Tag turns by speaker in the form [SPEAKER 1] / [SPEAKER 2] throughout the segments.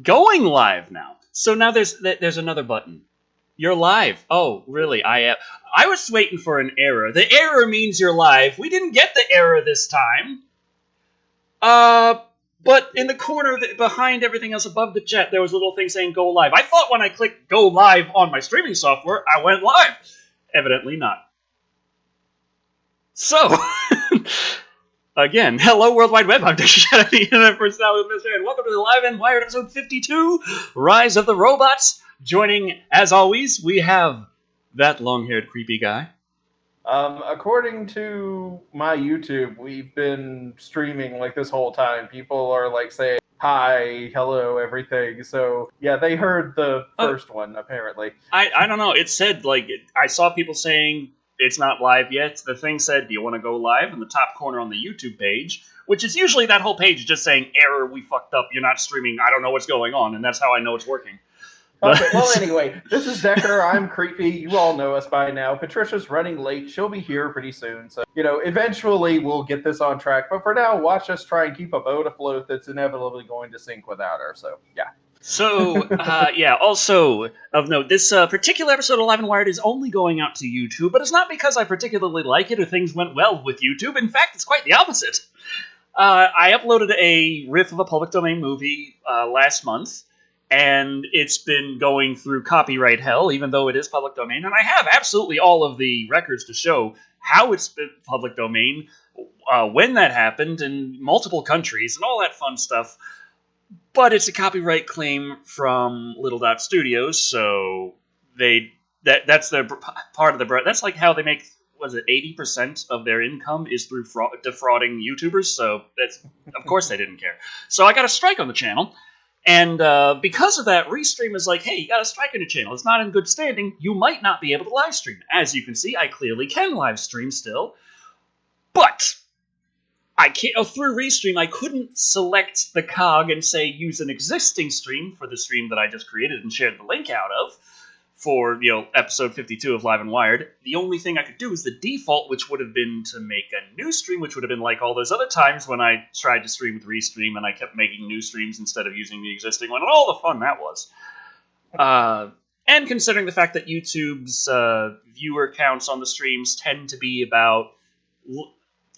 [SPEAKER 1] going live now. So now there's another button. You're live. Oh, really? I was waiting for an error. The error means you're live. We didn't get the error this time. But in the corner behind everything else above the chat, there was a little thing saying go live. I thought when I clicked go live on my streaming software, I went live. Evidently not. So, again, hello World Wide Web. I'm Dr. Shadow, the Internet Personality Administrator, and welcome to the Live and Wired episode 52, Rise of the Robots. Joining, as always, we have that long-haired creepy guy.
[SPEAKER 2] According to my YouTube, we've been streaming like this whole time. People are like saying hi, hello, everything. So yeah, they heard the first one apparently.
[SPEAKER 1] I don't know. It said I saw people saying it's not live yet. The thing said, "Do you want to go live?" in the top corner on the YouTube page, which is usually that whole page just saying error, we fucked up, you're not streaming, I don't know what's going on, and that's how I know it's working.
[SPEAKER 2] Okay, well, anyway, this is Decker. I'm creepy. You all know us by now. Patricia's running late. She'll be here pretty soon. So, eventually we'll get this on track. But for now, watch us try and keep a boat afloat that's inevitably going to sink without her. So, yeah.
[SPEAKER 1] So, also of note, this particular episode of Live and Wired is only going out to YouTube, but it's not because I particularly like it or things went well with YouTube. In fact, it's quite the opposite. I uploaded a riff of a public domain movie last month, and it's been going through copyright hell, even though it is public domain, and I have absolutely all of the records to show how it's been public domain, when that happened, in multiple countries, and all that fun stuff. But it's a copyright claim from Little Dot Studios, so that's their part of the... That's like how they make, 80% of their income is through defrauding YouTubers, so that's, of course they didn't care. So I got a strike on the channel. And because of that, Restream is like, hey, you got a strike on your channel. It's not in good standing. You might not be able to live stream. As you can see, I clearly can live stream still. But I can't, through Restream, I couldn't select the cog and say use an existing stream for the stream that I just created and shared the link out of for, episode 52 of Live and Wired. The only thing I could do is the default, which would have been to make a new stream, which would have been like all those other times when I tried to stream with Restream and I kept making new streams instead of using the existing one, and all the fun that was. And considering the fact that YouTube's viewer counts on the streams tend to be about...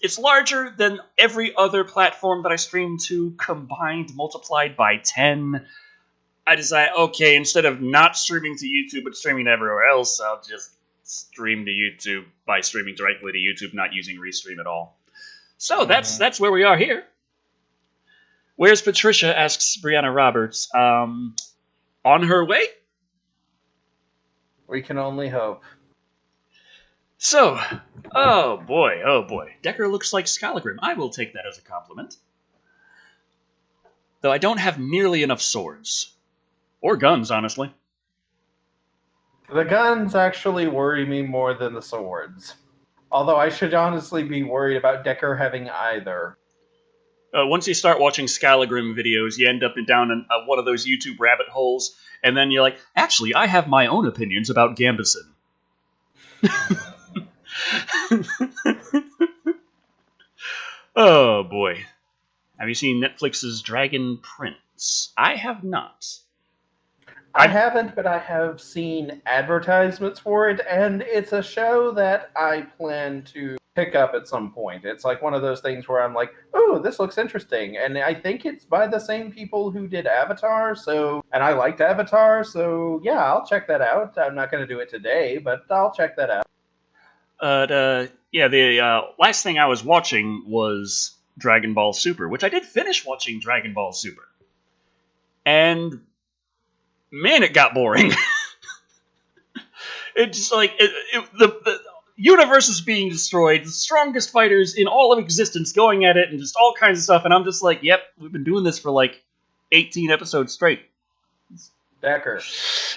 [SPEAKER 1] It's larger than every other platform that I stream to combined, multiplied by 10... I decided, okay, instead of not streaming to YouTube but streaming to everywhere else, I'll just stream to YouTube by streaming directly to YouTube, not using Restream at all. So that's where we are here. Where's Patricia? Asks Brianna Roberts. On her way?
[SPEAKER 2] We can only hope.
[SPEAKER 1] So, oh boy. Decker looks like Skyligrim. I will take that as a compliment. Though I don't have nearly enough swords. Or guns, honestly.
[SPEAKER 2] The guns actually worry me more than the swords. Although I should honestly be worried about Decker having either.
[SPEAKER 1] Once you start watching Skyligrim videos, you end up down one of those YouTube rabbit holes, and then you're like, actually, I have my own opinions about Gambison. Oh, boy. Have you seen Netflix's Dragon Prince? I have not.
[SPEAKER 2] I haven't, but I have seen advertisements for it, and it's a show that I plan to pick up at some point. It's like one of those things where I'm like, oh, this looks interesting, and I think it's by the same people who did Avatar, and I liked Avatar, so yeah, I'll check that out. I'm not going to do it today, but I'll check that out.
[SPEAKER 1] The last thing I was watching was Dragon Ball Super, which I did finish watching Dragon Ball Super. And... man, it got boring. It's like the universe is being destroyed. The strongest fighters in all of existence going at it, and just all kinds of stuff. And I'm just like, yep, we've been doing this for like 18 episodes straight.
[SPEAKER 2] Decker,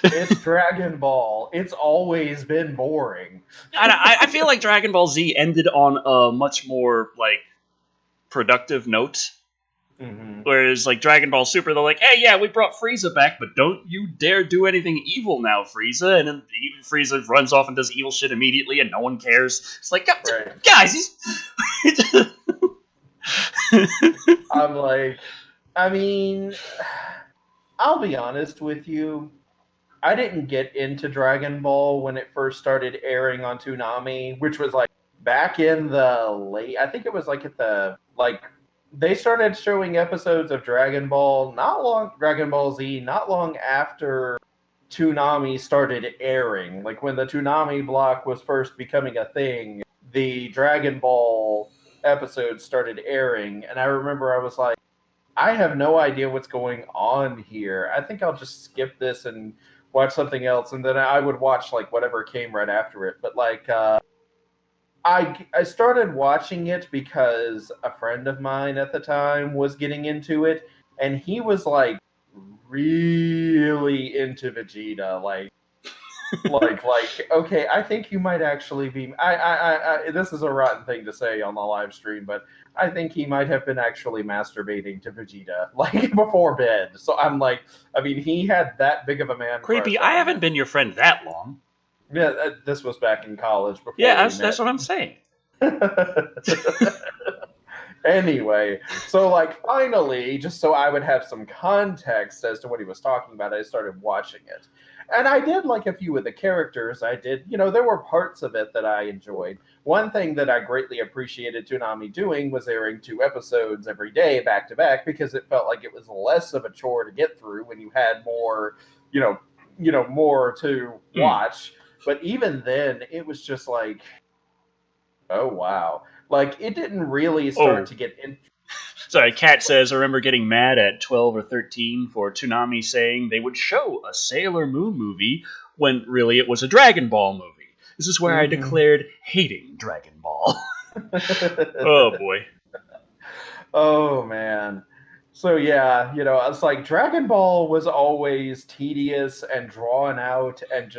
[SPEAKER 2] it's Dragon Ball. It's always been boring.
[SPEAKER 1] I feel like Dragon Ball Z ended on a much more productive note. Mm-hmm. Whereas, Dragon Ball Super, they're like, hey, yeah, we brought Frieza back, but don't you dare do anything evil now, Frieza. And then Frieza runs off and does evil shit immediately, and no one cares. It's like, right. Guys, he's...
[SPEAKER 2] I'll be honest with you. I didn't get into Dragon Ball when it first started airing on Toonami, which was like back in the late. I think it was like at the like they started showing episodes of Dragon Ball Z, not long after Toonami started airing. Like when the Toonami block was first becoming a thing, the Dragon Ball episodes started airing, and I remember I was like, I have no idea what's going on here. I think I'll just skip this and watch something else, and then I would watch like whatever came right after it. But like, I started watching it because a friend of mine at the time was getting into it, and he was like really into Vegeta, like okay, I think you might actually be I this is a rotten thing to say on the live stream, but I think he might have been actually masturbating to Vegeta like before bed. So I'm like, I mean, he had that big of a man
[SPEAKER 1] Creepy,
[SPEAKER 2] crush
[SPEAKER 1] I
[SPEAKER 2] on
[SPEAKER 1] haven't
[SPEAKER 2] him.
[SPEAKER 1] been your friend that long.
[SPEAKER 2] Yeah, this was back in college
[SPEAKER 1] Yeah,
[SPEAKER 2] before we
[SPEAKER 1] that's
[SPEAKER 2] met.
[SPEAKER 1] what I'm saying.
[SPEAKER 2] Anyway, so like finally, just so I would have some context as to what he was talking about, I started watching it. And I did like a few of the characters. I did, there were parts of it that I enjoyed. One thing that I greatly appreciated Toonami doing was airing 2 episodes every day back to back because it felt like it was less of a chore to get through when you had more, you know, more to watch. But even then, it was just like, oh wow. Like it didn't really start
[SPEAKER 1] Oh,
[SPEAKER 2] to get in.
[SPEAKER 1] sorry, Kat says, I remember getting mad at 12 or 13 for Toonami saying they would show a Sailor Moon movie when really it was a Dragon Ball movie. This is where I
[SPEAKER 2] Mhm.
[SPEAKER 1] declared hating Dragon Ball. Oh boy.
[SPEAKER 2] Oh man. So yeah, it's like Dragon Ball was always tedious and drawn out and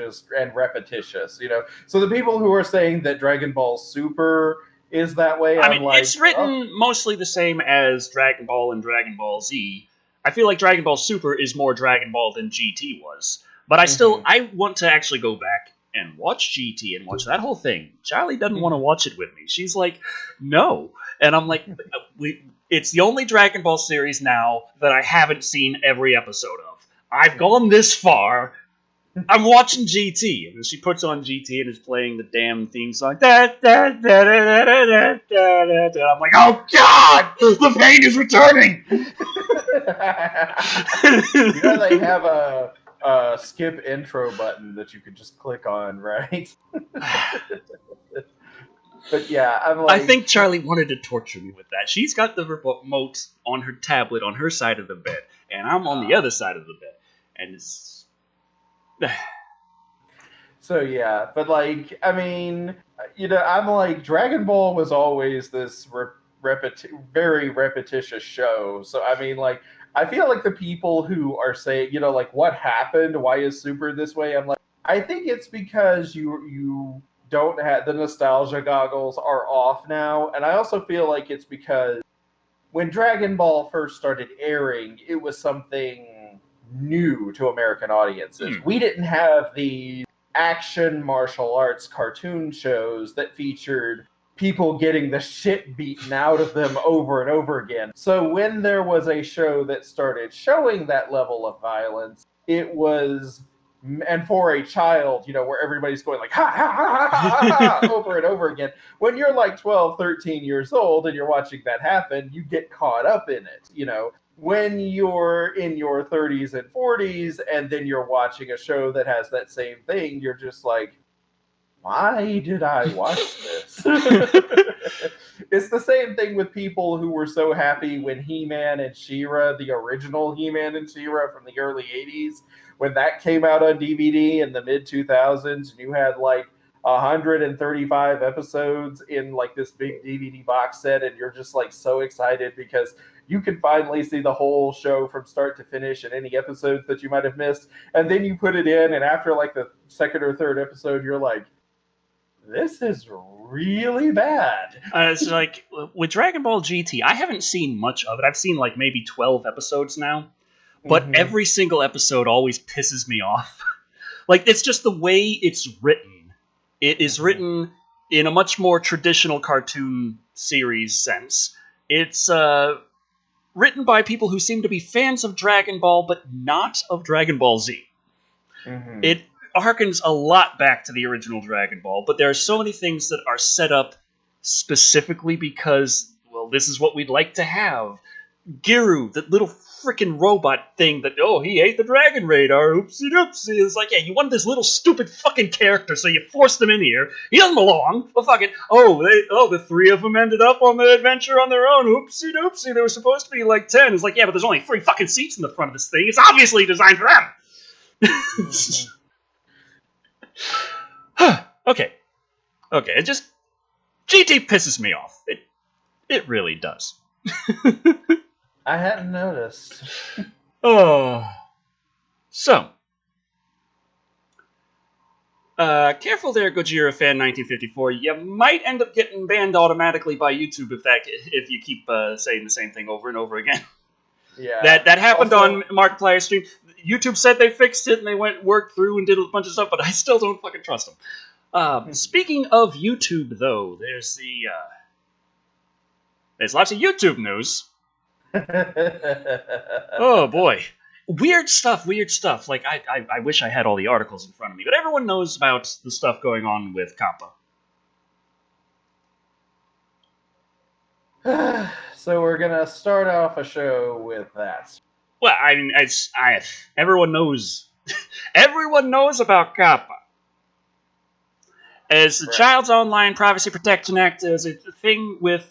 [SPEAKER 2] repetitious. So the people who are saying that Dragon Ball Super is that way,
[SPEAKER 1] I mean,
[SPEAKER 2] I'm like,
[SPEAKER 1] it's
[SPEAKER 2] oh,
[SPEAKER 1] written mostly the same as Dragon Ball and Dragon Ball Z. I feel like Dragon Ball Super is more Dragon Ball than GT was. But
[SPEAKER 2] mhm.
[SPEAKER 1] I want to actually go back and watch GT and watch that whole thing. Charlie doesn't want to watch it with me. She's like, no. And I'm like, it's the only Dragon Ball series now that I haven't seen every episode of. I've gone this far. I'm watching GT, and then she puts on GT and is playing the damn theme song. Da, da, da, da, da, da, da, da, da. I'm like, oh god, the pain is returning.
[SPEAKER 2] They have a skip intro button that you could just click on, right? But yeah, I'm
[SPEAKER 1] I think
[SPEAKER 2] like,
[SPEAKER 1] Charlie wanted to torture me with that. She's got the remote on her tablet on her side of the bed, and I'm on the other side of the bed, and it's.
[SPEAKER 2] so yeah, but like, I mean, I'm like, Dragon Ball was always this very repetitious show. So I mean, like, I feel like the people who are saying, like, what happened? Why is Super this way? I'm like, I think it's because you don't have the nostalgia goggles are off now, and I also feel like it's because when Dragon Ball first started airing, it was something new to American audiences.
[SPEAKER 1] Hmm.
[SPEAKER 2] We didn't have the action martial arts cartoon shows that featured people getting the shit beaten out of them over and over again. So when there was a show that started showing that level of violence, it was, and for a child, where everybody's going like ha ha ha ha ha ha over and over again. When you're like 12, 13 years old and you're watching that happen, you get caught up in it. When you're in your 30s and 40s and then you're watching a show that has that same thing, you're just like, why did I watch this? It's the same thing with people who were so happy when He-Man and She-Ra, the original He-Man and She-Ra from the early 80s, when that came out on DVD in the mid 2000s, and you had like 135 episodes in like this big DVD box set, and you're just like so excited because you can finally see the whole show from start to finish and any episodes that you might have missed. And then you put it in, and after like the second or third episode, you're like, this is really bad.
[SPEAKER 1] It's like with Dragon Ball GT, I haven't seen much of it. I've seen like maybe 12 episodes now, but
[SPEAKER 2] Mm-hmm.
[SPEAKER 1] every single episode always pisses me off. Like it's just the way it's written. It is
[SPEAKER 2] Mm-hmm.
[SPEAKER 1] written in a much more traditional cartoon series sense. It's written by people who seem to be fans of Dragon Ball, but not of Dragon Ball Z.
[SPEAKER 2] Mm-hmm.
[SPEAKER 1] It harkens a lot back to the original Dragon Ball, but there are so many things that are set up specifically because, well, this is what we'd like to have. Giru, that little freaking robot thing that, oh, he ate the Dragon Radar, oopsie doopsie. It's like, yeah, you wanted this little stupid fucking character, so you forced him in here. He doesn't belong. Well, fucking, the three of them ended up on the adventure on their own. Oopsie doopsie. There was supposed to be like 10. It's like, yeah, but there's only 3 fucking seats in the front of this thing. It's obviously designed for them. Okay. It just, GT pisses me off. It really does.
[SPEAKER 2] I hadn't noticed.
[SPEAKER 1] Oh. So. Careful there, Gojira fan 1954. You might end up getting banned automatically by YouTube if you keep saying the same thing over and over again.
[SPEAKER 2] Yeah.
[SPEAKER 1] That happened
[SPEAKER 2] also,
[SPEAKER 1] on Markiplier's stream. YouTube worked they fixed it and they worked through and did a bunch of stuff, but I still don't fucking trust them. Speaking of YouTube, though, there's lots of YouTube news. Oh boy, weird stuff. Like I wish I had all the articles in front of me, but everyone knows about the stuff going on with Kappa.
[SPEAKER 2] So we're gonna start off a show with that.
[SPEAKER 1] Well, I mean, everyone knows. Everyone knows about Kappa. As the Child's Online Privacy Protection Act is a thing with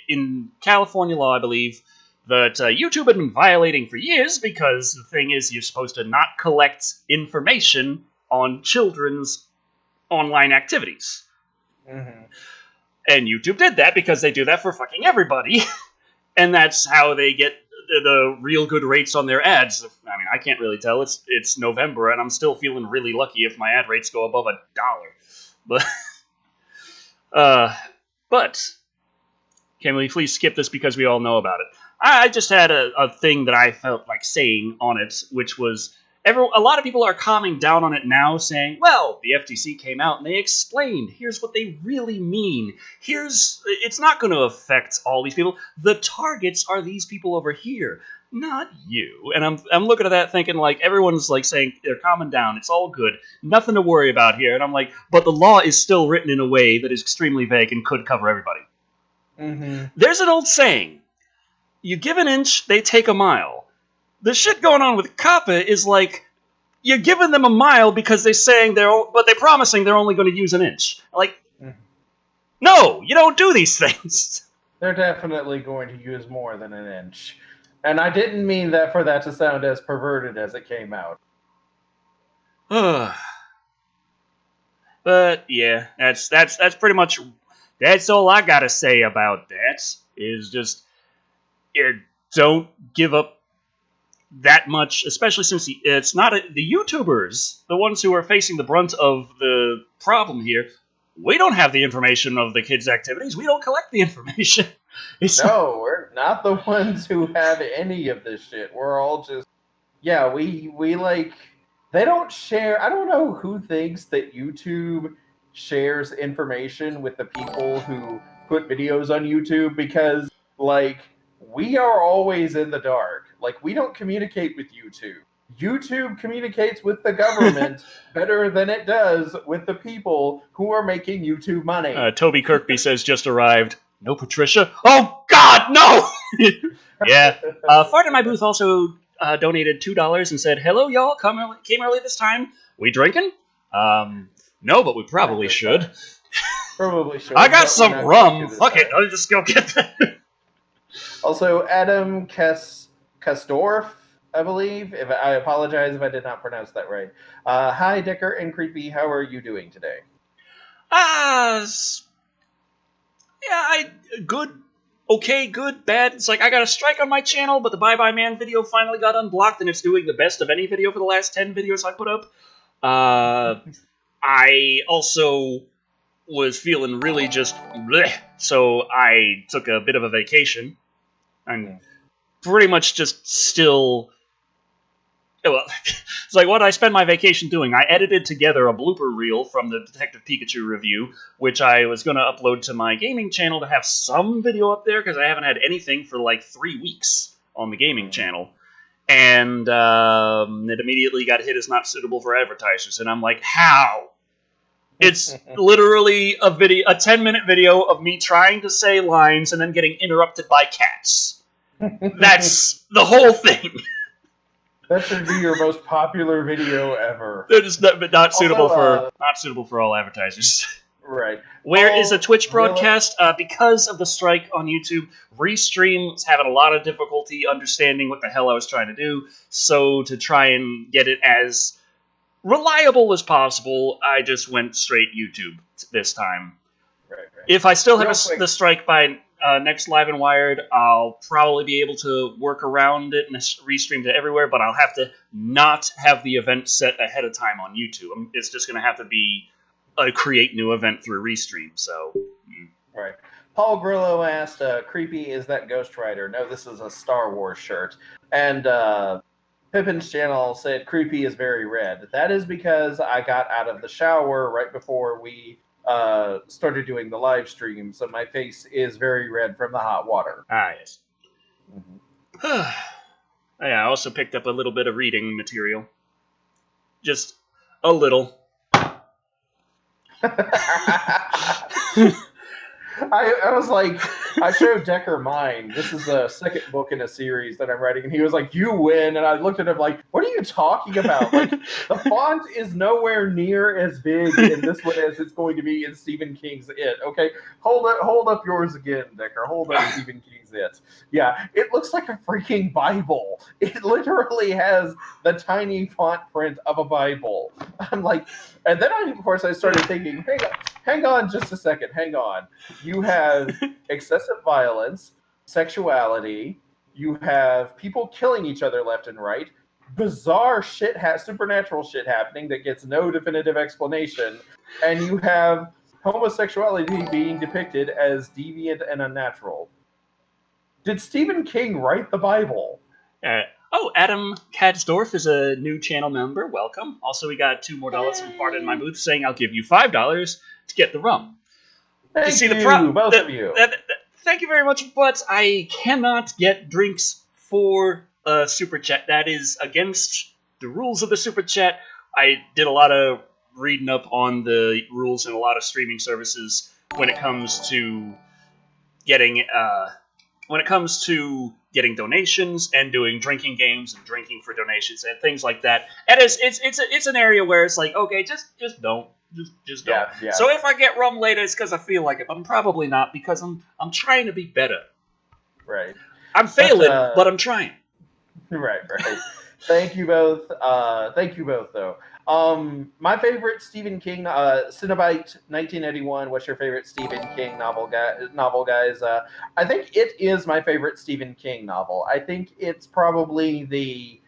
[SPEAKER 1] in California law, I believe, that YouTube had been violating for years because the thing is you're supposed to not collect information on children's online activities.
[SPEAKER 2] Mm-hmm.
[SPEAKER 1] And YouTube did that because they do that for fucking everybody. And that's how they get the real good rates on their ads. I mean, I can't really tell. It's November, and I'm still feeling really lucky if my ad rates go above $1. But can we please skip this because we all know about it? I just had a thing that I felt like saying on it, which was a lot of people are calming down on it now, saying, well, the FTC came out and they explained, here's what they really mean. It's not going to affect all these people. The targets are these people over here, not you. And I'm looking at that thinking, like, everyone's like saying they're calming down. It's all good. Nothing to worry about here. And I'm like, but the law is still written in a way that is extremely vague and could cover everybody.
[SPEAKER 2] Mm-hmm.
[SPEAKER 1] There's an old saying, you give an inch, they take a mile. The shit going on with Kappa is like, you're giving them a mile because they're saying but they're promising they're only going to use an inch. Like, no, you don't do these things.
[SPEAKER 2] They're definitely going to use more than an inch. And I didn't mean that for that to sound as perverted as it came out.
[SPEAKER 1] But yeah, that's pretty much, that's all I gotta say about that, is just, don't give up that much, especially since it's not the YouTubers, the ones who are facing the brunt of the problem here. We don't have the information of the kids' activities. We don't collect the information.
[SPEAKER 2] We're not the ones who have any of this shit. We're all just, we like, they don't share. I don't know who thinks that YouTube shares information with the people who put videos on YouTube, because, like, we are always in the dark. Like, we don't communicate with YouTube. YouTube communicates with the government better than it does with the people who are making YouTube money.
[SPEAKER 1] Toby Kirkby says, just arrived. No, Patricia? Oh, God, no! Yeah. Fart in my booth also donated $2 and said, hello, y'all. Came early this time. We drinking? No, but we probably should.
[SPEAKER 2] Probably should.
[SPEAKER 1] I got some rum. Fuck it. I'll just go get that.
[SPEAKER 2] Also, Adam Kastorf, I believe. I apologize if I did not pronounce that right. Hi, Dicker and Creepy. How are you doing today?
[SPEAKER 1] Good. Okay, good, bad. It's like I got a strike on my channel, but the Bye Bye Man video finally got unblocked, and it's doing the best of any video for the last 10 videos I put up. I also was feeling really just bleh, so I took a bit of a vacation. I'm pretty much just still Well, it's like what I spend my vacation doing. I edited together a blooper reel from the Detective Pikachu review, which I was going to upload to my gaming channel to have some video up there because I haven't had anything for like 3 weeks on the gaming channel. And it immediately got hit as not suitable for advertisers. And I'm like, how? It's literally a 10-minute video of me trying to say lines and then getting interrupted by cats. That's the whole thing.
[SPEAKER 2] That should be your most popular video ever.
[SPEAKER 1] It is not suitable for all advertisers.
[SPEAKER 2] Right.
[SPEAKER 1] Where is a Twitch broadcast? Because of the strike on YouTube, Restream's having a lot of difficulty understanding what the hell I was trying to do. So to try and get it as reliable as possible, I just went straight YouTube this time.
[SPEAKER 2] Right.
[SPEAKER 1] If I still have the strike by next Live and Wired, I'll probably be able to work around it and restream to everywhere, but I'll have to not have the event set ahead of time on YouTube. It's just going to have to be a create new event through Restream, so...
[SPEAKER 2] Right. Paul Grillo asked, creepy, is that Ghost Rider? No, this is a Star Wars shirt. And Pippin's channel said, creepy is very red. That is because I got out of the shower right before we started doing the live stream, so my face is very red from the hot water.
[SPEAKER 1] Ah, yes. Mm-hmm. Yeah, I also picked up a little bit of reading material. Just a little.
[SPEAKER 2] I was like, I showed Decker mine. This is the second book in a series that I'm writing, and he was like, you win. And I looked at him like, what are you talking about? Like, the font is nowhere near as big in this one as it's going to be in Stephen King's It. Okay, hold up yours again, Decker. Hold up Stephen King's It. Yeah, it looks like a freaking Bible. It literally has the tiny font print of a Bible. I'm like, and then of course I started thinking, hang on just a second, hang on. You have excessive violence, sexuality, you have people killing each other left and right, bizarre shit, supernatural shit happening that gets no definitive explanation, and you have homosexuality being depicted as deviant and unnatural. Did Stephen King write the Bible?
[SPEAKER 1] Adam Kadsdorf is a new channel member. Welcome. Also, we got $2 more from Pardon My Booth saying I'll give you $5 to get the rum.
[SPEAKER 2] Thank you, both of you.
[SPEAKER 1] Thank you very much, but I cannot get drinks for a Super Chat. That is against the rules of the Super Chat. I did a lot of reading up on the rules in a lot of streaming services when it comes to getting donations and doing drinking games and drinking for donations and things like that. And it's an area where it's like, okay, just don't. Just don't.
[SPEAKER 2] Yeah.
[SPEAKER 1] So if I get rum later, it's because I feel like it. But I'm probably not, because I'm trying to be better.
[SPEAKER 2] Right.
[SPEAKER 1] I'm failing, but I'm trying.
[SPEAKER 2] Right. Thank you both. Though. My favorite Stephen King, Cinnabite 1981. What's your favorite Stephen King novel, guys? I think it is my favorite Stephen King novel. I think it's probably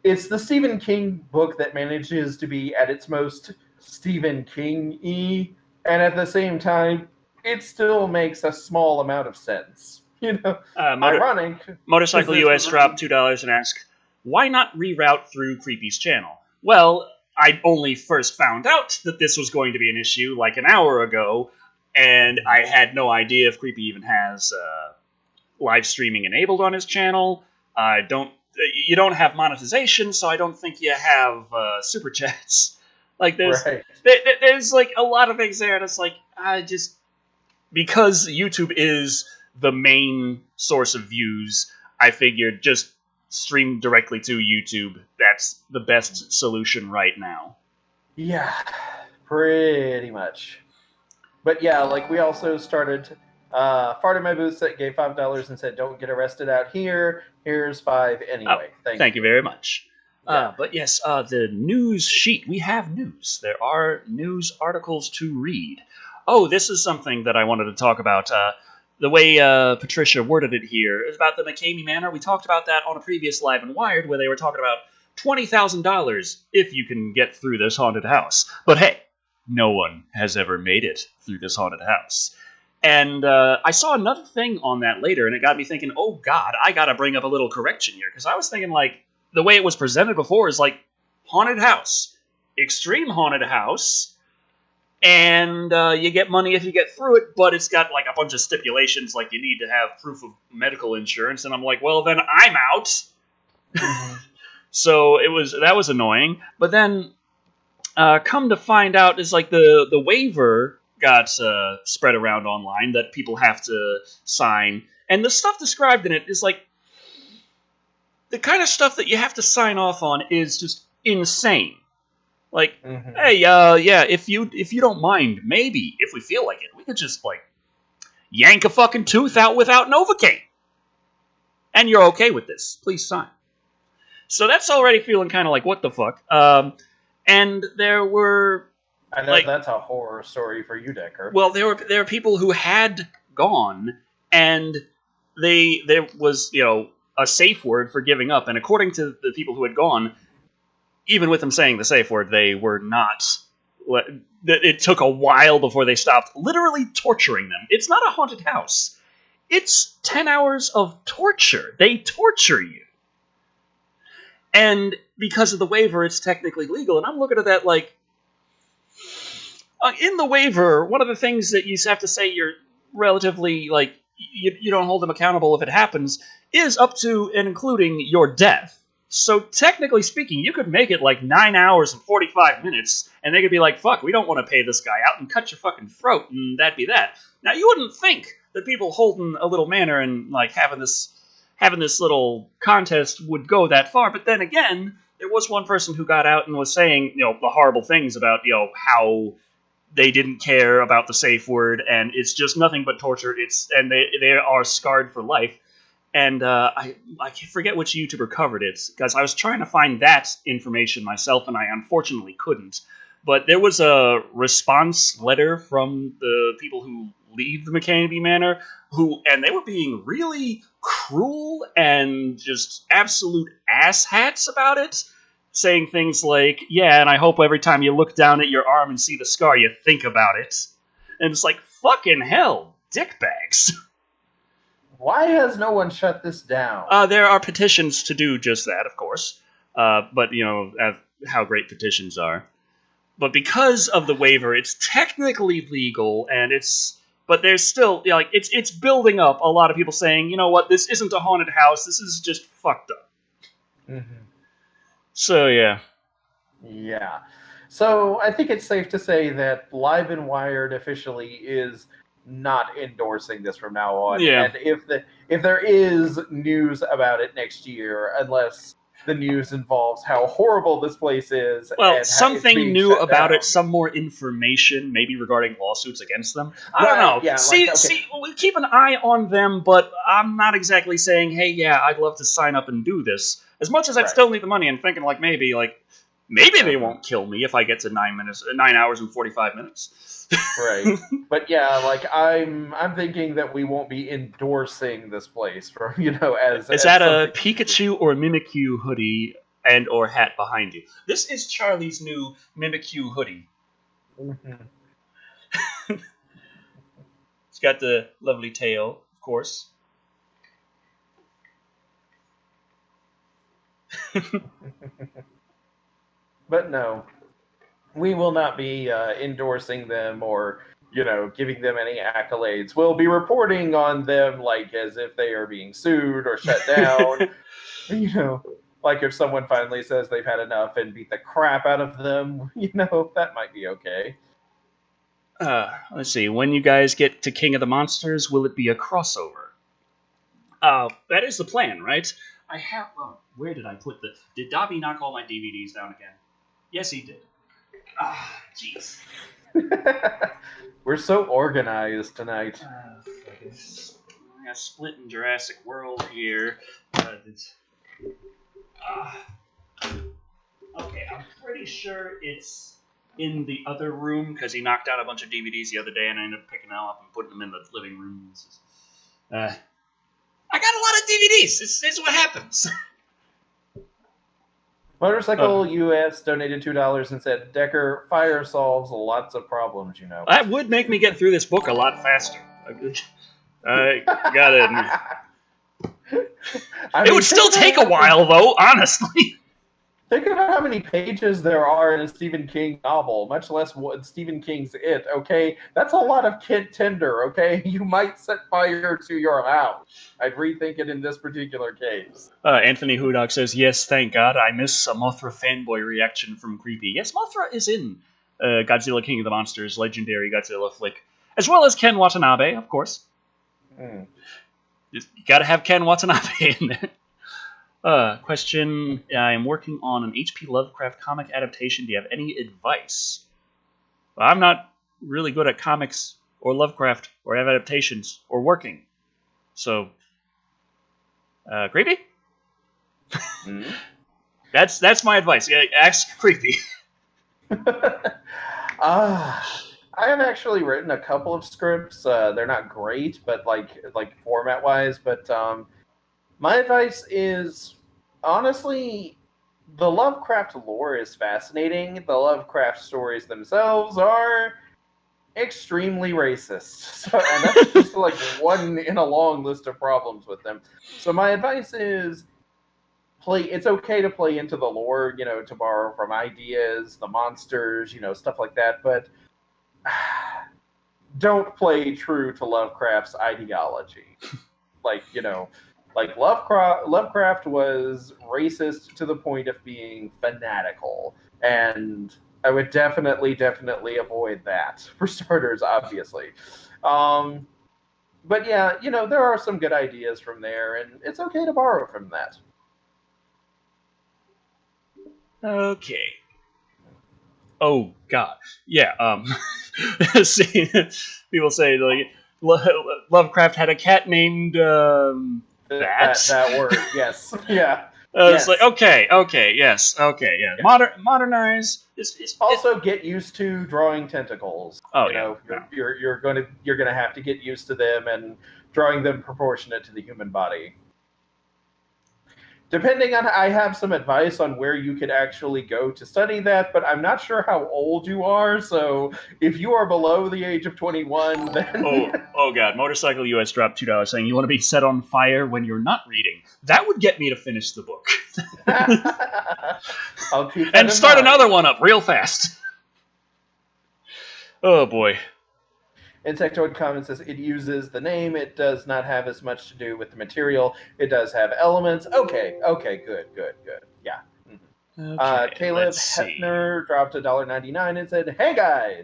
[SPEAKER 2] it's the Stephen King book that manages to be at its most Stephen King-y, and at the same time, it still makes a small amount of sense. You know, ironic.
[SPEAKER 1] Motorcycle US dropped $2 and asked, why not reroute through Creepy's channel? Well, I only first found out that this was going to be an issue like an hour ago, and I had no idea if Creepy even has live streaming enabled on his channel. You don't have monetization, so I don't think you have super chats. Like there's like a lot of things there, and it's like because YouTube is the main source of views, I figured just stream directly to YouTube. That's the best solution right now.
[SPEAKER 2] Yeah, pretty much. But yeah, like we also started. Fart in my booth gave $5 and said, "Don't get arrested out here. Here's $5 anyway."
[SPEAKER 1] Thank you very much. Yeah. But yes, the news sheet. We have news. There are news articles to read. Oh, this is something that I wanted to talk about. The way Patricia worded it here is about the McCamey Manor. We talked about that on a previous Live and Wired, where they were talking about $20,000 if you can get through this haunted house. But hey, no one has ever made it through this haunted house. And I saw another thing on that later, and it got me thinking, oh God, I got to bring up a little correction here. Because I was thinking, like, the way it was presented before is like haunted house, extreme haunted house, and you get money if you get through it, but it's got like a bunch of stipulations, like you need to have proof of medical insurance, and I'm like, well, then I'm out. Mm-hmm. So that was annoying. But then, come to find out, is like the waiver got spread around online that people have to sign, and the stuff described in it is like the kind of stuff that you have to sign off on is just insane. Like, hey, yeah, if you don't mind, maybe if we feel like it, we could just like yank a fucking tooth out without Novocaine, and you're okay with this. Please sign. So that's already feeling kind of like, what the fuck? And there were...
[SPEAKER 2] I know that's a horror story for you, Decker.
[SPEAKER 1] Well, there were people who had gone, and there was, a safe word for giving up. And according to the people who had gone, even with them saying the safe word, they were not... It took a while before they stopped literally torturing them. It's not a haunted house. It's 10 hours of torture. They torture you. And because of the waiver, it's technically legal. And I'm looking at that like... in the waiver, one of the things that you have to say you're relatively, like, you don't hold them accountable if it happens, is up to and including your death. So technically speaking, you could make it like 9 hours and 45 minutes, and they could be like, fuck, we don't want to pay this guy out, and cut your fucking throat, and that'd be that. Now, you wouldn't think that people holding a little manor and, like, having this little contest would go that far, but then again, there was one person who got out and was saying, the horrible things about, how they didn't care about the safe word, and it's just nothing but torture. And they are scarred for life. And I forget which YouTuber covered it, because I was trying to find that information myself, and I unfortunately couldn't. But there was a response letter from the people who leave the McCabe Manor, and they were being really cruel and just absolute asshats about it, saying things like, yeah, and I hope every time you look down at your arm and see the scar, you think about it. And it's like, fucking hell, dickbags.
[SPEAKER 2] Why has no one shut this down?
[SPEAKER 1] There are petitions to do just that, of course. But, how great petitions are. But because of the waiver, it's technically legal, but there's still, it's building up a lot of people saying, you know what, this isn't a haunted house, this is just fucked up. Mm-hmm. So, yeah.
[SPEAKER 2] Yeah. So, I think it's safe to say that Live and Wired officially is not endorsing this from now on.
[SPEAKER 1] Yeah.
[SPEAKER 2] And if there is news about it next year, unless the news involves how horrible this place is.
[SPEAKER 1] Well, something new about it, some more information, maybe regarding lawsuits against them. I don't know.
[SPEAKER 2] Yeah,
[SPEAKER 1] see, we keep an eye on them, but I'm not exactly saying, hey, yeah, I'd love to sign up and do this. As much as I'd still need the money, and thinking maybe they won't kill me if I get to 9 hours and 45 minutes.
[SPEAKER 2] Right. But yeah, I'm thinking that we won't be endorsing this place from, as...
[SPEAKER 1] Is that a Pikachu or Mimikyu hoodie and or hat behind you? This is Charlie's new Mimikyu hoodie. Mm-hmm. It's got the lovely tail, of course.
[SPEAKER 2] But no, we will not be endorsing them or, giving them any accolades. We'll be reporting on them as if they are being sued or shut down. Like if someone finally says they've had enough and beat the crap out of them, that might be okay.
[SPEAKER 1] Let's see. When you guys get to King of the Monsters, will it be a crossover? That is the plan, right? I have... where did I put the... Did Dobby knock all my DVDs down again? Yes, he did. Jeez.
[SPEAKER 2] We're so organized tonight.
[SPEAKER 1] I got Split in Jurassic World here. Okay, I'm pretty sure it's in the other room, because he knocked out a bunch of DVDs the other day, and I ended up picking them up and putting them in the living room. I got a lot of DVDs. It's what happens.
[SPEAKER 2] Motorcycle US donated $2 and said, Decker, fire solves lots of problems,
[SPEAKER 1] That would make me get through this book a lot faster. I got it.
[SPEAKER 2] I
[SPEAKER 1] It
[SPEAKER 2] mean,
[SPEAKER 1] would still take a while, though, honestly.
[SPEAKER 2] Think about how many pages there are in a Stephen King novel, much less Stephen King's It, okay? That's a lot of kid tinder, okay? You might set fire to your house. I'd rethink it in this particular case.
[SPEAKER 1] Anthony Hudok says, yes, thank God. I miss a Mothra fanboy reaction from Creepy. Yes, Mothra is in Godzilla King of the Monsters, legendary Godzilla flick, as well as Ken Watanabe, of course.
[SPEAKER 2] Mm.
[SPEAKER 1] You gotta have Ken Watanabe in there. Question, I am working on an H.P. Lovecraft comic adaptation. Do you have any advice? Well, I'm not really good at comics or Lovecraft or adaptations or working. So, Creepy?
[SPEAKER 2] Mm.
[SPEAKER 1] That's my advice. Ask Creepy.
[SPEAKER 2] I have actually written a couple of scripts. They're not great, but like format wise. But my advice is honestly, the Lovecraft lore is fascinating. The Lovecraft stories themselves are extremely racist, and that's just like one in a long list of problems with them. So my advice is play. It's okay to play into the lore, to borrow from ideas, the monsters, stuff like that, but don't play true to Lovecraft's ideology. Like, like Lovecraft was racist to the point of being fanatical, and I would definitely avoid that for starters, obviously. But yeah, there are some good ideas from there, and it's okay to borrow from that.
[SPEAKER 1] Okay. Oh God, yeah. See, people say like Lovecraft had a cat named
[SPEAKER 2] that word, yes, yeah,
[SPEAKER 1] It's
[SPEAKER 2] yes.
[SPEAKER 1] like okay, yes, okay, yeah. Modernize.
[SPEAKER 2] Also, get used to drawing tentacles.
[SPEAKER 1] Oh
[SPEAKER 2] You
[SPEAKER 1] yeah.
[SPEAKER 2] you're gonna have to get used to them and drawing them proportionate to the human body. Depending on, I have some advice on where you could actually go to study that, but I'm not sure how old you are. So if you are below the age of 21, then
[SPEAKER 1] Oh God! Motorcycle US dropped $2 saying you want to be set on fire when you're not reading. That would get me to finish the book.
[SPEAKER 2] I'll keep that
[SPEAKER 1] and
[SPEAKER 2] in
[SPEAKER 1] start
[SPEAKER 2] mind.
[SPEAKER 1] another one up real fast. Oh boy.
[SPEAKER 2] Insectoid Commons says it uses the name. It does not have as much to do with the material. It does have elements. Okay, good. Yeah.
[SPEAKER 1] Okay,
[SPEAKER 2] Caleb
[SPEAKER 1] let's see.
[SPEAKER 2] Hepner dropped $1.99 and said, "Hey guys,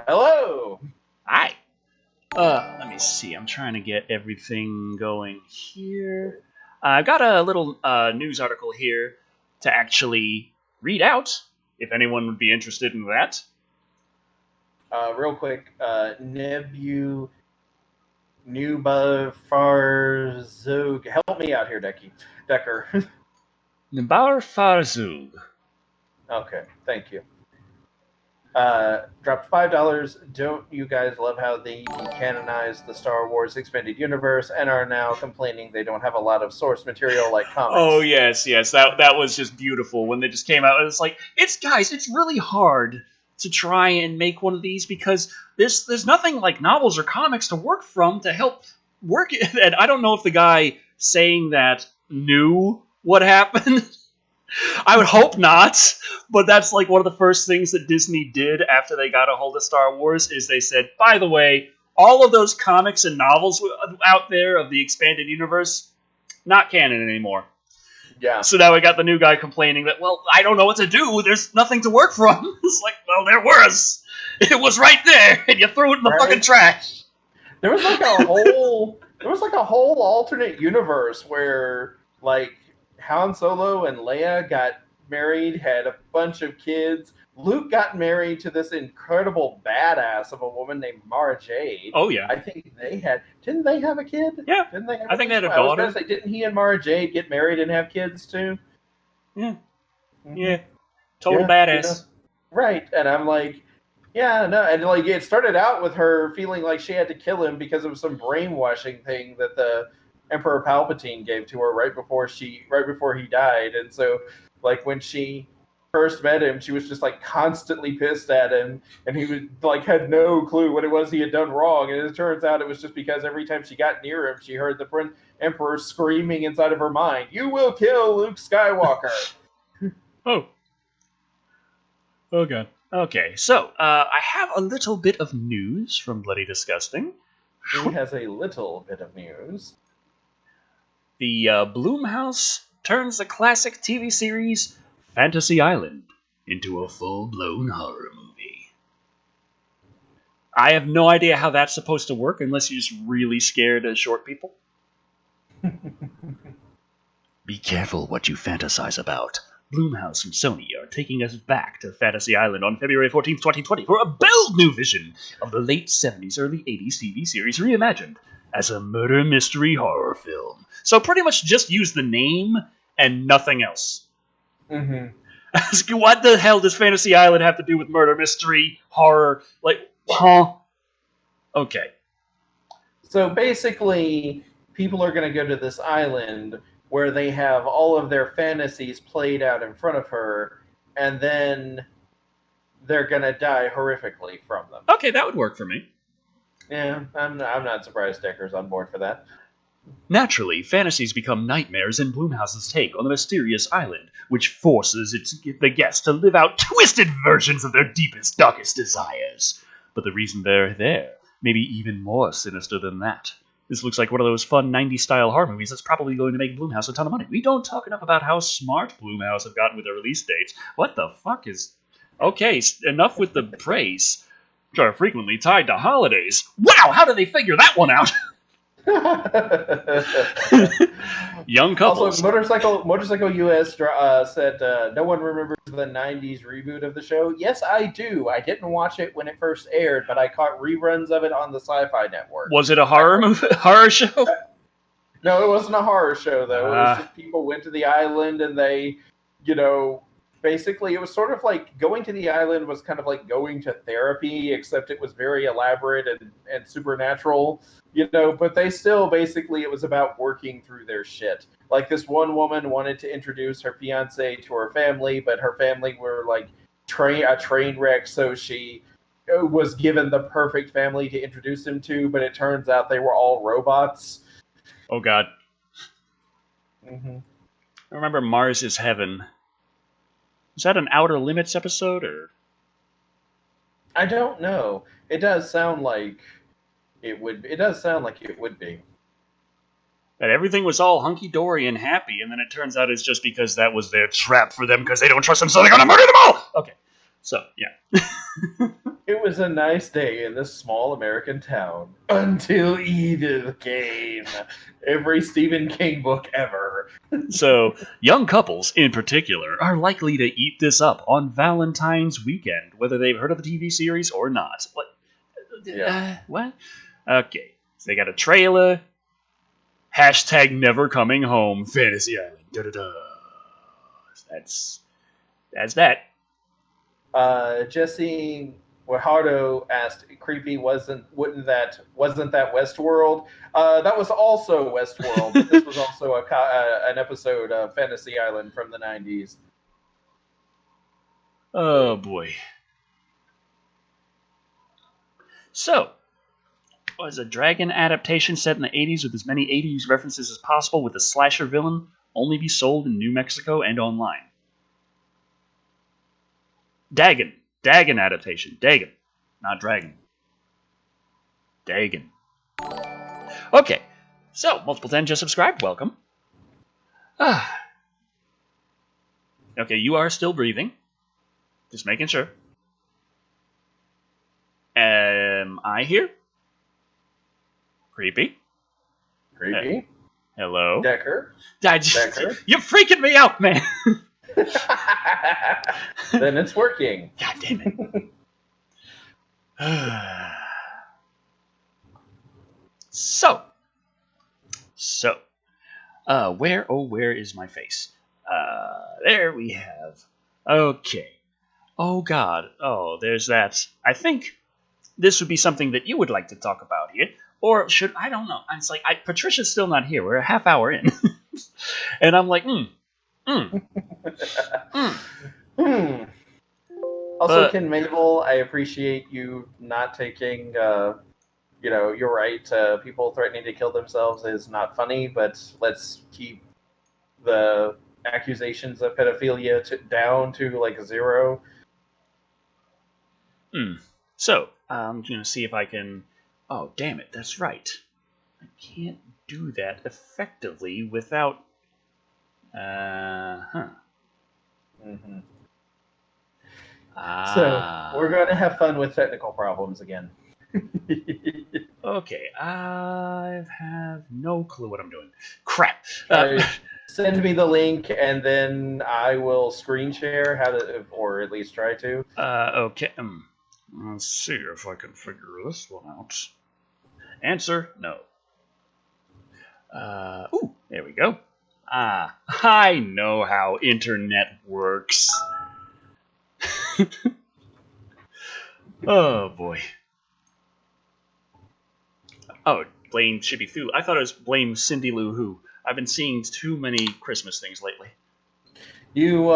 [SPEAKER 2] hello."
[SPEAKER 1] Hi. Let me see. I'm trying to get everything going here. I've got a little news article here to actually read out, if anyone would be interested in that.
[SPEAKER 2] Real quick, Nebu Farzug. Help me out here, Decker.
[SPEAKER 1] Nabar Farzug.
[SPEAKER 2] Okay, thank you. Dropped $5. Don't you guys love how they decanonized the Star Wars expanded universe and are now complaining they don't have a lot of source material like comics?
[SPEAKER 1] Oh yes. That was just beautiful when they just came out. It's like it's really hard to try and make one of these because there's nothing like novels or comics to work from to help work it. And I don't know if the guy saying that knew what happened. I would hope not, but that's like one of the first things that Disney did after they got a hold of Star Wars is they said, by the way, all of those comics and novels out there of the expanded universe, not canon anymore.
[SPEAKER 2] Yeah.
[SPEAKER 1] So now we got the new guy complaining that, well, I don't know what to do. There's nothing to work from. It's like, well, there was. It was right there, and you threw it in the fucking trash.
[SPEAKER 2] There was like a whole alternate universe where like Han Solo and Leia got married, had a bunch of kids. Luke got married to this incredible badass of a woman named Mara Jade.
[SPEAKER 1] Oh yeah.
[SPEAKER 2] I think didn't they have a kid?
[SPEAKER 1] Yeah.
[SPEAKER 2] Didn't they have
[SPEAKER 1] I think they had a daughter.
[SPEAKER 2] I was gonna say, didn't he and Mara Jade get married and have kids too?
[SPEAKER 1] Yeah.
[SPEAKER 2] Mm-hmm.
[SPEAKER 1] Yeah. Total badass.
[SPEAKER 2] Right. And I'm like, yeah, no, and like it started out with her feeling like she had to kill him because of some brainwashing thing that the Emperor Palpatine gave to her right before he died. And so like when she first met him, she was just like constantly pissed at him, and he was like had no clue what it was he had done wrong. And it turns out it was just because every time she got near him, she heard the Emperor screaming inside of her mind, "You will kill Luke Skywalker."
[SPEAKER 1] Oh. Oh, God. Okay, so, I have a little bit of news from Bloody Disgusting.
[SPEAKER 2] He has a little bit of news.
[SPEAKER 1] The Blumhouse turns the classic TV series Fantasy Island into a full-blown horror movie. I have no idea how that's supposed to work unless you're just really scared of short people. Be careful what you fantasize about. Blumhouse and Sony are taking us back to Fantasy Island on February 14th, 2020 for a bold new vision of the late 70s, early 80s TV series reimagined as a murder mystery horror film. So pretty much just use the name and nothing else.
[SPEAKER 2] Mm-hmm.
[SPEAKER 1] What the hell does Fantasy Island have to do with murder mystery horror? Like, huh? Okay.
[SPEAKER 2] So basically, people are going to go to this island where they have all of their fantasies played out in front of her, and then they're going to die horrifically from them.
[SPEAKER 1] Okay, that would work for me.
[SPEAKER 2] Yeah, I'm not surprised Decker's on board for that.
[SPEAKER 1] Naturally, fantasies become nightmares in Blumhouse's take on the mysterious island, which forces the guests to live out twisted versions of their deepest, darkest desires. But the reason they're there may be even more sinister than that. This looks like one of those fun 90s-style horror movies that's probably going to make Blumhouse a ton of money. We don't talk enough about how smart Blumhouse have gotten with their release dates. What the fuck is... Okay, enough with the praise, which are frequently tied to holidays. Wow, how did they figure that one out? Young couples.
[SPEAKER 2] Also, Motorcycle US said no one remembers the 90s reboot of the show. Yes, I do. I didn't watch it when it first aired, but I caught reruns of it on the Sci-Fi Network.
[SPEAKER 1] Was it a horror show?
[SPEAKER 2] No, it wasn't a horror show, though. It was just people went to the island and they, basically it was sort of like going to the island was kind of like going to therapy, except it was very elaborate and supernatural. But they still basically, it was about working through their shit. Like this one woman wanted to introduce her fiance to her family, but her family were like a train wreck, so she was given the perfect family to introduce him to, but it turns out they were all robots.
[SPEAKER 1] Oh, God.
[SPEAKER 2] Mm-hmm.
[SPEAKER 1] I remember Mars is Heaven. Is that an Outer Limits episode, or?
[SPEAKER 2] I don't know. It does sound like it would. It does sound like it would be.
[SPEAKER 1] That everything was all hunky-dory and happy, and then it turns out it's just because that was their trap for them because they don't trust them, so they're gonna murder them all! Okay. So, yeah.
[SPEAKER 2] It was a nice day in this small American town until Edith came. Every Stephen King book ever.
[SPEAKER 1] So, young couples, in particular, are likely to eat this up on Valentine's weekend, whether they've heard of the TV series or not. What?
[SPEAKER 2] Yeah.
[SPEAKER 1] What? Okay. So they got a trailer. Hashtag never coming home. Fantasy Island. Da-da-da. That's that.
[SPEAKER 2] Jesse Guajardo asked, "Creepy wasn't that Westworld?" That was also Westworld, but this was also an episode of Fantasy Island from the 90s.
[SPEAKER 1] Oh boy. So, was a dragon adaptation set in the 80s with as many 80s references as possible with a slasher villain only be sold in New Mexico and online. Dagon adaptation. Dagon, not dragon. Dagon. Okay, so Multiple 10 just subscribed. Welcome. Okay, you are still breathing. Just making sure. Am I here? Creepy. Hello.
[SPEAKER 2] Decker.
[SPEAKER 1] Decker. You're freaking me out, man.
[SPEAKER 2] Then it's working.
[SPEAKER 1] God damn it. So, where is my face? There we have. Okay. Oh God. Oh, there's that. I think this would be something that you would like to talk about here, or should I don't know. It's like Patricia's still not here. We're a half hour in, and I'm like,
[SPEAKER 2] Also, Ken Mabel, I appreciate you not taking you're right. People threatening to kill themselves is not funny, but let's keep the accusations of pedophilia down to like 0.
[SPEAKER 1] So, I'm going to see if I can... Oh, damn it, that's right. I can't do that effectively without...
[SPEAKER 2] Mm-hmm. So, we're going to have fun with technical problems again.
[SPEAKER 1] Okay, I have no clue what I'm doing. Crap.
[SPEAKER 2] Send me the link, and then I will screen share or at least try to.
[SPEAKER 1] Okay. Let's see if I can figure this one out. Answer, no. Ooh, there we go. I know how internet works. Oh, boy. Oh, blame Chippy Thoo. I thought it was blame Cindy Lou Who. I've been seeing too many Christmas things lately.
[SPEAKER 2] You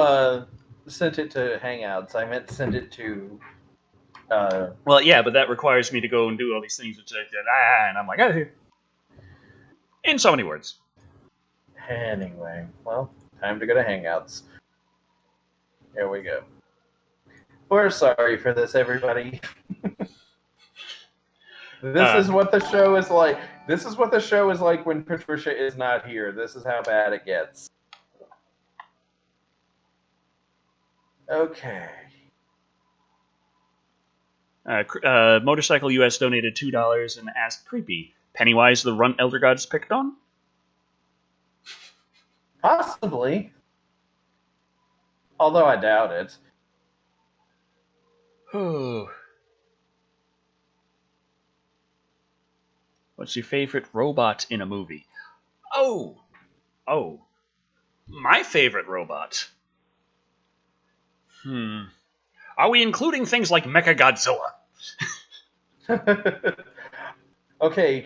[SPEAKER 2] sent it to Hangouts. I meant send it to...
[SPEAKER 1] Well, yeah, but that requires me to go and do all these things, and I'm like, in so many words.
[SPEAKER 2] Anyway, well, time to go to Hangouts. Here we go. We're sorry for this, everybody. This is what the show is like. This is what the show is like when Patricia is not here. This is how bad it gets. Okay.
[SPEAKER 1] Motorcycle US donated $2 and asked Creepy, Pennywise the Runt Elder Gods picked on?
[SPEAKER 2] Possibly. Although I doubt it.
[SPEAKER 1] What's your favorite robot in a movie? Oh, my favorite robot. Are we including things like Mechagodzilla?
[SPEAKER 2] Okay,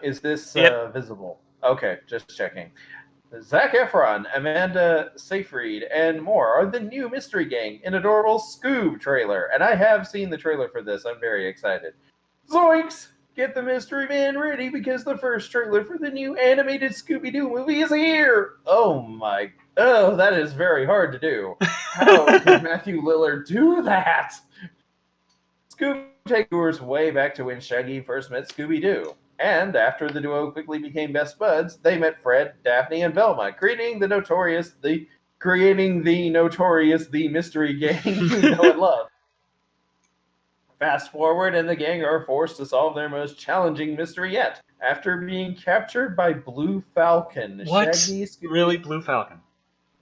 [SPEAKER 2] is this visible? Okay, just checking. Zac Efron, Amanda Seyfried, and more are the new Mystery Gang in adorable Scoob trailer. And I have seen the trailer for this. I'm very excited. Zoinks! Get the Mystery Man ready because the first trailer for the new animated Scooby-Doo movie is here! Oh, that is very hard to do. How did Matthew Lillard do that? Scooby takes viewers way back to when Shaggy first met Scooby-Doo. And after the duo quickly became best buds, they met Fred, Daphne, and Velma, creating the notorious The Mystery Gang you know and love. Fast forward, and the gang are forced to solve their most challenging mystery yet. After being captured by Blue Falcon,
[SPEAKER 1] what?
[SPEAKER 2] Shaggy, Scooby...
[SPEAKER 1] Really, Blue Falcon?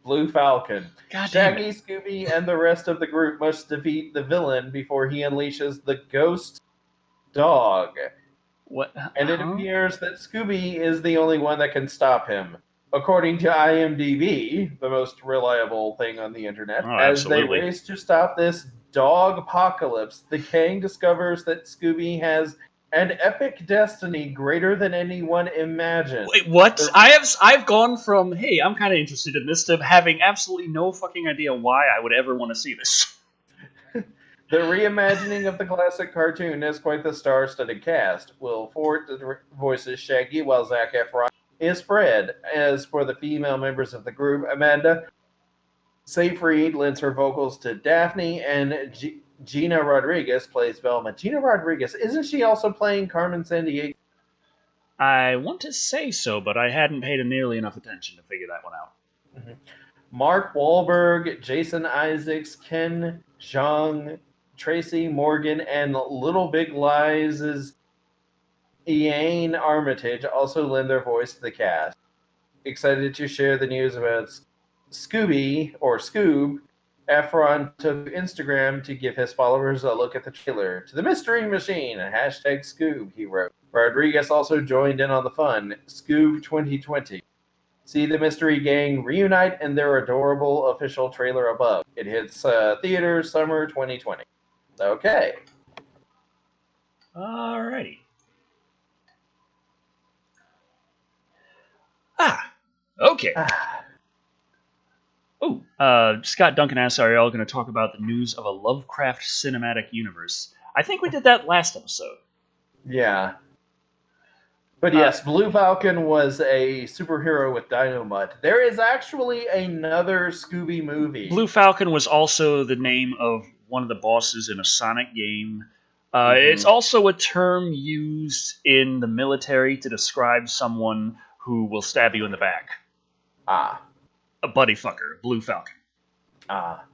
[SPEAKER 2] Blue Falcon.
[SPEAKER 1] God
[SPEAKER 2] Shaggy, Scooby, and the rest of the group must defeat the villain before he unleashes the Ghost Dog.
[SPEAKER 1] What?
[SPEAKER 2] And it appears that Scooby is the only one that can stop him. According to IMDb, the most reliable thing on the internet, as they race to stop this dog apocalypse, the gang discovers that Scooby has an epic destiny greater than anyone imagined.
[SPEAKER 1] Wait, what? I've gone from, hey, I'm kind of interested in this, to having absolutely no fucking idea why I would ever want to see this.
[SPEAKER 2] The reimagining of the classic cartoon has quite the star-studded cast. Will Ford voices Shaggy, while Zac Efron is Fred. As for the female members of the group, Amanda Seyfried lends her vocals to Daphne, and Gina Rodriguez plays Velma. Gina Rodriguez, isn't she also playing Carmen Sandiego?
[SPEAKER 1] I want to say so, but I hadn't paid nearly enough attention to figure that one out.
[SPEAKER 2] Mm-hmm. Mark Wahlberg, Jason Isaacs, Ken Jeong, Tracy Morgan, and Little Big Lies' Ian Armitage also lend their voice to the cast. Excited to share the news about Scooby, or Scoob. Efron took Instagram to give his followers a look at the trailer. To the Mystery Machine, #Scoob, he wrote. Rodriguez also joined in on the fun. Scoob 2020. See the Mystery Gang reunite in their adorable official trailer above. It hits theaters summer 2020. Okay.
[SPEAKER 1] Alrighty. Okay. Scott Duncan asks, are y'all going to talk about the news of a Lovecraft cinematic universe? I think we did that last episode.
[SPEAKER 2] Yeah. But yes, Blue Falcon was a superhero with dynamite. There is actually another Scooby movie.
[SPEAKER 1] Blue Falcon was also the name of one of the bosses in a Sonic game. It's
[SPEAKER 2] Mm-hmm.
[SPEAKER 1] also a term used in the military to describe someone who will stab you in the back.
[SPEAKER 2] Ah.
[SPEAKER 1] A buddy fucker, Blue Falcon.
[SPEAKER 2] Ah.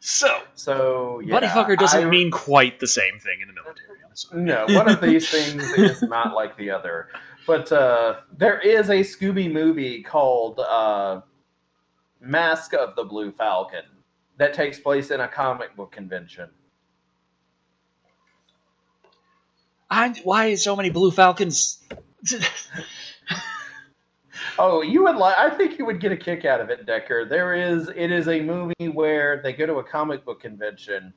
[SPEAKER 1] So buddy
[SPEAKER 2] yeah,
[SPEAKER 1] fucker doesn't mean quite the same thing in the military. I'm sorry.
[SPEAKER 2] No, one of these things is not like the other. But there is a Scooby movie called Mask of the Blue Falcon that takes place in a comic book convention.
[SPEAKER 1] Why so many Blue Falcons?
[SPEAKER 2] Oh, you would like? I think you would get a kick out of it, Decker. It is a movie where they go to a comic book convention,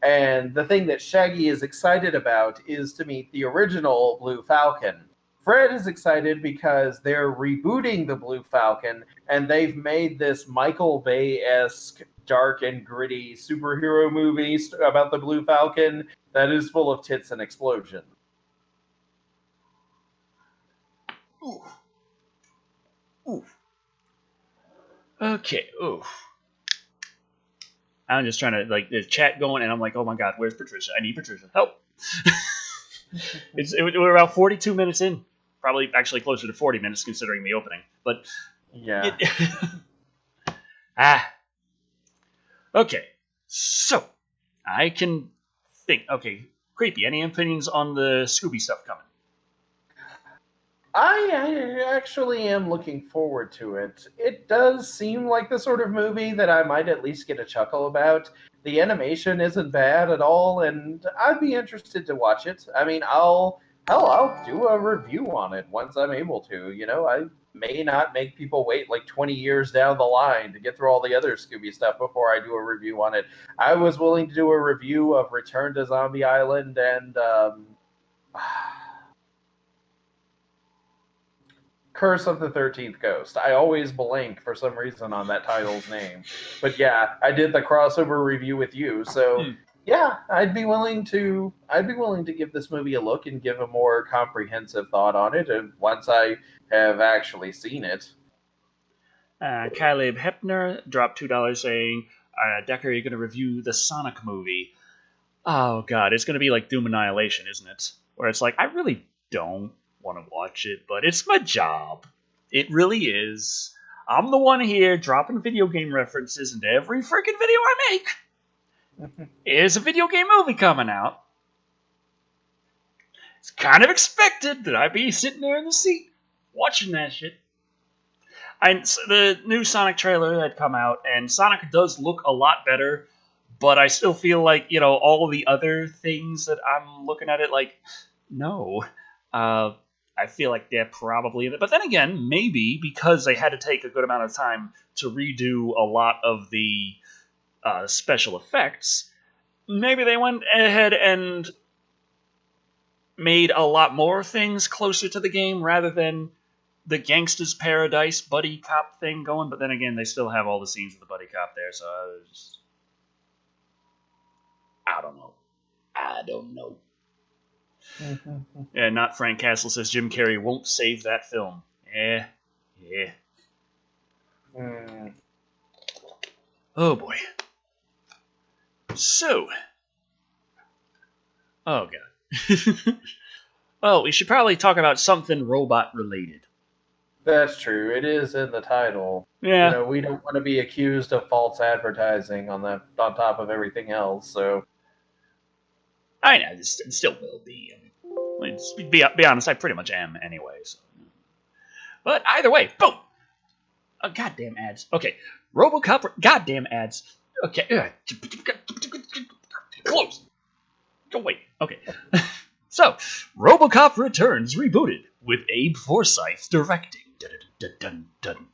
[SPEAKER 2] and the thing that Shaggy is excited about is to meet the original Blue Falcon. Fred is excited because they're rebooting the Blue Falcon, and they've made this Michael Bay-esque, dark and gritty superhero movie about the Blue Falcon that is full of tits and explosions.
[SPEAKER 1] Ooh. Ooh. Okay. Ooh. I'm just trying to there's chat going, and I'm like, oh my god, where's Patricia? I need Patricia. Help. We're about 42 minutes in. Probably actually closer to 40 minutes considering the opening. But
[SPEAKER 2] yeah.
[SPEAKER 1] Okay. So I can think. Okay, Creepy. Any opinions on the Scooby stuff coming?
[SPEAKER 2] I actually am looking forward to it. It does seem like the sort of movie that I might at least get a chuckle about. The animation isn't bad at all, and I'd be interested to watch it. I mean, I'll do a review on it once I'm able to. You know, I may not make people wait like 20 years down the line to get through all the other Scooby stuff before I do a review on it. I was willing to do a review of Return to Zombie Island and Curse of the 13th Ghost. I always blank for some reason on that title's name. But yeah, I did the crossover review with you. So yeah, I'd be willing to give this movie a look and give a more comprehensive thought on it once I have actually seen it.
[SPEAKER 1] Caleb Hepner dropped $2 saying, Decker, you're going to review the Sonic movie. Oh god, it's going to be like Doom Annihilation, isn't it? Where it's like, I really don't want to watch it, but it's my job. It really is. I'm the one here dropping video game references into every freaking video I make. There's a video game movie coming out. It's kind of expected that I be sitting there in the seat watching that shit. The new Sonic trailer had come out, and Sonic does look a lot better, but I still feel like, all the other things that I'm looking at it like, no. I feel like they're probably in it. But then again, maybe because they had to take a good amount of time to redo a lot of the special effects, maybe they went ahead and made a lot more things closer to the game rather than the Gangsta's Paradise buddy cop thing going. But then again, they still have all the scenes with the buddy cop there, so I don't know. Yeah, not Frank Castle says Jim Carrey won't save that film. Yeah. Oh boy. So. Oh god. Well, we should probably talk about something robot related.
[SPEAKER 2] That's true. It is in the title.
[SPEAKER 1] Yeah.
[SPEAKER 2] We don't want to be accused of false advertising on top of everything else. So.
[SPEAKER 1] I know, it still will be. Be honest, I pretty much am anyway. So. But either way, boom! Goddamn ads. Okay, Robocop. Goddamn ads. Okay. Close. Go wait. Okay. So, Robocop returns rebooted with Abe Forsyth directing. Dun, dun, dun, dun.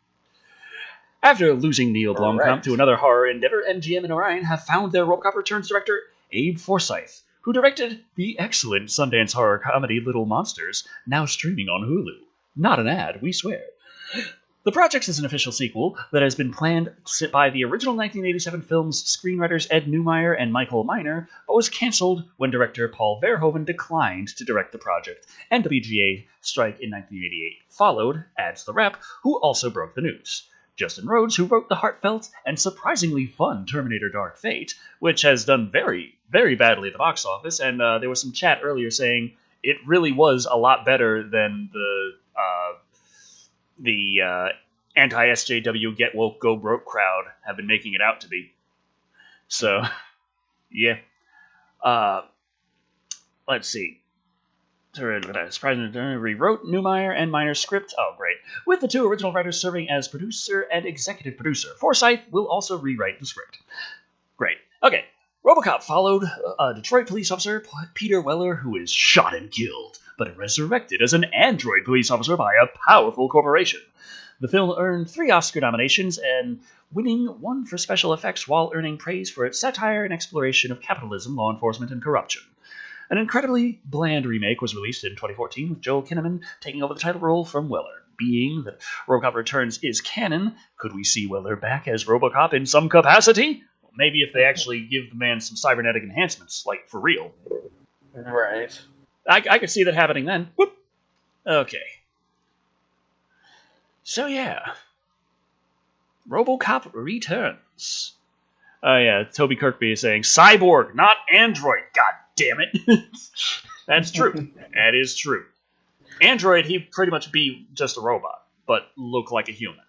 [SPEAKER 1] After losing Neil Blomkamp to another horror endeavor, MGM and Orion have found their Robocop Returns director, Abe Forsyth, who directed the excellent Sundance horror comedy Little Monsters, now streaming on Hulu. Not an ad, we swear. The project is an official sequel that has been planned by the original 1987 film's screenwriters Ed Neumeyer and Michael Miner, but was cancelled when director Paul Verhoeven declined to direct the project, and WGA strike in 1988 followed, adds the rep, who also broke the news. Justin Rhodes, who wrote the heartfelt and surprisingly fun Terminator Dark Fate, which has done very, very badly at the box office, and there was some chat earlier saying it really was a lot better than the anti-SJW Get Woke Go Broke crowd have been making it out to be. So, yeah. Let's see. Surprisingly, rewrote Neumeyer and Miner's script. Oh, great. With the two original writers serving as producer and executive producer. Forsythe will also rewrite the script. Great. Okay. Robocop followed a Detroit police officer, Peter Weller, who is shot and killed, but resurrected as an android police officer by a powerful corporation. The film earned 3 Oscar nominations and winning 1 for special effects while earning praise for its satire and exploration of capitalism, law enforcement, and corruption. An incredibly bland remake was released in 2014 with Joel Kinnaman taking over the title role from Weller. Being that Robocop Returns is canon, could we see Weller back as Robocop in some capacity? Well, maybe if they actually give the man some cybernetic enhancements, like for real.
[SPEAKER 2] Right.
[SPEAKER 1] I could see that happening then. Whoop. Okay. So yeah. Robocop Returns. Oh yeah, Toby Kirkby is saying, Cyborg, not Android, god damn it. That's true. That is true. Android, he'd pretty much be just a robot, but look like a human.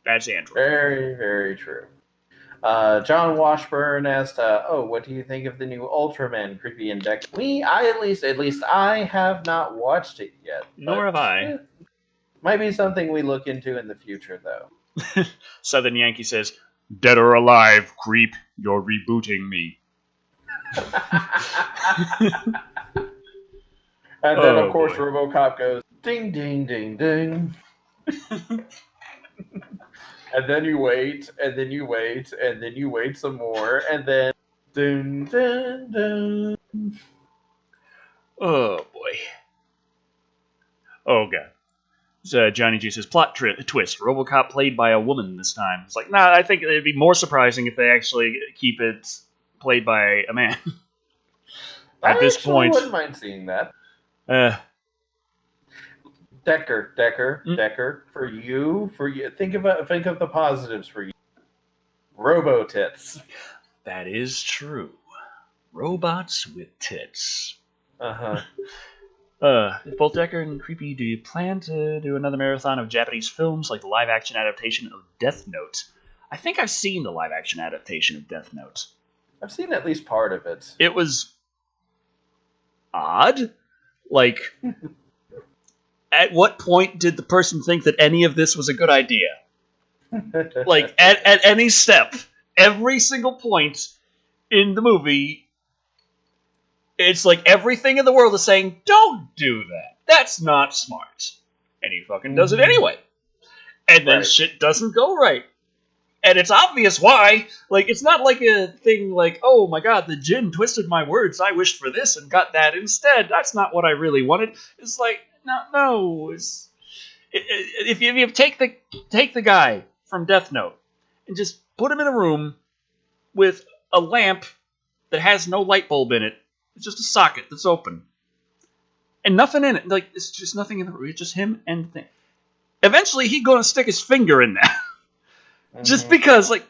[SPEAKER 1] That's Android.
[SPEAKER 2] Very, very true. John Washburn asked, what do you think of the new Ultraman Creepy and Deck? At least I have not watched it yet.
[SPEAKER 1] Nor have I.
[SPEAKER 2] Might be something we look into in the future, though.
[SPEAKER 1] Southern Yankee says, Dead or alive, creep, you're rebooting me.
[SPEAKER 2] And then, of course, boy. Robocop goes, ding, ding, ding, ding. And then you wait, and then you wait, and then you wait some more, and then, dun, dun, dun.
[SPEAKER 1] Oh, boy. Oh, God. So Johnny G says, plot twist, Robocop played by a woman this time. It's like, nah, I think it'd be more surprising if they actually keep it played by a man. At this point.
[SPEAKER 2] I wouldn't mind seeing that. Decker, for you, think of the positives for you. Robo tits.
[SPEAKER 1] That is true. Robots with tits.
[SPEAKER 2] Uh-huh.
[SPEAKER 1] Both Decker and Creepy, do you plan to do another marathon of Japanese films like the live-action adaptation of Death Note? I think I've seen the live-action adaptation of Death Note.
[SPEAKER 2] I've seen at least part of it.
[SPEAKER 1] It was odd. Like, at what point did the person think that any of this was a good idea? Like, at any step, every single point in the movie, it's like everything in the world is saying, don't do that. That's not smart. And he fucking does it anyway. And then shit doesn't go right. And it's obvious why. Like, it's not like a thing like, oh my god, the djinn twisted my words. I wished for this and got that instead. That's not what I really wanted. It's like, no. If you take the guy from Death Note and just put him in a room with a lamp that has no light bulb in it, it's just a socket that's open. And nothing in it. Like, it's just nothing in the room. It's just him and the thing. Eventually, he's going to stick his finger in there. Just because, like,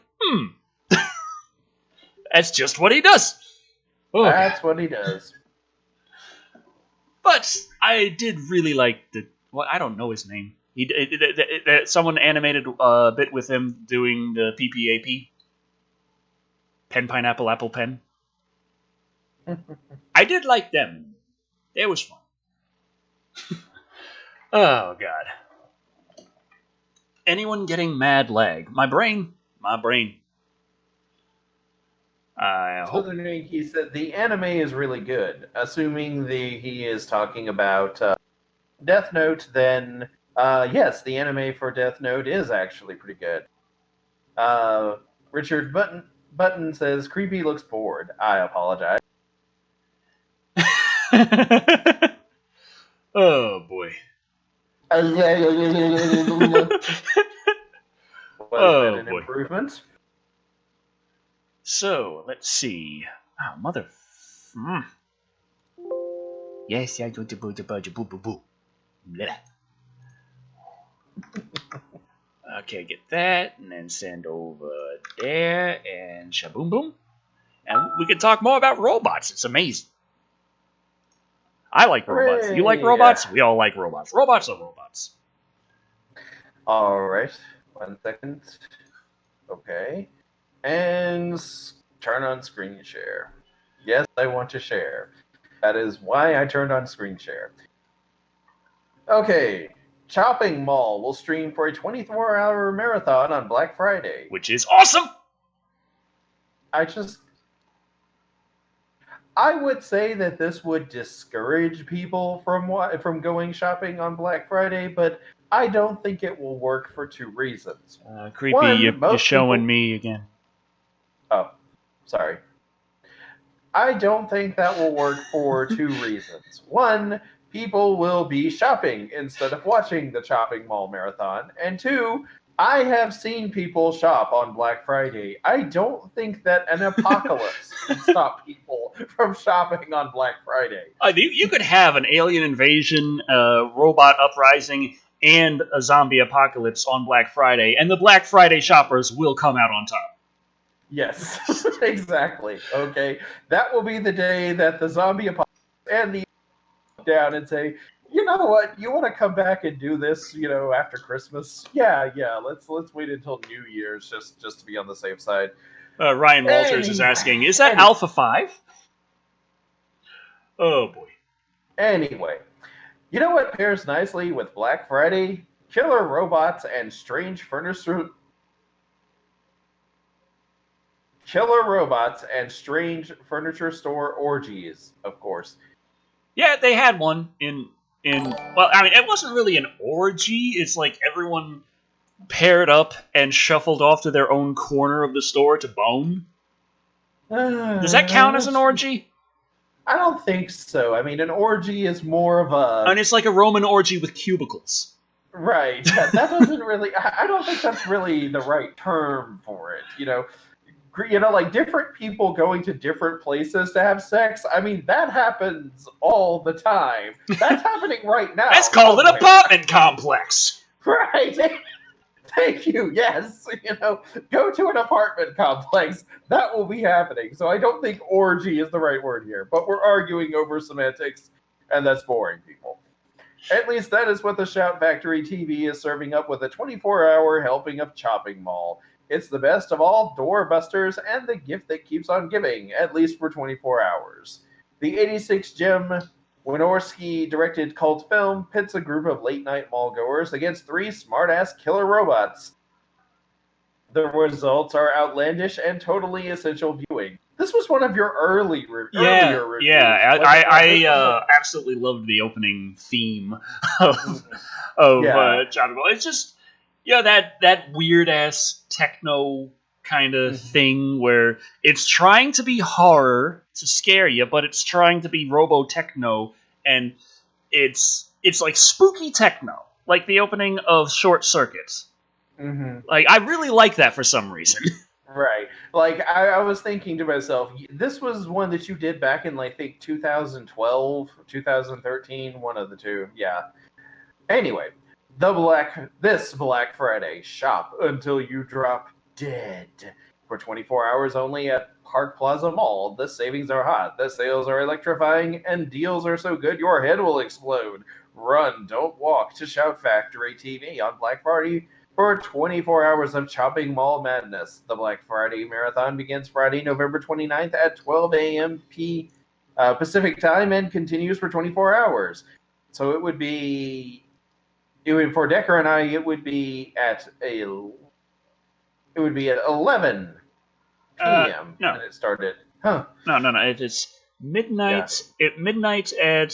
[SPEAKER 1] that's just what he does.
[SPEAKER 2] Oh. That's what he does.
[SPEAKER 1] But I did really like I don't know his name. Someone animated a bit with him doing the PPAP. Pen, pineapple, apple, pen. I did like them. It was fun. Oh, God. Anyone getting mad lag? My brain. I hope.
[SPEAKER 2] He said the anime is really good. Assuming he is talking about Death Note, then yes, the anime for Death Note is actually pretty good. Richard Button says, Creepy looks bored. I apologize.
[SPEAKER 1] Oh, boy.
[SPEAKER 2] Was that
[SPEAKER 1] Oh
[SPEAKER 2] an
[SPEAKER 1] boy.
[SPEAKER 2] improvement?
[SPEAKER 1] So let's see. Oh mother. Yes, I do boo boo boo boo. Okay, get that, and then send over there, and shaboom boom. And we can talk more about robots. It's amazing. I like robots. You like
[SPEAKER 2] Hooray!
[SPEAKER 1] robots? We all like robots. Robots are robots.
[SPEAKER 2] All right. 1 second. Okay. And turn on screen share. Yes, I want to share. That is why I turned on screen share. Okay. Chopping Mall will stream for a 24-hour marathon on Black Friday.
[SPEAKER 1] Which is awesome!
[SPEAKER 2] I would say that this would discourage people from going shopping on Black Friday, but I don't think it will work for two reasons.
[SPEAKER 1] Creepy,
[SPEAKER 2] One,
[SPEAKER 1] you're
[SPEAKER 2] most
[SPEAKER 1] showing
[SPEAKER 2] people...
[SPEAKER 1] me again.
[SPEAKER 2] Oh, sorry. I don't think that will work for two reasons. One, people will be shopping instead of watching the Chopping Mall Marathon. And two, I have seen people shop on Black Friday. I don't think that an apocalypse can stop people from shopping on Black Friday.
[SPEAKER 1] You could have an alien invasion, robot uprising, and a zombie apocalypse on Black Friday, and the Black Friday shoppers will come out on top.
[SPEAKER 2] Yes, exactly. Okay, that will be the day that the zombie apocalypse and the down and say, you know what, you want to come back and do this, after Christmas? Yeah, let's wait until New Year's just to be on the safe side.
[SPEAKER 1] Ryan Walters is asking, is that Alpha 5? Oh boy.
[SPEAKER 2] Anyway, you know what pairs nicely with Black Friday? Killer robots and strange furniture store orgies, of course.
[SPEAKER 1] Yeah, they had one in well, I mean, it wasn't really an orgy. It's like everyone paired up and shuffled off to their own corner of the store to bone. Does that count as an orgy?
[SPEAKER 2] I don't think so. I mean, an orgy is more of a...
[SPEAKER 1] And it's like a Roman orgy with cubicles.
[SPEAKER 2] Right. Yeah, that doesn't really... I don't think that's really the right term for it, like different people going to different places to have sex. I mean, that happens all the time. That's happening right now.
[SPEAKER 1] That's called an apartment complex.
[SPEAKER 2] Right. Thank you. Yes. Go to an apartment complex. That will be happening. So I don't think orgy is the right word here, but we're arguing over semantics, and that's boring people. At least that is what the Shout Factory TV is serving up with a 24-hour helping of Chopping Mall. It's the best of all doorbusters and the gift that keeps on giving, at least for 24 hours. The 86 Jim Wynorski-directed cult film pits a group of late-night mall-goers against 3 smart-ass killer robots. The results are outlandish and totally essential viewing. This was one of your earlier reviews.
[SPEAKER 1] Yeah. I absolutely loved the opening theme of Chopping Mall. It's just... that weird-ass techno kind of thing where it's trying to be horror to scare you, but it's trying to be robo-techno, and it's like spooky techno, like the opening of Short Circuit.
[SPEAKER 2] Mm-hmm.
[SPEAKER 1] Like, I really like that for some reason.
[SPEAKER 2] Right. Like, I was thinking to myself, this was one that you did back in, I think, 2012, 2013, one of the two. Yeah. Anyway. This Black Friday, shop until you drop dead. For 24 hours only at Park Plaza Mall. The savings are hot, the sales are electrifying, and deals are so good your head will explode. Run, don't walk to Shout Factory TV on Black Friday for 24 hours of Chopping Mall madness. The Black Friday Marathon begins Friday, November 29th at 12 a.m. Pacific Time and continues for 24 hours. So it would be... for Decker and I, it would be at 11 p.m.
[SPEAKER 1] No.
[SPEAKER 2] when it started. Huh?
[SPEAKER 1] No. It's midnight.
[SPEAKER 2] Yeah.
[SPEAKER 1] Midnight at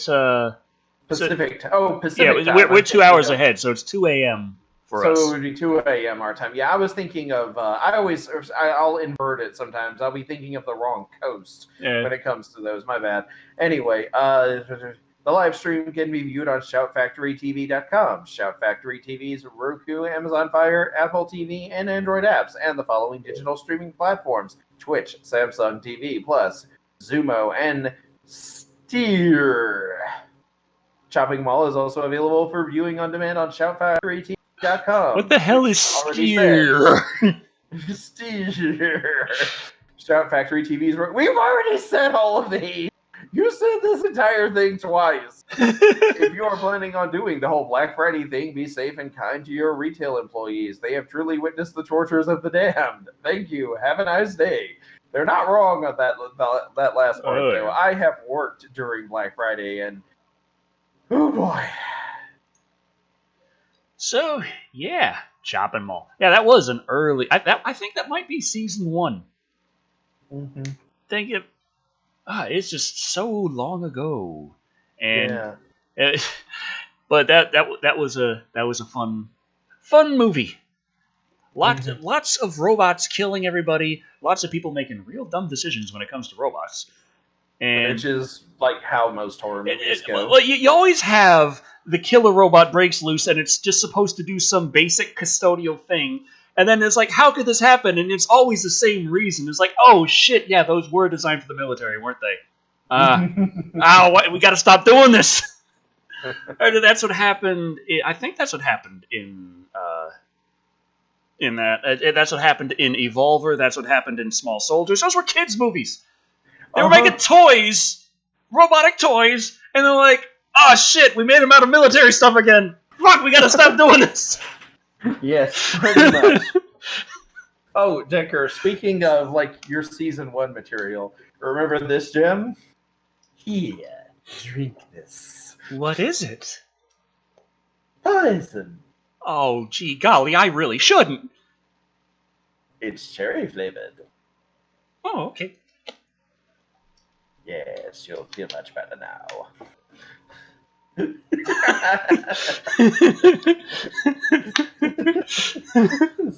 [SPEAKER 2] Pacific. Pacific time.
[SPEAKER 1] We're 2 hours ahead, so it's 2 a.m. for us.
[SPEAKER 2] So it would be 2 a.m. our time. Yeah, I was thinking of. I'll invert it sometimes. I'll be thinking of the wrong coast when it comes to those. My bad. Anyway, The live stream can be viewed on ShoutFactoryTV.com. Shout Factory TV's Roku, Amazon Fire, Apple TV, and Android apps, and the following digital streaming platforms: Twitch, Samsung TV Plus, Zumo, and Steer. Chopping Mall is also available for viewing on demand on ShoutFactoryTV.com.
[SPEAKER 1] What the hell is Steer?
[SPEAKER 2] Steer. Shout Factory TV's. We've already said all of these. You said this entire thing twice. If you are planning on doing the whole Black Friday thing, be safe and kind to your retail employees. They have truly witnessed the tortures of the damned. Thank you. Have a nice day. They're not wrong on that last part, though. I have worked during Black Friday, and oh boy.
[SPEAKER 1] So, yeah, Chopping Mall. Yeah, that was an early... I think that might be season 1.
[SPEAKER 2] Mm-hmm.
[SPEAKER 1] It's just so long ago, and
[SPEAKER 2] yeah.
[SPEAKER 1] But that was a fun movie. Lots of robots killing everybody. Lots of people making real dumb decisions when it comes to robots, and
[SPEAKER 2] which is like how most horror movies go.
[SPEAKER 1] Well, you always have the killer robot breaks loose, and it's just supposed to do some basic custodial thing. And then it's like, how could this happen? And it's always the same reason. It's like, oh shit, yeah, those were designed for the military, weren't they? We got to stop doing this. That's what happened. I think that's what happened in that. That's what happened in Evolver. That's what happened in Small Soldiers. Those were kids' movies. They were making toys, robotic toys, and they're like, oh shit, we made them out of military stuff again. Fuck, we got to stop doing this.
[SPEAKER 2] Yes, pretty much. Oh, Decker, speaking of like your season 1 material, remember this gem? Here, drink this.
[SPEAKER 1] What is it?
[SPEAKER 2] Poison.
[SPEAKER 1] Oh, gee golly, I really shouldn't.
[SPEAKER 2] It's cherry flavored.
[SPEAKER 1] Oh, okay.
[SPEAKER 2] Yes, you'll feel much better now. It's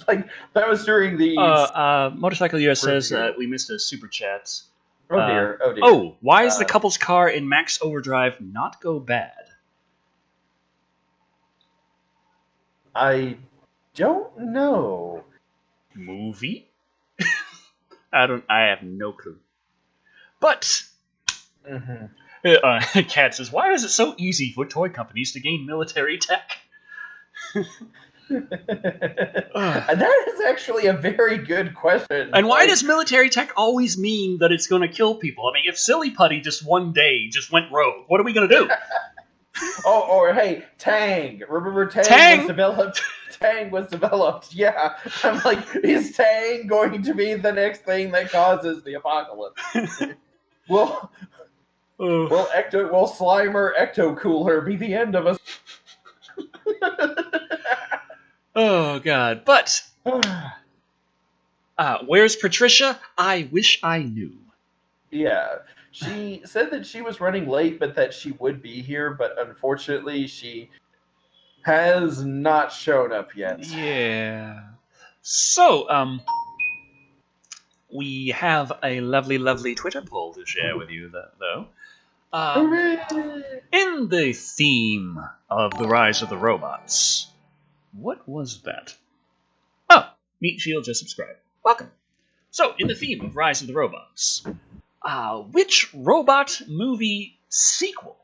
[SPEAKER 2] like that was during the
[SPEAKER 1] Motorcycle US says we missed a super chat.
[SPEAKER 2] Oh dear.
[SPEAKER 1] Oh, why is the couple's car in Max Overdrive not go bad?
[SPEAKER 2] I don't know.
[SPEAKER 1] Movie? I have no clue. But Kat says, why is it so easy for toy companies to gain military tech?
[SPEAKER 2] That is actually a very good question.
[SPEAKER 1] And why does military tech always mean that it's going to kill people? I mean, if Silly Putty just one day just went rogue, what are we going to do?
[SPEAKER 2] Or hey, Tang. Remember Tang was developed? Tang was developed. Yeah. I'm like, is Tang going to be the next thing that causes the apocalypse? Will Slimer Ecto Cooler be the end of us?
[SPEAKER 1] Oh God! But where's Patricia? I wish I knew.
[SPEAKER 2] Yeah, she said that she was running late, but that she would be here. But unfortunately, she has not shown up yet.
[SPEAKER 1] Yeah. So, we have a lovely, lovely Twitter poll to share with you, though. In the theme of the rise of the robots. What was that? Oh, Meat Shield just subscribed. Welcome. So, in the theme of Rise of the Robots, which robot movie sequel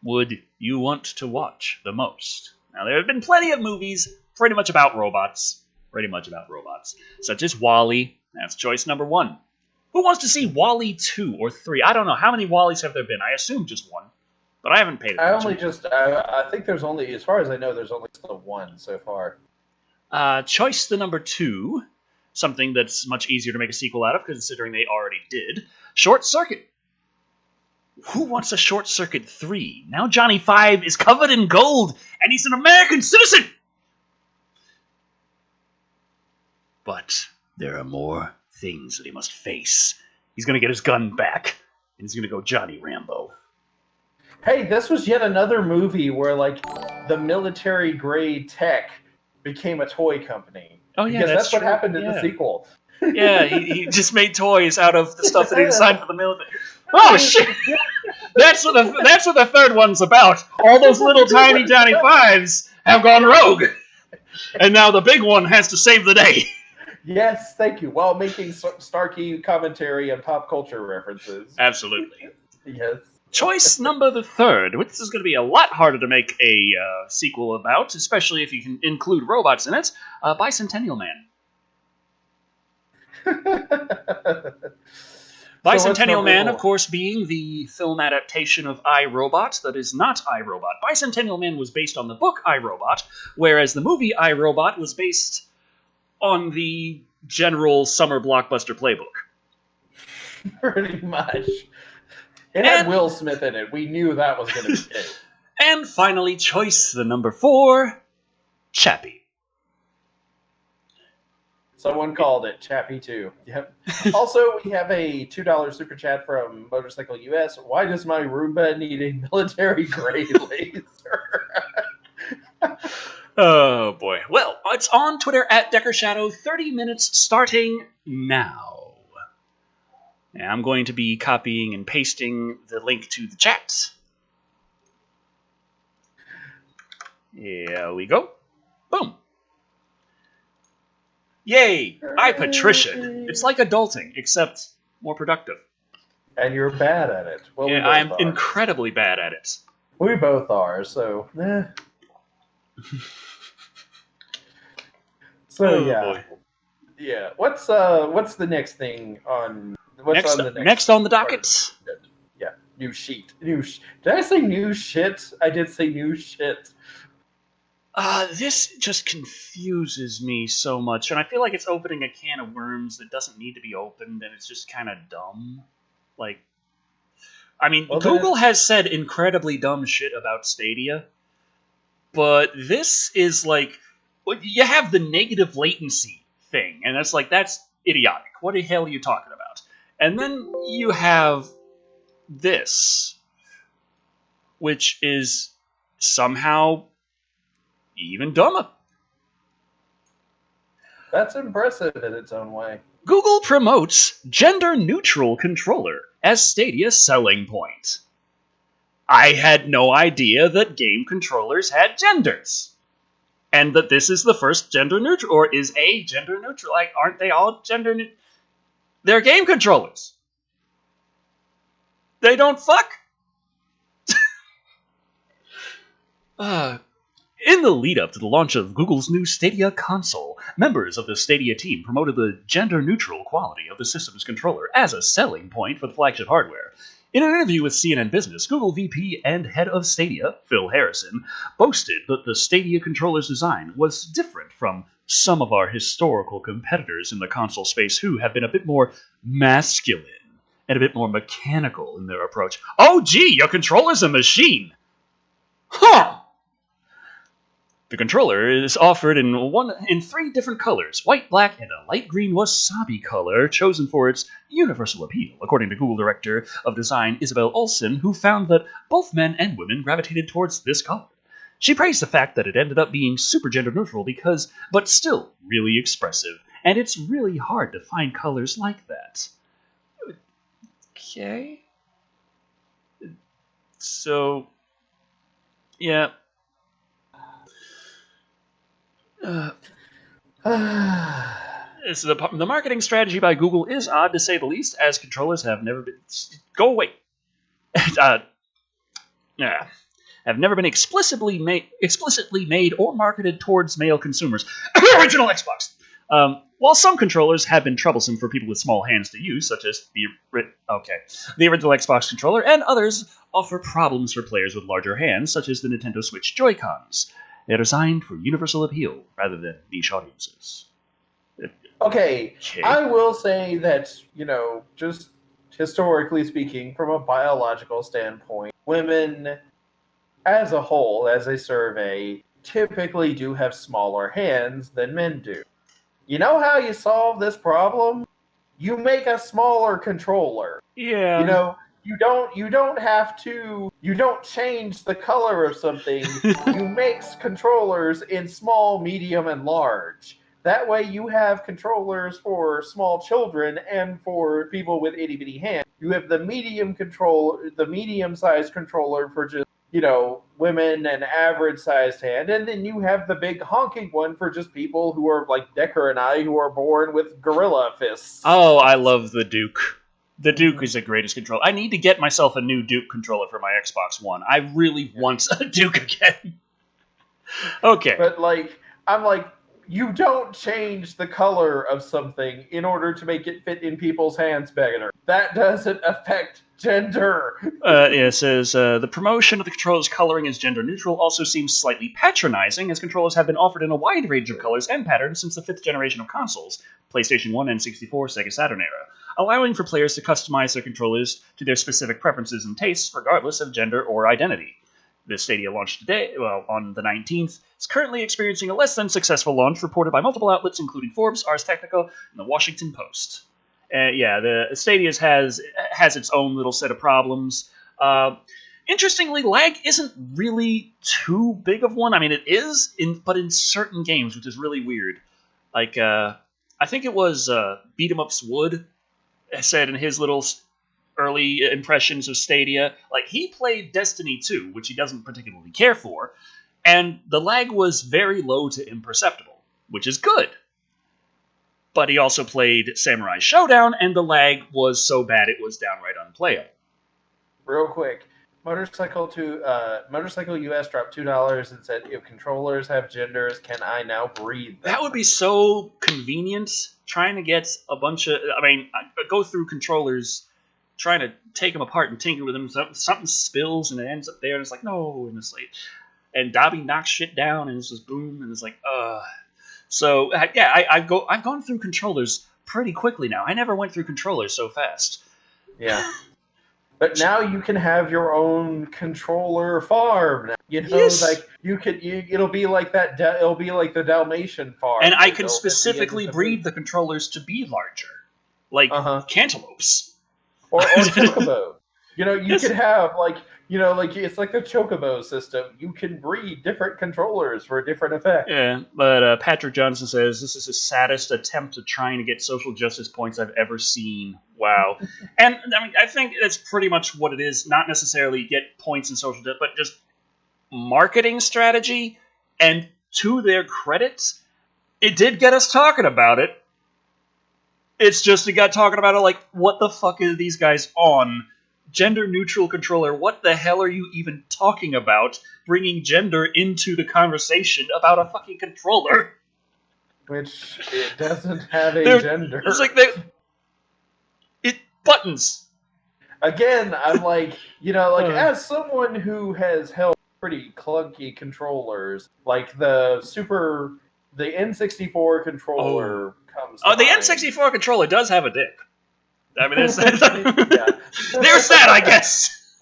[SPEAKER 1] would you want to watch the most? Now, there have been plenty of movies pretty much about robots, such as WALL-E. That's choice number 1. Who wants to see WALL-E 2 or 3? I don't know. How many WALL-Es have there been? I assume just 1. But I haven't paid attention.
[SPEAKER 2] I think there's only, as far as I know, there's only still 1 so far.
[SPEAKER 1] Choice the number 2, something that's much easier to make a sequel out of, considering they already did. Short Circuit. Who wants a Short Circuit 3? Now Johnny 5 is covered in gold, and he's an American citizen! But there are more things that he must face. He's going to get his gun back, and he's going to go Johnny Rambo.
[SPEAKER 2] Hey, this was yet another movie where, like, the military-grade tech became a toy company.
[SPEAKER 1] Oh, yeah,
[SPEAKER 2] because that's
[SPEAKER 1] true.
[SPEAKER 2] What happened in the sequel.
[SPEAKER 1] Yeah, he just made toys out of the stuff that he designed for the military. Oh, shit! That's what the third one's about. All those little tiny fives have gone rogue, and now the big one has to save the day.
[SPEAKER 2] Yes, thank you. While making snarky commentary and pop culture references.
[SPEAKER 1] Absolutely.
[SPEAKER 2] Yes.
[SPEAKER 1] Choice number the third, which is going to be a lot harder to make a sequel about, especially if you can include robots in it. Bicentennial Man. Bicentennial Man, of course, being the film adaptation of I, Robot that is not I, Robot. Bicentennial Man was based on the book I, Robot, whereas the movie I, Robot was based on the general summer blockbuster playbook.
[SPEAKER 2] Pretty much. It had Will Smith in it. We knew that was going to be it.
[SPEAKER 1] And finally, choice the number 4, Chappie.
[SPEAKER 2] Someone called it Chappie 2. Yep. Also, we have a $2 super chat from Motorcycle US. Why does my Roomba need a military-grade laser?
[SPEAKER 1] Oh, boy. Well, it's on Twitter at DeckerShadow. 30 minutes starting now. And I'm going to be copying and pasting the link to the chat. Here we go. Boom. Yay! I patrician. It's like adulting, except more productive.
[SPEAKER 2] And you're bad at it. Well,
[SPEAKER 1] yeah, I'm incredibly bad at it.
[SPEAKER 2] We both are, so... So, yeah.
[SPEAKER 1] Boy.
[SPEAKER 2] Yeah. What's the next thing on...
[SPEAKER 1] Next on the docket?
[SPEAKER 2] Yeah, new sheet. Did I say new shit? I did say new shit.
[SPEAKER 1] This just confuses me so much, and I feel like it's opening a can of worms that doesn't need to be opened, and it's just kind of dumb. Like, I mean, Google has said incredibly dumb shit about Stadia, but this is like, you have the negative latency thing, and that's idiotic. What the hell are you talking about? And then you have this, which is somehow even dumber.
[SPEAKER 2] That's impressive in its own way.
[SPEAKER 1] Google promotes gender-neutral controller as Stadia's selling point. I had no idea that game controllers had genders. And that this is the first gender-neutral, or is a gender-neutral. Like, aren't they all gender-neutral? They're game controllers. They don't fuck. In the lead-up to the launch of Google's new Stadia console, members of the Stadia team promoted the gender-neutral quality of the system's controller as a selling point for the flagship hardware. In an interview with CNN Business, Google VP and head of Stadia, Phil Harrison, boasted that the Stadia controller's design was different from some of our historical competitors in the console space who have been a bit more masculine and a bit more mechanical in their approach. Oh, gee, your controller's a machine! Huh! The controller is offered in 3 different colors, white, black, and a light green wasabi color, chosen for its universal appeal, according to Google Director of Design Isabel Olsen, who found that both men and women gravitated towards this color. She praised the fact that it ended up being super gender neutral but still really expressive, and it's really hard to find colors like that. Okay. So, yeah. So the marketing strategy by Google is odd to say the least, as controllers have never been... Go away! Have never been explicitly made or marketed towards male consumers. Original Xbox! While some controllers have been troublesome for people with small hands to use, such as the original Xbox controller, and others offer problems for players with larger hands, such as the Nintendo Switch Joy-Cons. They're designed for universal appeal rather than niche audiences.
[SPEAKER 2] Okay, I will say that, just historically speaking, from a biological standpoint, women as a whole, as a survey, typically do have smaller hands than men do. You know how you solve this problem? You make a smaller controller.
[SPEAKER 1] Yeah.
[SPEAKER 2] You don't change the color of something. You make controllers in small, medium, and large. That way you have controllers for small children and for people with itty bitty hands. You have the medium-sized controller for just, women and average-sized hand, and then you have the big honking one for just people who are like Decker and I, who are born with gorilla fists.
[SPEAKER 1] Oh, I love the Duke. The Duke is the greatest controller. I need to get myself a new Duke controller for my Xbox One. I really want a Duke again. Okay.
[SPEAKER 2] But I'm like, you don't change the color of something in order to make it fit in people's hands better. That doesn't affect gender.
[SPEAKER 1] It says, the promotion of the controller's coloring as gender neutral also seems slightly patronizing, as controllers have been offered in a wide range of colors and patterns since the 5th generation of consoles, PlayStation 1, N64, Sega Saturn era, allowing for players to customize their controllers to their specific preferences and tastes, regardless of gender or identity. The Stadia launched today, on the 19th. It's currently experiencing a less than successful launch, reported by multiple outlets, including Forbes, Ars Technica, and the Washington Post. The Stadia has its own little set of problems. Interestingly, lag isn't really too big of one. I mean, it is, but in certain games, which is really weird. Like, I think it was Beat 'em Ups Wood said in his little early impressions of Stadia, like, he played Destiny 2, which he doesn't particularly care for, and the lag was very low to imperceptible, which is good. But he also played Samurai Showdown, and the lag was so bad it was downright unplayable.
[SPEAKER 2] Real quick, Motorcycle US dropped $2 and said, if controllers have genders, can I now breathe them?
[SPEAKER 1] That would be so convenient, trying to get a bunch of... I go through controllers, trying to take them apart and tinker with them. Something spills, and it ends up there, and it's like, no, and it's like... And Dobby knocks shit down, and it's just boom, and it's like, So, I've gone through controllers pretty quickly now. I never went through controllers so fast.
[SPEAKER 2] Yeah. But now you can have your own controller farm.
[SPEAKER 1] Yes.
[SPEAKER 2] Like it'll be like that. It'll be like the Dalmatian farm.
[SPEAKER 1] And I can specifically breed the controllers to be larger, like cantaloupes
[SPEAKER 2] or chocobo. You could have it's like the chocobo system. You can breed different controllers for a different effect.
[SPEAKER 1] Yeah, but Patrick Johnson says this is the saddest attempt at trying to get social justice points I've ever seen. Wow. And I think that's pretty much what it is. Not necessarily get points in social justice, but just marketing strategy. And to their credit, it did get us talking about it. It's just it got talking about it like, what the fuck are these guys on? Gender-neutral controller, what the hell are you even talking about? Bringing gender into the conversation about a fucking controller.
[SPEAKER 2] Which, it doesn't have a gender.
[SPEAKER 1] It's like buttons.
[SPEAKER 2] Again, I'm like, as someone who has held pretty clunky controllers, like the N64 controller comes to
[SPEAKER 1] the
[SPEAKER 2] mind.
[SPEAKER 1] N64 controller does have a dick. There's that, I guess.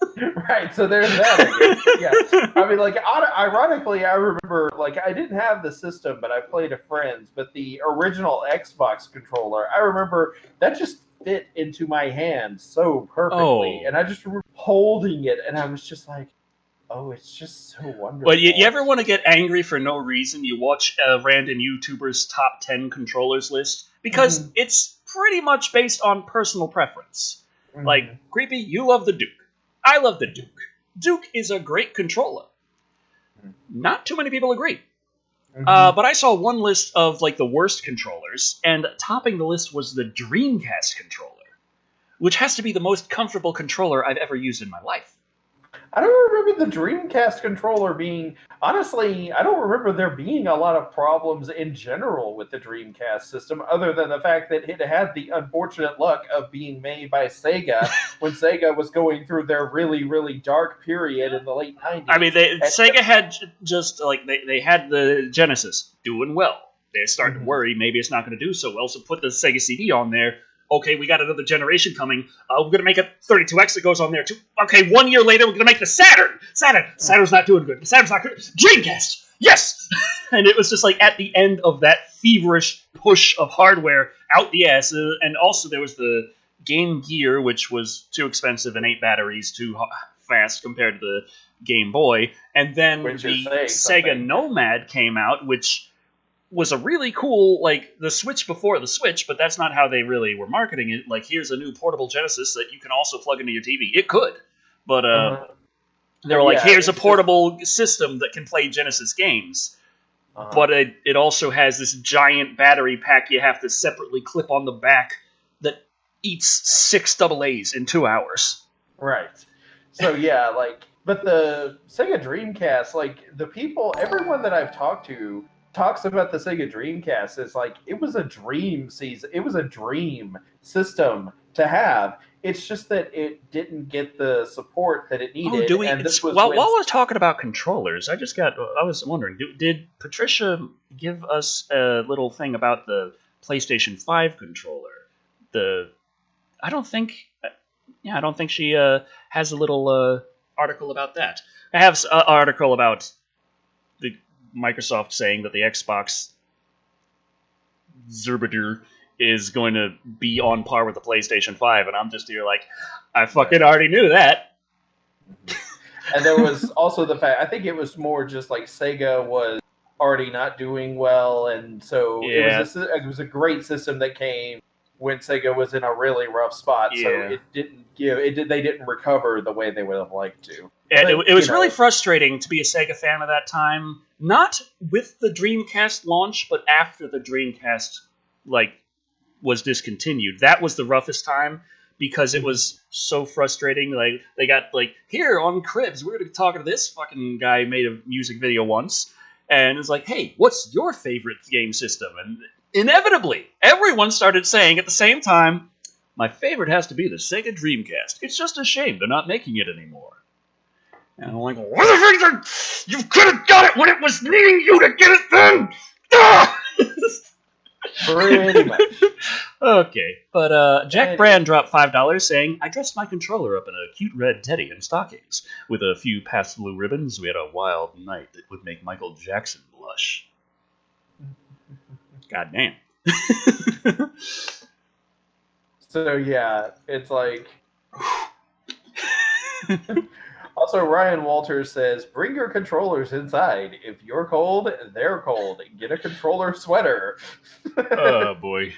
[SPEAKER 2] Right, so there's that, I guess. Yeah. Ironically, I remember, I didn't have the system, but I played a friend's, but the original Xbox controller, I remember that just fit into my hand so perfectly, and I just remember holding it, and I was just like, oh, it's just so wonderful.
[SPEAKER 1] Well, you ever want to get angry for no reason? You watch a random YouTuber's top 10 controllers list, because it's pretty much based on personal preference. Like, Creepy, you love the Duke. I love the Duke. Duke is a great controller. Not too many people agree. But I saw one list of, the worst controllers, and topping the list was the Dreamcast controller, which has to be the most comfortable controller I've ever used in my life.
[SPEAKER 2] I don't remember the Dreamcast controller being... Honestly, I don't remember there being a lot of problems in general with the Dreamcast system, other than the fact that it had the unfortunate luck of being made by Sega when Sega was going through their really, really dark period in the late 90s.
[SPEAKER 1] Sega had just, they had the Genesis doing well. They're starting to worry maybe it's not going to do so well, so put the Sega CD on there. Okay, we got another generation coming. We're going to make a 32X that goes on there, too. Okay, 1 year later, we're going to make the Saturn. Saturn's not doing good. Saturn's not good. Dreamcast! Yes! And it was just at the end of that feverish push of hardware out the ass. And also there was the Game Gear, which was too expensive and 8 batteries too fast compared to the Game Boy. And then the Sega Nomad came out, which was a really cool, like, the Switch before the Switch, but that's not how they really were marketing it. Like, here's a new portable Genesis that you can also plug into your TV. It could, but they were like, here's a portable system that can play Genesis games, but it also has this giant battery pack you have to separately clip on the back that eats 6 AA's in 2 hours.
[SPEAKER 2] Right. So, yeah, like, but the Sega Dreamcast, like, everyone that I've talked to talks about the Sega Dreamcast as, like, it was a dream system to have. It's just that it didn't get the support that it needed.
[SPEAKER 1] While we're talking about controllers, I was wondering, did Patricia give us a little thing about the PlayStation 5 controller? I don't think she has a little article about that. I have an article about the Microsoft saying that the Xbox Zerbadur is going to be on par with the PlayStation 5, and I'm just here like, I fucking already knew that.
[SPEAKER 2] And there was also the fact, I think it was more just like Sega was already not doing well, and so it was a great system that came when Sega was in a really rough spot, so they didn't recover the way they would have liked to.
[SPEAKER 1] It was really frustrating to be a Sega fan at that time, not with the Dreamcast launch, but after the Dreamcast was discontinued. That was the roughest time because it was so frustrating. Like, they got here on Cribs, we're going to talk to this fucking guy who made a music video once, and it's like, hey, what's your favorite game system? And inevitably, everyone started saying at the same time, my favorite has to be the Sega Dreamcast. It's just a shame they're not making it anymore. And I'm like, what the fuck? You could have got it when it was needing you to get it then!
[SPEAKER 2] Pretty much.
[SPEAKER 1] Okay, but Jack Brand dropped $5 saying, I dressed my controller up in a cute red teddy and stockings. With a few past blue ribbons, we had a wild night that would make Michael Jackson blush. God damn.
[SPEAKER 2] So, yeah, it's like... Also, Ryan Walters says, bring your controllers inside. If you're cold, they're cold. Get a controller sweater.
[SPEAKER 1] Oh, boy.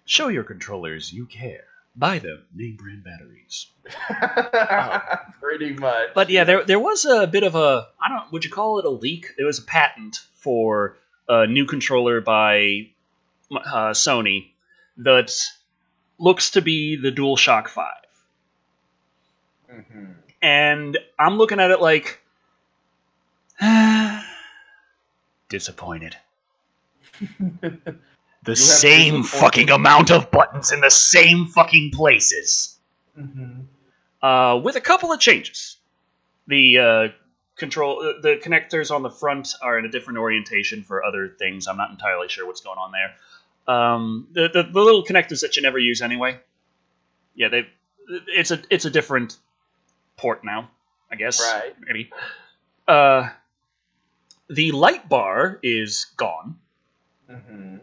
[SPEAKER 1] Show your controllers you care. Buy them name brand batteries.
[SPEAKER 2] Pretty much.
[SPEAKER 1] But yeah, there was a bit of a, would you call it a leak? There was a patent for a new controller by Sony that looks to be the DualShock 5.
[SPEAKER 2] Mm-hmm.
[SPEAKER 1] And I'm looking at it like, disappointed. The same fucking amount of buttons in the same fucking places.
[SPEAKER 2] Mm-hmm.
[SPEAKER 1] With a couple of changes. The connectors on the front are in a different orientation for other things. I'm not entirely sure what's going on there. The little connectors that you never use anyway. Yeah, it's a different port now, I guess.
[SPEAKER 2] Right.
[SPEAKER 1] Maybe. The light bar is gone.
[SPEAKER 2] Mm-hmm.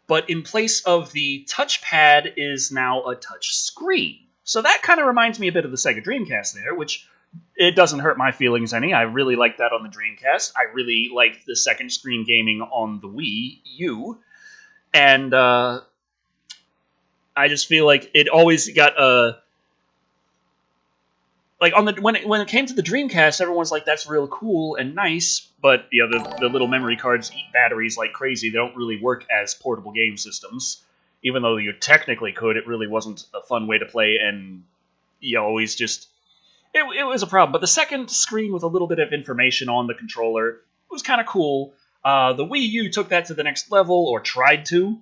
[SPEAKER 1] But in place of the touchpad is now a touch screen. So that kind of reminds me a bit of the Sega Dreamcast there, which it doesn't hurt my feelings any. I really liked that on the Dreamcast. I really liked the second screen gaming on the Wii U. And I just feel like it always got a... Like when it came to the Dreamcast, everyone's like, "That's real cool and nice," but the little memory cards eat batteries like crazy. They don't really work as portable game systems, even though you technically could. It really wasn't a fun way to play, and you always just it was a problem. But the second screen with a little bit of information on the controller was kind of cool. The Wii U took that to the next level, or tried to,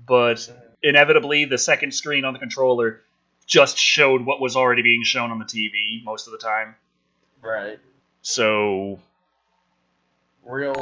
[SPEAKER 1] but inevitably the second screen on the controller just showed what was already being shown on the TV most of the time.
[SPEAKER 2] Right.
[SPEAKER 1] So...
[SPEAKER 2] Real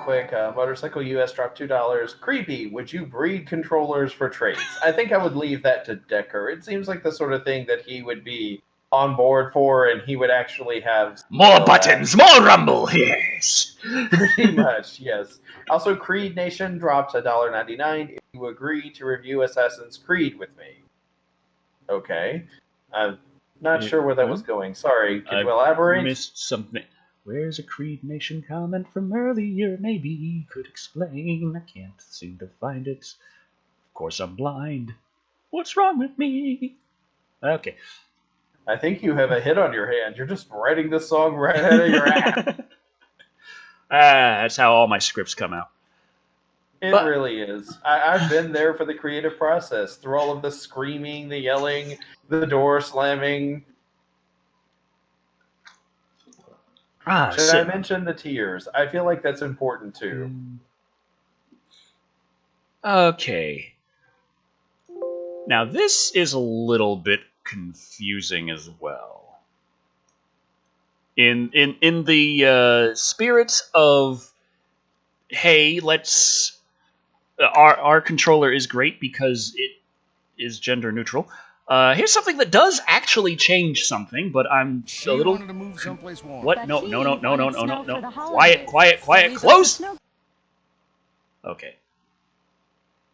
[SPEAKER 2] quick, Motorcycle US dropped $2. Creepy, would you breed controllers for trades? I think I would leave that to Decker. It seems like the sort of thing that he would be on board for, and he would actually have...
[SPEAKER 1] More buttons, more rumble, yes!
[SPEAKER 2] Pretty much, yes. Also, Creed Nation drops $1.99 if you agree to review Assassin's Creed with me. Okay. I'm not sure where that was going. Sorry. Can you elaborate?
[SPEAKER 1] I missed something. Where's a Creed Nation comment from earlier? Maybe you could explain. I can't seem to find it. Of course I'm blind. What's wrong with me? Okay.
[SPEAKER 2] I think you have a hit on your hand. You're just writing this song right out of your ass.
[SPEAKER 1] That's how all my scripts come out.
[SPEAKER 2] It really is. I've been there for the creative process, through all of the screaming, the yelling, the door slamming. Should I mention the tears? I feel like that's important too.
[SPEAKER 1] Okay. Now this is a little bit confusing as well. In the spirit of, hey, let's our controller is great because it is gender neutral. Here's something that does actually change something, but I'm a little.
[SPEAKER 3] Wanted to move someplace warm.
[SPEAKER 1] What? No! Quiet! Close. Okay.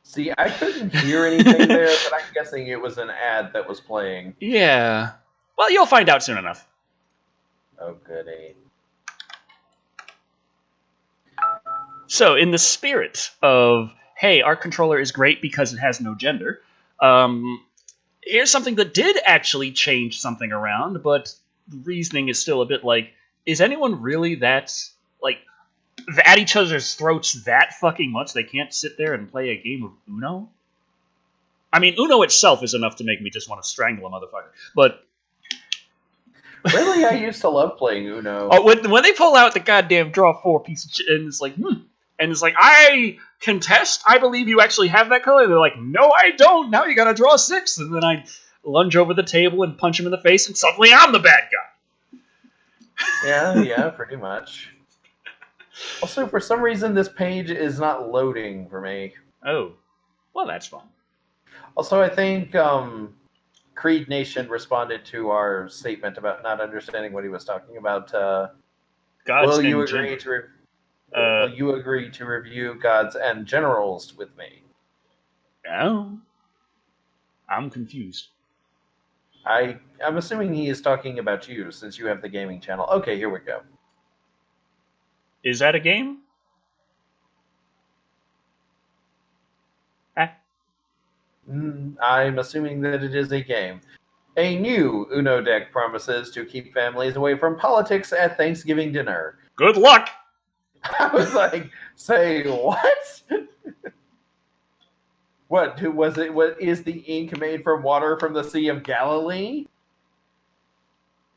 [SPEAKER 2] See, I couldn't hear anything there, but I'm guessing it was an ad that was playing.
[SPEAKER 1] Yeah. Well, you'll find out soon enough.
[SPEAKER 2] Oh, goody.
[SPEAKER 1] So, in the spirit of, hey, our controller is great because it has no gender, here's something that did actually change something around, but the reasoning is still a bit like, is anyone really that, like, at each other's throats that fucking much they can't sit there and play a game of Uno? I mean, Uno itself is enough to make me just want to strangle a motherfucker, but...
[SPEAKER 2] Really, I used to love playing Uno.
[SPEAKER 1] Oh, when they pull out the goddamn draw 4 piece of shit, and it's like, and it's like, I contest, I believe you actually have that color. And they're like, no, I don't. Now you gotta draw 6. And then I lunge over the table and punch him in the face, and suddenly I'm the bad
[SPEAKER 2] guy. Yeah, pretty much. Also, for some reason, this page is not loading for me.
[SPEAKER 1] Oh, well, that's fun.
[SPEAKER 2] Also, I think Creed Nation responded to our statement about not understanding what he was talking about. Will you agree to review Gods and Generals with me?
[SPEAKER 1] No. I'm confused.
[SPEAKER 2] I'm assuming he is talking about you, since you have the gaming channel. Okay, here we go.
[SPEAKER 1] Is that a game?
[SPEAKER 2] I'm assuming that it is a game. A new Uno deck promises to keep families away from politics at Thanksgiving dinner.
[SPEAKER 1] Good luck!
[SPEAKER 2] I was like, say what? What was it? What is the ink made from water from the Sea of Galilee?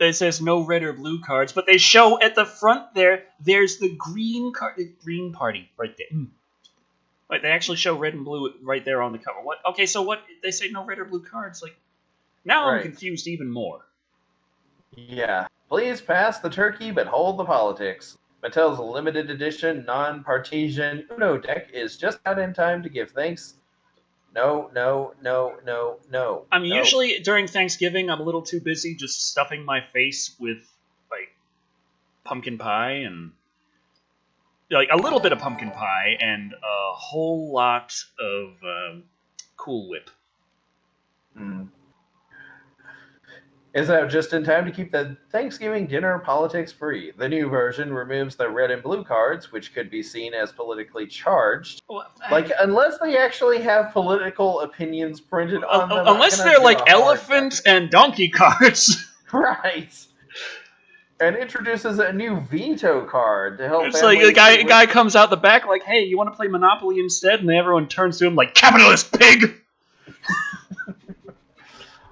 [SPEAKER 1] It says no red or blue cards, but they show at the front there's the green party right there. Like, they actually show red and blue right there on the cover. What? Okay, so what? They say no red or blue cards. Like, now I'm confused even more.
[SPEAKER 2] Yeah. Please pass the turkey, but hold the politics. Mattel's limited edition, non-partisan Uno deck is just out in time to give thanks. No.
[SPEAKER 1] Usually during Thanksgiving, I'm a little too busy just stuffing my face with, like, pumpkin pie and... like, a little bit of pumpkin pie and a whole lot of Cool Whip.
[SPEAKER 2] Is out just in time to keep the Thanksgiving dinner politics free. The new version removes the red and blue cards, which could be seen as politically charged. Like, unless they actually have political opinions printed on them.
[SPEAKER 1] Unless they're like elephant and donkey cards.
[SPEAKER 2] Right. And introduces a new veto card to help.
[SPEAKER 1] It's like a guy comes out the back like, hey, you want to play Monopoly instead? And everyone turns to him like, capitalist pig!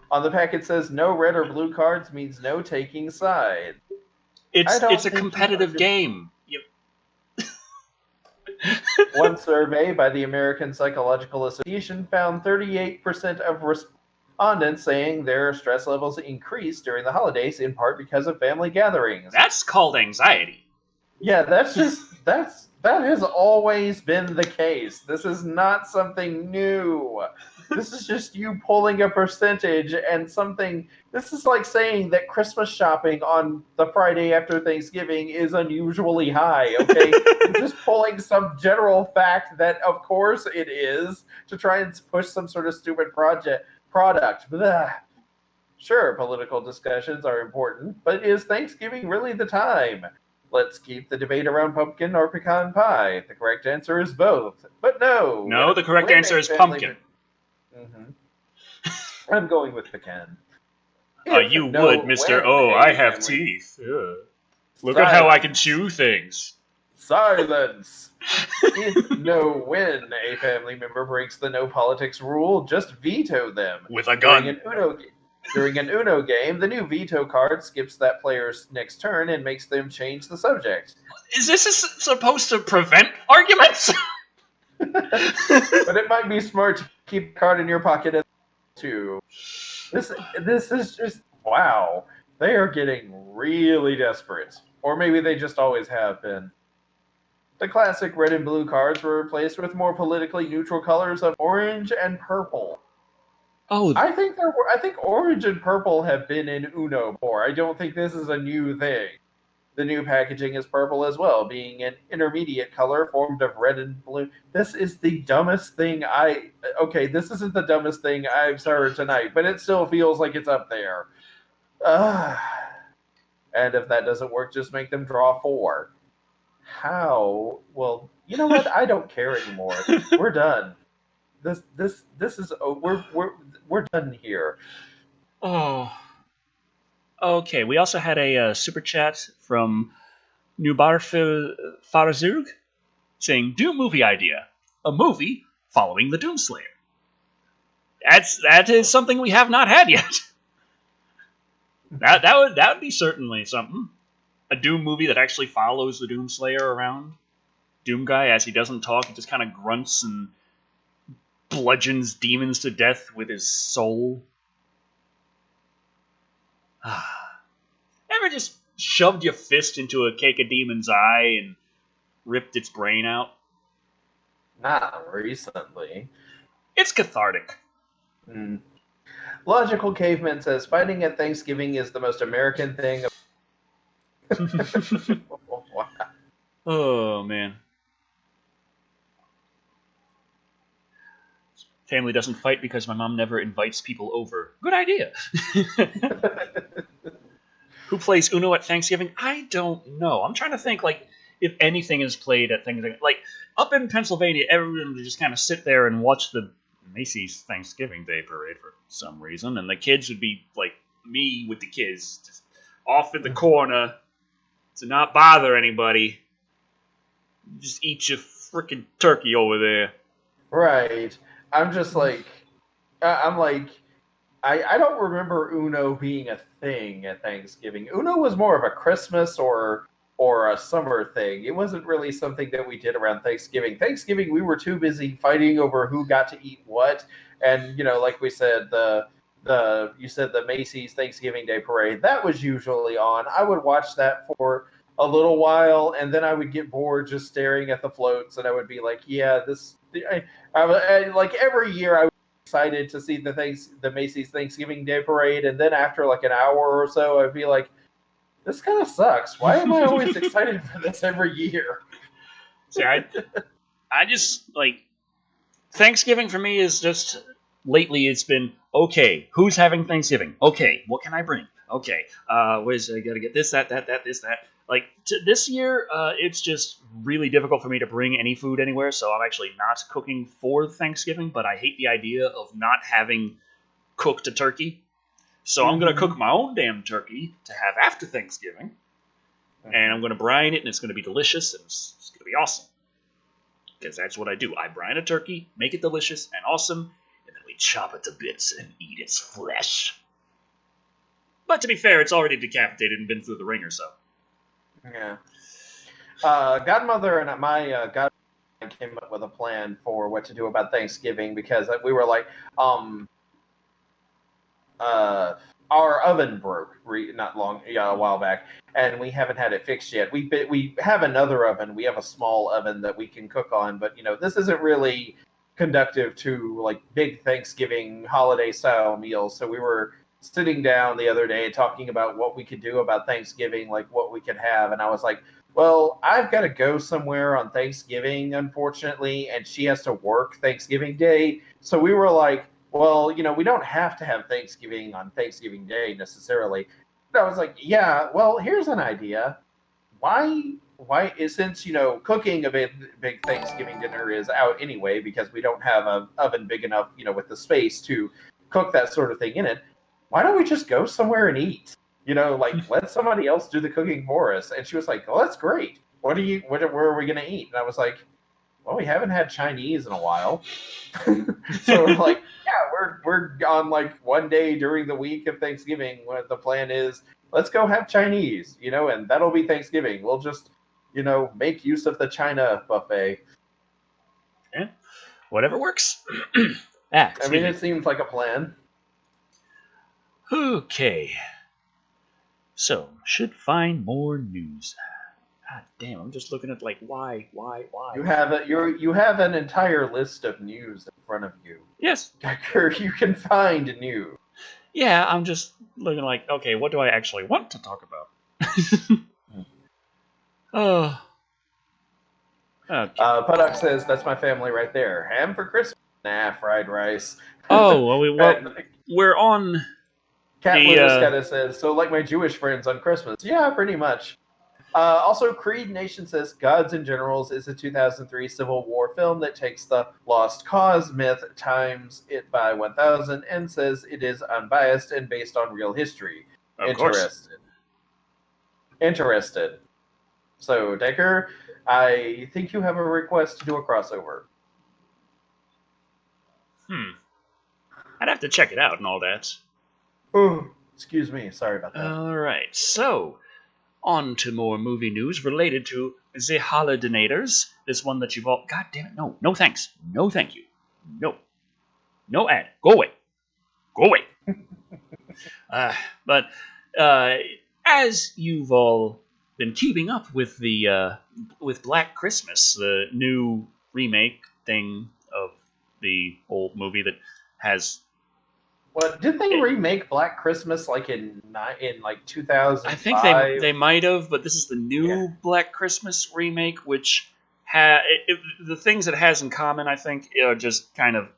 [SPEAKER 2] On the pack it says no red or blue cards means no taking side.
[SPEAKER 1] It's a competitive game.
[SPEAKER 2] One survey by the American Psychological Association found 38% of respondents saying their stress levels increased during the holidays, in part because of family gatherings.
[SPEAKER 1] That's called anxiety.
[SPEAKER 2] Yeah, that has always been the case. This is not something new. This is just you pulling a percentage and something. This is like saying that Christmas shopping on the Friday after Thanksgiving is unusually high, okay? You're just pulling some general fact that, of course, it is to try and push some sort of stupid product. Blah. Sure, political discussions are important, but is Thanksgiving really the time? Let's keep the debate around pumpkin or pecan pie. The correct answer is both. But no.
[SPEAKER 1] No, the correct answer is pumpkin.
[SPEAKER 2] Mm-hmm. I'm going with pecan.
[SPEAKER 1] You would, Mr. Oh, I have teeth. Ugh. Look at how I can chew things.
[SPEAKER 2] Silence! If no when a family member breaks the no politics rule, just veto them.
[SPEAKER 1] With a gun.
[SPEAKER 2] During an Uno game, the new veto card skips that player's next turn and makes them change the subject.
[SPEAKER 1] Is this supposed to prevent arguments?
[SPEAKER 2] But it might be smart to keep the card in your pocket too. This is just, wow. They are getting really desperate. Or maybe they just always have been. The classic red and blue cards were replaced with more politically neutral colors of orange and purple.
[SPEAKER 1] Oh,
[SPEAKER 2] I think orange and purple have been in Uno before. I don't think this is a new thing. The new packaging is purple as well, being an intermediate color formed of red and blue. This is the dumbest thing this isn't the dumbest thing I've heard tonight, but it still feels like it's up there. And if that doesn't work, just make them draw 4. How? Well, you know what? I don't care anymore. We're done. This is we're done here.
[SPEAKER 1] Oh. Okay, we also had a super chat from Nubar Farazurg saying, Doom movie idea. A movie following the Doomslayer. That is something we have not had yet. That would be certainly something. A Doom movie that actually follows the Doomslayer around. Doom guy, as he doesn't talk, he just kind of grunts and bludgeons demons to death with his soul. Ever just shoved your fist into a cake of demon's eye and ripped its brain out?
[SPEAKER 2] Not recently.
[SPEAKER 1] It's cathartic.
[SPEAKER 2] Logical Caveman says, fighting at Thanksgiving is the most American thing.
[SPEAKER 1] Oh, man. Family doesn't fight because my mom never invites people over. Good idea. Who plays Uno at Thanksgiving? I don't know. I'm trying to think, if anything is played at Thanksgiving. Up in Pennsylvania, everyone would just kind of sit there and watch the Macy's Thanksgiving Day Parade for some reason, and the kids would be, me with the kids, just off in the corner to not bother anybody. Just eat your freaking turkey over there.
[SPEAKER 2] Right. I'm just I don't remember Uno being a thing at Thanksgiving. Uno was more of a Christmas or a summer thing. It wasn't really something that we did around Thanksgiving. Thanksgiving, we were too busy fighting over who got to eat what. And, like we said, you said the Macy's Thanksgiving Day Parade, that was usually on. I would watch that for a little while, and then I would get bored just staring at the floats, and I would be like, yeah, every year I was excited to see the Macy's Thanksgiving Day Parade, and then after an hour or so, I'd be like, this kind of sucks. Why am I always excited for this every year?
[SPEAKER 1] See, I just, Thanksgiving for me is just, lately it's been, okay, who's having Thanksgiving? Okay, what can I bring? Okay, I gotta get this, that, this, that. This year, it's just really difficult for me to bring any food anywhere, so I'm actually not cooking for Thanksgiving, but I hate the idea of not having cooked a turkey. So I'm going to cook my own damn turkey to have after Thanksgiving, and I'm going to brine it, and it's going to be delicious, and it's going to be awesome. Because that's what I do. I brine a turkey, make it delicious and awesome, and then we chop it to bits and eat its flesh. But to be fair, it's already decapitated and been through the ringer, so...
[SPEAKER 2] Yeah. Godmother and my godmother came up with a plan for what to do about Thanksgiving because we were like, our oven broke a while back, and we haven't had it fixed yet. We have another oven. We have a small oven that we can cook on, but this isn't really conductive to big Thanksgiving holiday style meals. So we were sitting down the other day talking about what we could do about Thanksgiving, what we could have. And I was like, well, I've got to go somewhere on Thanksgiving, unfortunately, and she has to work Thanksgiving Day. So we were like, well, we don't have to have Thanksgiving on Thanksgiving Day necessarily. But I was like, yeah, well, here's an idea. why is, since cooking a big Thanksgiving dinner is out anyway because we don't have an oven big enough with the space to cook that sort of thing in it. Why don't we just go somewhere and eat? Like let somebody else do the cooking for us. And she was like, "Oh, that's great. Where are we gonna eat?" And I was like, "Well, we haven't had Chinese in a while." So we're like, yeah, we're on like one day during the week of Thanksgiving when the plan is let's go have Chinese, and that'll be Thanksgiving. We'll just, make use of the China buffet.
[SPEAKER 1] Yeah, whatever works.
[SPEAKER 2] I mean, it seems like a plan.
[SPEAKER 1] Okay. So, should find more news. God damn, I'm just looking at like why.
[SPEAKER 2] You have an entire list of news in front of you.
[SPEAKER 1] Yes.
[SPEAKER 2] You can find news.
[SPEAKER 1] Yeah, I'm just looking like, okay, what do I actually want to talk about? Oh. Okay.
[SPEAKER 2] Puddock says, "That's my family right there. Ham for Christmas? Nah, fried rice."
[SPEAKER 1] Oh, well, we're on.
[SPEAKER 2] Cat Livisketa says, "So like my Jewish friends on Christmas." Yeah, pretty much. Also, Creed Nation says, "Gods and Generals" is a 2003 Civil War film that takes the Lost Cause myth, times it by 1,000, and says it is unbiased and based on real history.
[SPEAKER 1] Of course.
[SPEAKER 2] Interested. So, Decker, I think you have a request to do a crossover.
[SPEAKER 1] I'd have to check it out and all that.
[SPEAKER 2] Oh, excuse me. Sorry about that.
[SPEAKER 1] All right, so on to more movie news related to the Holidinators. This one that you've all... God damn it, no. No thanks. No thank you. No. No ad. Go away. Go away. But as you've all been keeping up with the with Black Christmas, the new remake thing of the old movie that has...
[SPEAKER 2] Well, did they remake Black Christmas like in like 2005?
[SPEAKER 1] I think they might have, but this is the new Black Christmas remake, which the things it has in common, I think, are just kind of...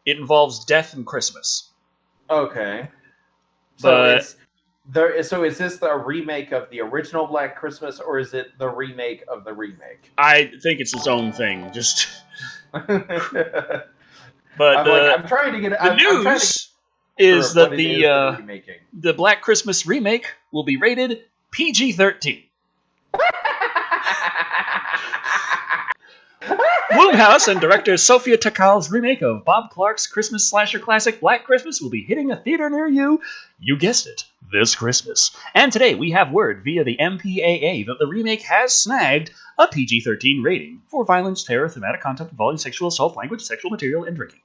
[SPEAKER 1] It involves death and Christmas.
[SPEAKER 2] Okay. So so is this the remake of the original Black Christmas, or is it the remake of the remake?
[SPEAKER 1] I think it's its own thing. Just.
[SPEAKER 2] But
[SPEAKER 1] I'm
[SPEAKER 2] trying to get
[SPEAKER 1] the news is that the Black Christmas remake will be rated PG-13. Blumhouse and director Sofia Takal's remake of Bob Clark's Christmas slasher classic Black Christmas will be hitting a theater near you. You guessed it, this Christmas. And today we have word via the MPAA that the remake has snagged a PG-13 rating for violence, terror, thematic content involving sexual assault, language, sexual material, and drinking.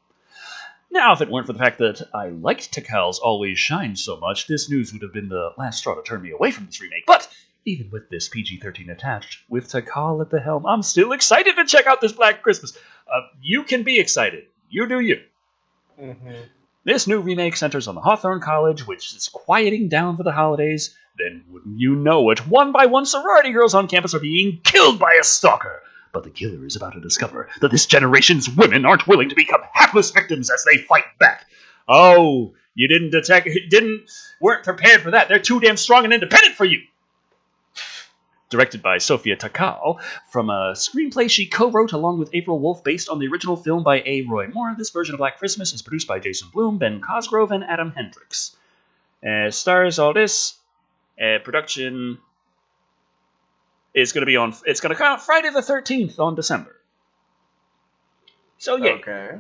[SPEAKER 1] Now, if it weren't for the fact that I liked Takal's Always Shine so much, this news would have been the last straw to turn me away from this remake. But even with this PG-13 attached, with Takal at the helm, I'm still excited to check out this Black Christmas. You can be excited. You do you.
[SPEAKER 2] Mm-hmm.
[SPEAKER 1] This new remake centers on the Hawthorne College, which is quieting down for the holidays. Then, wouldn't you know it, one by one sorority girls on campus are being killed by a stalker. But the killer is about to discover that this generation's women aren't willing to become hapless victims as they fight back. Oh, you weren't prepared for that. They're too damn strong and independent for you. Directed by Sofia Takal, from a screenplay she co-wrote along with April Wolfe based on the original film by A. Roy Moore, this version of Black Christmas is produced by Jason Blum, Ben Cosgrove, and Adam Hendricks. Stars all this. Production is going to be on... It's going to come out Friday the 13th on December. So, yeah.
[SPEAKER 2] Okay.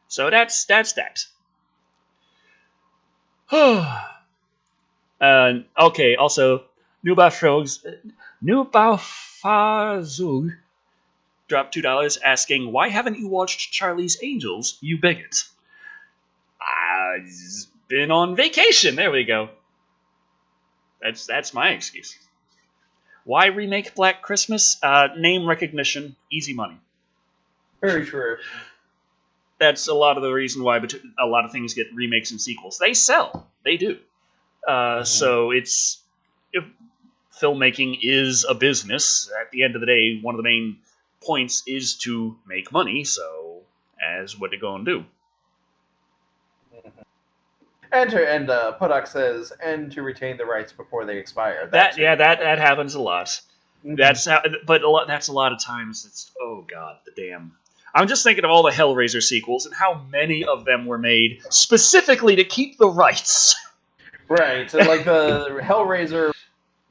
[SPEAKER 1] So that's that. Okay, also, Nubaufazug dropped $2 asking, "Why haven't you watched Charlie's Angels, you bigot?" I've been on vacation. There we go. That's my excuse. Why remake Black Christmas? Name recognition, easy money.
[SPEAKER 2] Very true.
[SPEAKER 1] That's a lot of the reason why a lot of things get remakes and sequels. They sell. They do. So it's... If filmmaking is a business, at the end of the day, one of the main points is to make money, so as what they're going to do.
[SPEAKER 2] And Puddock says, and to retain the rights before they expire.
[SPEAKER 1] That happens a lot. That's how, but that's a lot of times. It's oh god, the damn. I'm just thinking of all the Hellraiser sequels and how many of them were made specifically to keep the rights.
[SPEAKER 2] Right. So like the Hellraiser,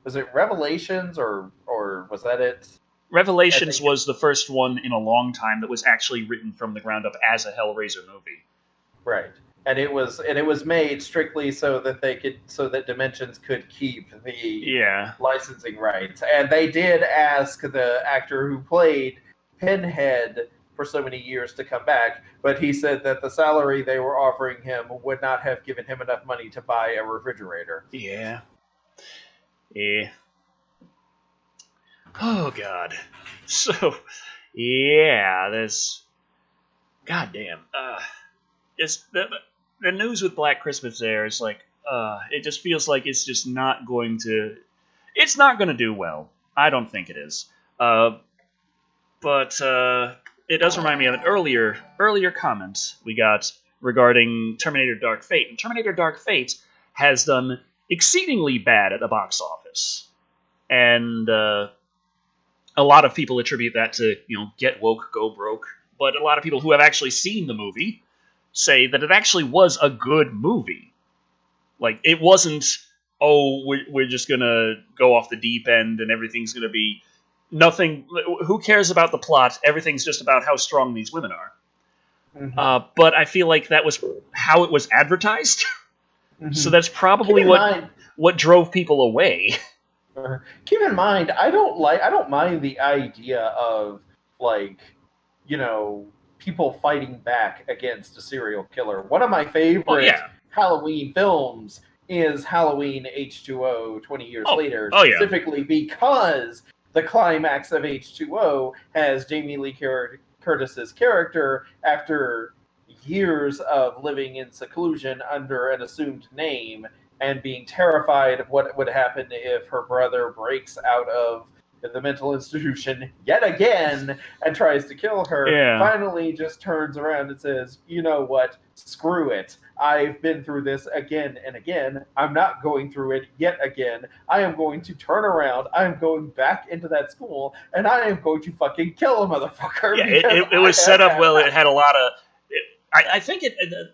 [SPEAKER 2] was it Revelations or was that it?
[SPEAKER 1] Revelations was the first one in a long time that was actually written from the ground up as a Hellraiser movie.
[SPEAKER 2] Right. And it was made strictly so that Dimensions could keep the licensing rights. And they did ask the actor who played Pinhead for so many years to come back, but he said that the salary they were offering him would not have given him enough money to buy a refrigerator.
[SPEAKER 1] Yeah. Yeah. Oh god. So, yeah, there's goddamn. It's the news with Black Christmas there is like, it just feels like it's just not going to. It's not going to do well. I don't think it is. But it does remind me of an earlier comment we got regarding Terminator Dark Fate. And Terminator Dark Fate has done exceedingly bad at the box office. And a lot of people attribute that to, get woke, go broke. But a lot of people who have actually seen the movie say that it actually was a good movie. Like, it wasn't, we're just gonna go off the deep end and everything's gonna be nothing. Who cares about the plot? Everything's just about how strong these women are. Mm-hmm. But I feel like that was how it was advertised. Mm-hmm. So that's probably what drove people away.
[SPEAKER 2] Keep in mind, I don't mind the idea of, like, people fighting back against a serial killer. One of my favorite Halloween films is Halloween H2O 20 years later, specifically because the climax of H2O has Jamie Lee Curtis's character, after years of living in seclusion under an assumed name and being terrified of what would happen if her brother breaks out of the mental institution yet again and tries to kill her, finally just turns around and says, you know what, screw it. I've been through this again and again. I'm not going through it yet again. I am going to turn around. I am going back into that school, and I am going to fucking kill a motherfucker.
[SPEAKER 1] Yeah, it was set up well. It had a lot of... I think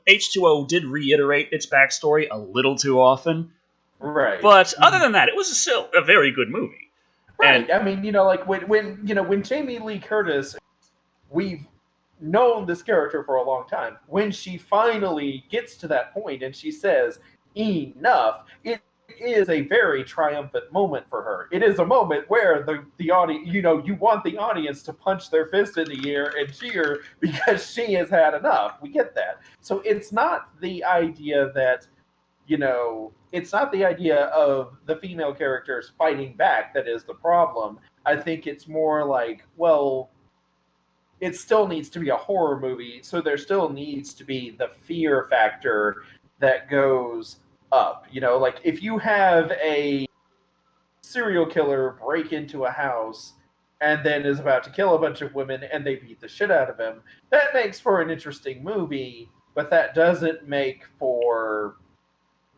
[SPEAKER 1] H2O did reiterate its backstory a little too often.
[SPEAKER 2] Right.
[SPEAKER 1] But other than that, it was still a very good movie.
[SPEAKER 2] Right. And, I mean, like when Jamie Lee Curtis, we've known this character for a long time. When she finally gets to that point and she says, enough, it is a very triumphant moment for her. It is a moment where the audience, you want the audience to punch their fist in the air and cheer because she has had enough. We get that. So it's not the idea that, it's not the idea of the female characters fighting back that is the problem. I think it's more like, well, it still needs to be a horror movie, so there still needs to be the fear factor that goes up. Like if you have a serial killer break into a house and then is about to kill a bunch of women and they beat the shit out of him, that makes for an interesting movie, but that doesn't make for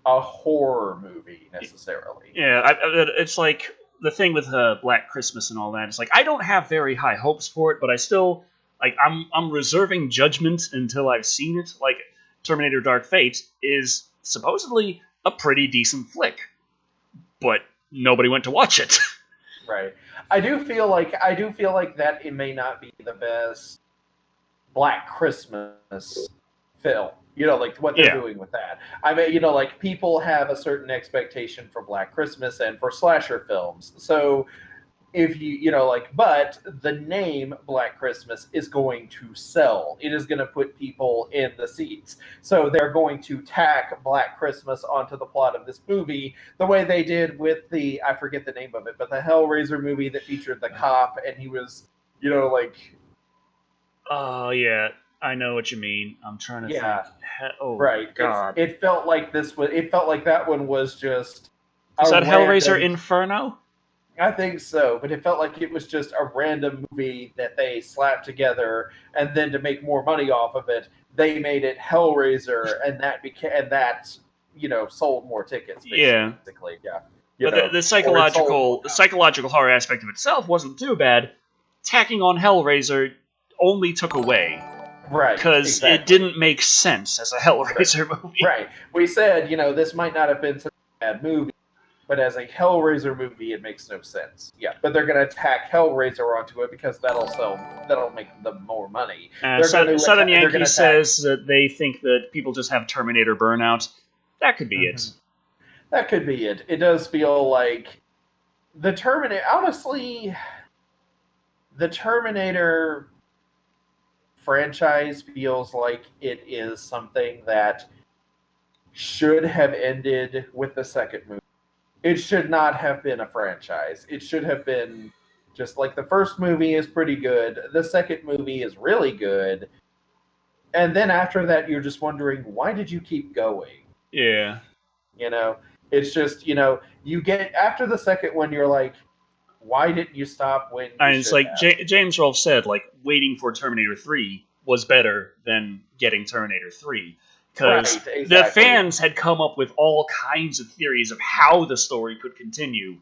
[SPEAKER 2] a horror movie necessarily.
[SPEAKER 1] Yeah, it's like the thing with Black Christmas and all that. It's like I don't have very high hopes for it, but I still I'm reserving judgment until I've seen it. Like Terminator Dark Fate is supposedly a pretty decent flick, but nobody went to watch it.
[SPEAKER 2] Right. I do feel like that it may not be the best Black Christmas film. Like what they're doing with that. I mean, like people have a certain expectation for Black Christmas and for slasher films. So if but the name Black Christmas is going to sell. It is going to put people in the seats. So they're going to tack Black Christmas onto the plot of this movie the way they did with I forget the name of it, but the Hellraiser movie that featured the cop and he was,
[SPEAKER 1] Oh, yeah. I know what you mean. I'm trying to think. Oh,
[SPEAKER 2] right.
[SPEAKER 1] God.
[SPEAKER 2] It felt like that one was just...
[SPEAKER 1] Is that Hellraiser Inferno?
[SPEAKER 2] I think so, but it felt like it was just a random movie that they slapped together, and then to make more money off of it, they made it Hellraiser, and that sold more tickets. Basically. Yeah.
[SPEAKER 1] But the psychological horror aspect of itself wasn't too bad. Tacking on Hellraiser only took away.
[SPEAKER 2] Right,
[SPEAKER 1] because it didn't make sense as a Hellraiser movie.
[SPEAKER 2] Right. We said, this might not have been such a bad movie, but as a Hellraiser movie, it makes no sense. Yeah, but they're going to tack Hellraiser onto it because that'll make them more money.
[SPEAKER 1] Southern Yankee says that they think that people just have Terminator burnout. That could be it.
[SPEAKER 2] That could be it. It does feel like the Terminator. Honestly, the Terminator franchise feels like it is something that should have ended with the second movie. It should not have been a franchise. It should have been just like the first movie is pretty good, the second movie is really good, and then after that you're just wondering, why did you keep going?
[SPEAKER 1] Yeah.
[SPEAKER 2] It's just, you get after the second one, you're like, why didn't you stop when you
[SPEAKER 1] and it's like James Rolfe said, like, waiting for Terminator 3 was better than getting Terminator 3. Because the fans had come up with all kinds of theories of how the story could continue.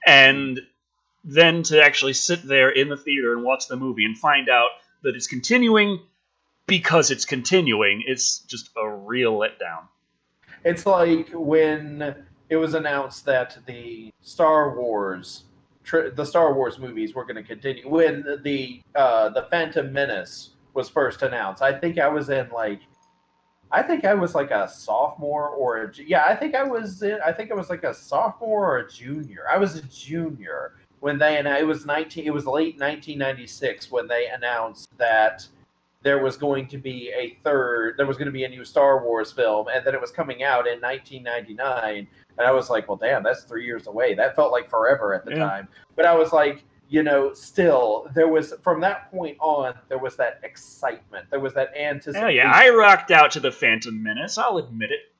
[SPEAKER 1] And then to actually sit there in the theater and watch the movie and find out that it's continuing because it's continuing, it's just a real letdown.
[SPEAKER 2] It's like when it was announced that the Star Wars movies were going to continue. When the Phantom Menace was first announced, I think I was like a sophomore or I think I was like a sophomore or a junior. I was a junior when it was late 1996 when they announced that there was going to be a new Star Wars film, and then it was coming out in 1999. And I was like, well, damn, that's 3 years away. That felt like forever at the time. But I was like, still, there was, from that point on, there was that excitement. There was that anticipation.
[SPEAKER 1] Yeah, I rocked out to the Phantom Menace. I'll admit it.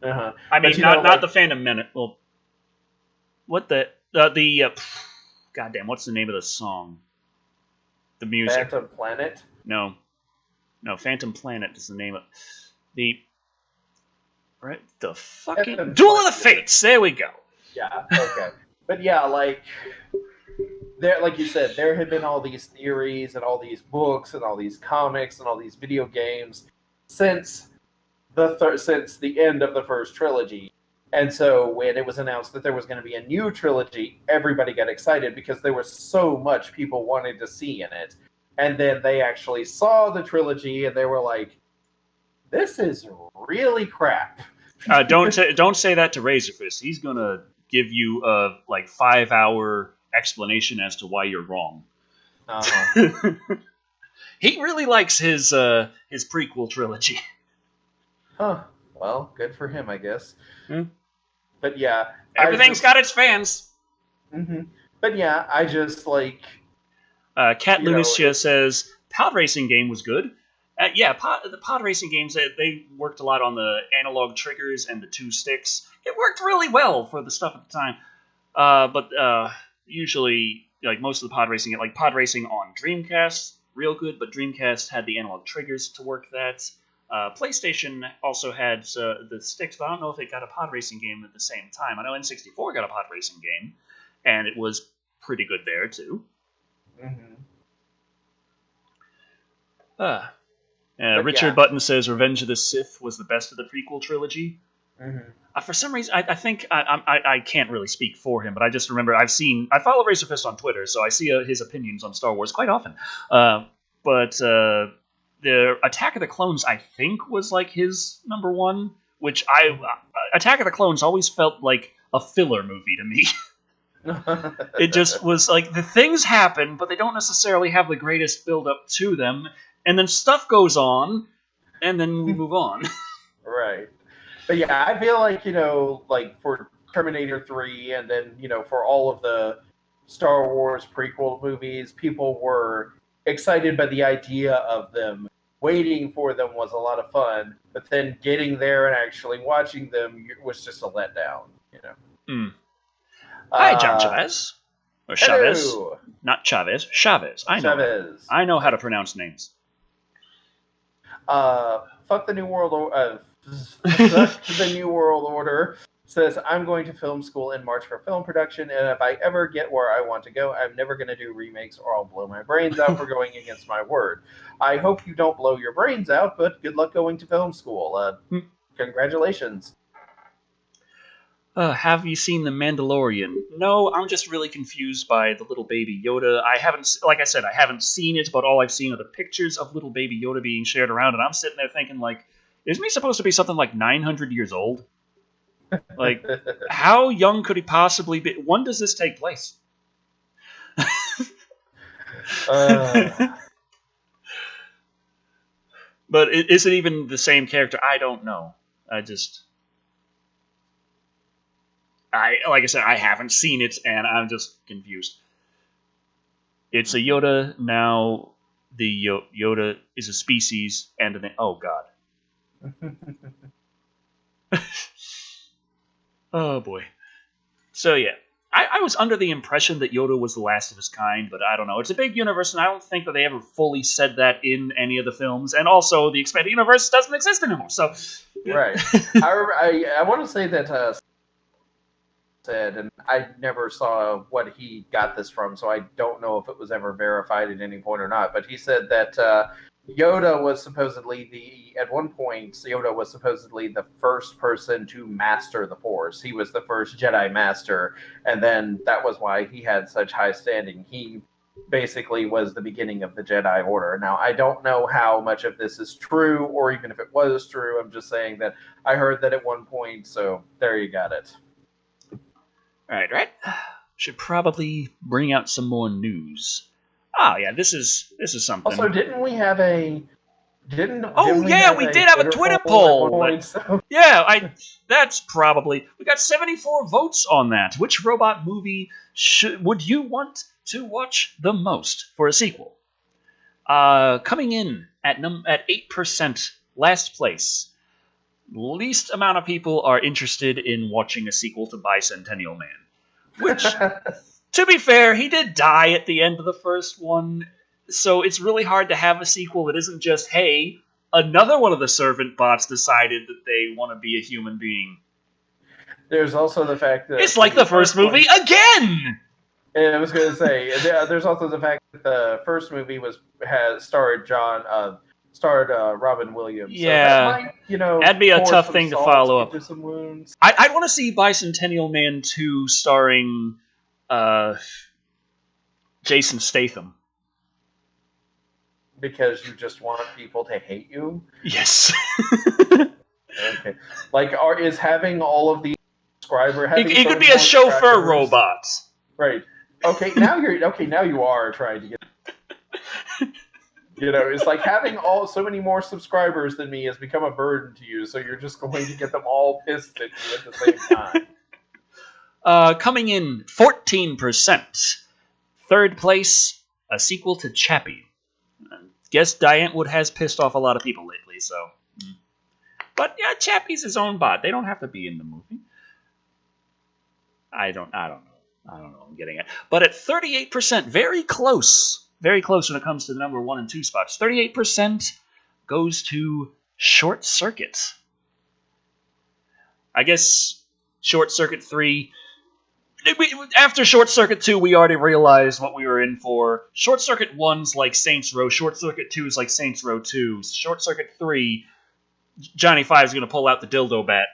[SPEAKER 2] Uh-huh.
[SPEAKER 1] I mean, not the Phantom Menace. Well, what goddamn, what's the name of the song? The music.
[SPEAKER 2] Phantom Planet?
[SPEAKER 1] No, Phantom Planet is the name of the... Right? The fucking... Duel of the Fates! There we go.
[SPEAKER 2] Yeah, okay. But yeah, like you said, there had been all these theories and all these books and all these comics and all these video games since the end of the first trilogy. And so when it was announced that there was going to be a new trilogy, everybody got excited because there was so much people wanted to see in it. And then they actually saw the trilogy and they were like, this is really crap.
[SPEAKER 1] Don't say that to Razorfist. He's going to give you a 5-hour explanation as to why you're wrong.
[SPEAKER 2] Uh-huh.
[SPEAKER 1] He really likes his prequel trilogy.
[SPEAKER 2] Huh. Well, good for him, I guess.
[SPEAKER 1] Hmm.
[SPEAKER 2] But yeah,
[SPEAKER 1] everything's got its fans.
[SPEAKER 2] Mm-hmm. But yeah, I just like.
[SPEAKER 1] Cat Lunacia says pod racing game was good. The pod racing games, they worked a lot on the analog triggers and the 2 sticks. It worked really well for the stuff at the time. But usually, most of the pod racing on Dreamcast, real good, but Dreamcast had the analog triggers to work that. PlayStation also had the sticks, but I don't know if it got a pod racing game at the same time. I know N64 got a pod racing game, and it was pretty good there, too.
[SPEAKER 2] Mm-hmm.
[SPEAKER 1] Richard Button says Revenge of the Sith was the best of the prequel trilogy.
[SPEAKER 2] Mm-hmm.
[SPEAKER 1] For some reason, I think I can't really speak for him, but I just remember I follow Razorfist on Twitter, so I see his opinions on Star Wars quite often. But the Attack of the Clones, I think, was his number one, which Attack of the Clones always felt like a filler movie to me. It just was the things happen, but they don't necessarily have the greatest build up to them, and then stuff goes on, and then we move on.
[SPEAKER 2] Right. But yeah, I feel like for Terminator 3 and then, for all of the Star Wars prequel movies, people were excited by the idea of them. Waiting for them was a lot of fun, but then getting there and actually watching them was just a letdown,
[SPEAKER 1] Hi, John Chavez. Or Chavez.
[SPEAKER 2] Hello.
[SPEAKER 1] Not Chavez. Chavez.
[SPEAKER 2] Chavez.
[SPEAKER 1] I know how to pronounce names.
[SPEAKER 2] Fuck the New World Order. Fuck the New World Order. says, I'm going to film school in March for film production, and if I ever get where I want to go, I'm never going to do remakes or I'll blow my brains out for going against my word. I hope you don't blow your brains out, but good luck going to film school. Congratulations.
[SPEAKER 1] Have you seen The Mandalorian? No, I'm just really confused by the little baby Yoda. I haven't, like I said, I haven't seen it, but all I've seen are the pictures of little baby Yoda being shared around, and I'm sitting there thinking, like, isn't he supposed to be something like 900 years old? Like, how young could he possibly be? When does this take place? But is it even the same character? I don't know. Like I said, I haven't seen it, and I'm just confused. It's a Yoda now. The Yoda is a species, and oh god. Oh boy. So yeah, I was under the impression that Yoda was the last of his kind, but I don't know. It's a big universe, and I don't think that they ever fully said that in any of the films. And also, the expanded universe doesn't exist anymore. So
[SPEAKER 2] right. However, I want to say that said, and I never saw what he got this from, so I don't know if it was ever verified at any point or not. But he said that Yoda was supposedly at one point, Yoda was supposedly the first person to master the Force. He was the first Jedi Master, and then that was why he had such high standing. He basically was the beginning of the Jedi Order. Now, I don't know how much of this is true, or even if it was true. I'm just saying that I heard that at one point, so there you got it.
[SPEAKER 1] Right. Should probably bring out some more news. Oh yeah, this is something.
[SPEAKER 2] Also, didn't we have a?
[SPEAKER 1] We did have a Twitter poll. Yeah, that's probably we got 74 votes on that. Which robot movie would you want to watch the most for a sequel? Coming in at 8%, last place. Least amount of people are interested in watching a sequel to Bicentennial Man. Which, to be fair, he did die at the end of the first one, so it's really hard to have a sequel that isn't just, hey, another one of the servant bots decided that they want to be a human being.
[SPEAKER 2] There's also the fact that...
[SPEAKER 1] It's like the first movie again!
[SPEAKER 2] And I was going to say, there's also the fact that the first movie starred Robin Williams.
[SPEAKER 1] Yeah,
[SPEAKER 2] so that might,
[SPEAKER 1] that'd be a tough thing to follow up.
[SPEAKER 2] Some wounds.
[SPEAKER 1] I'd want to see Bicentennial Man 2 starring Jason Statham.
[SPEAKER 2] Because you just want people to hate you?
[SPEAKER 1] Yes.
[SPEAKER 2] Okay. Like, is having all of these subscribers...
[SPEAKER 1] He could be a chauffeur robot.
[SPEAKER 2] Right. Okay, now you are trying to get... It's like having so many more subscribers than me has become a burden to you, so you're just going to get them all pissed at you at the same time.
[SPEAKER 1] Coming in 14%. Third place, a sequel to Chappie. Guess Diane Wood has pissed off a lot of people lately, so... But yeah, Chappie's his own bot. They don't have to be in the movie. I don't know. I'm getting it. But at 38%, very close when it comes to the number 1 and 2 spots. 38% goes to Short Circuit. I guess Short Circuit 3... After Short Circuit 2, we already realized what we were in for. Short Circuit 1's like Saints Row. Short Circuit 2 is like Saints Row 2. Short Circuit 3, Johnny 5 is going to pull out the dildo bat.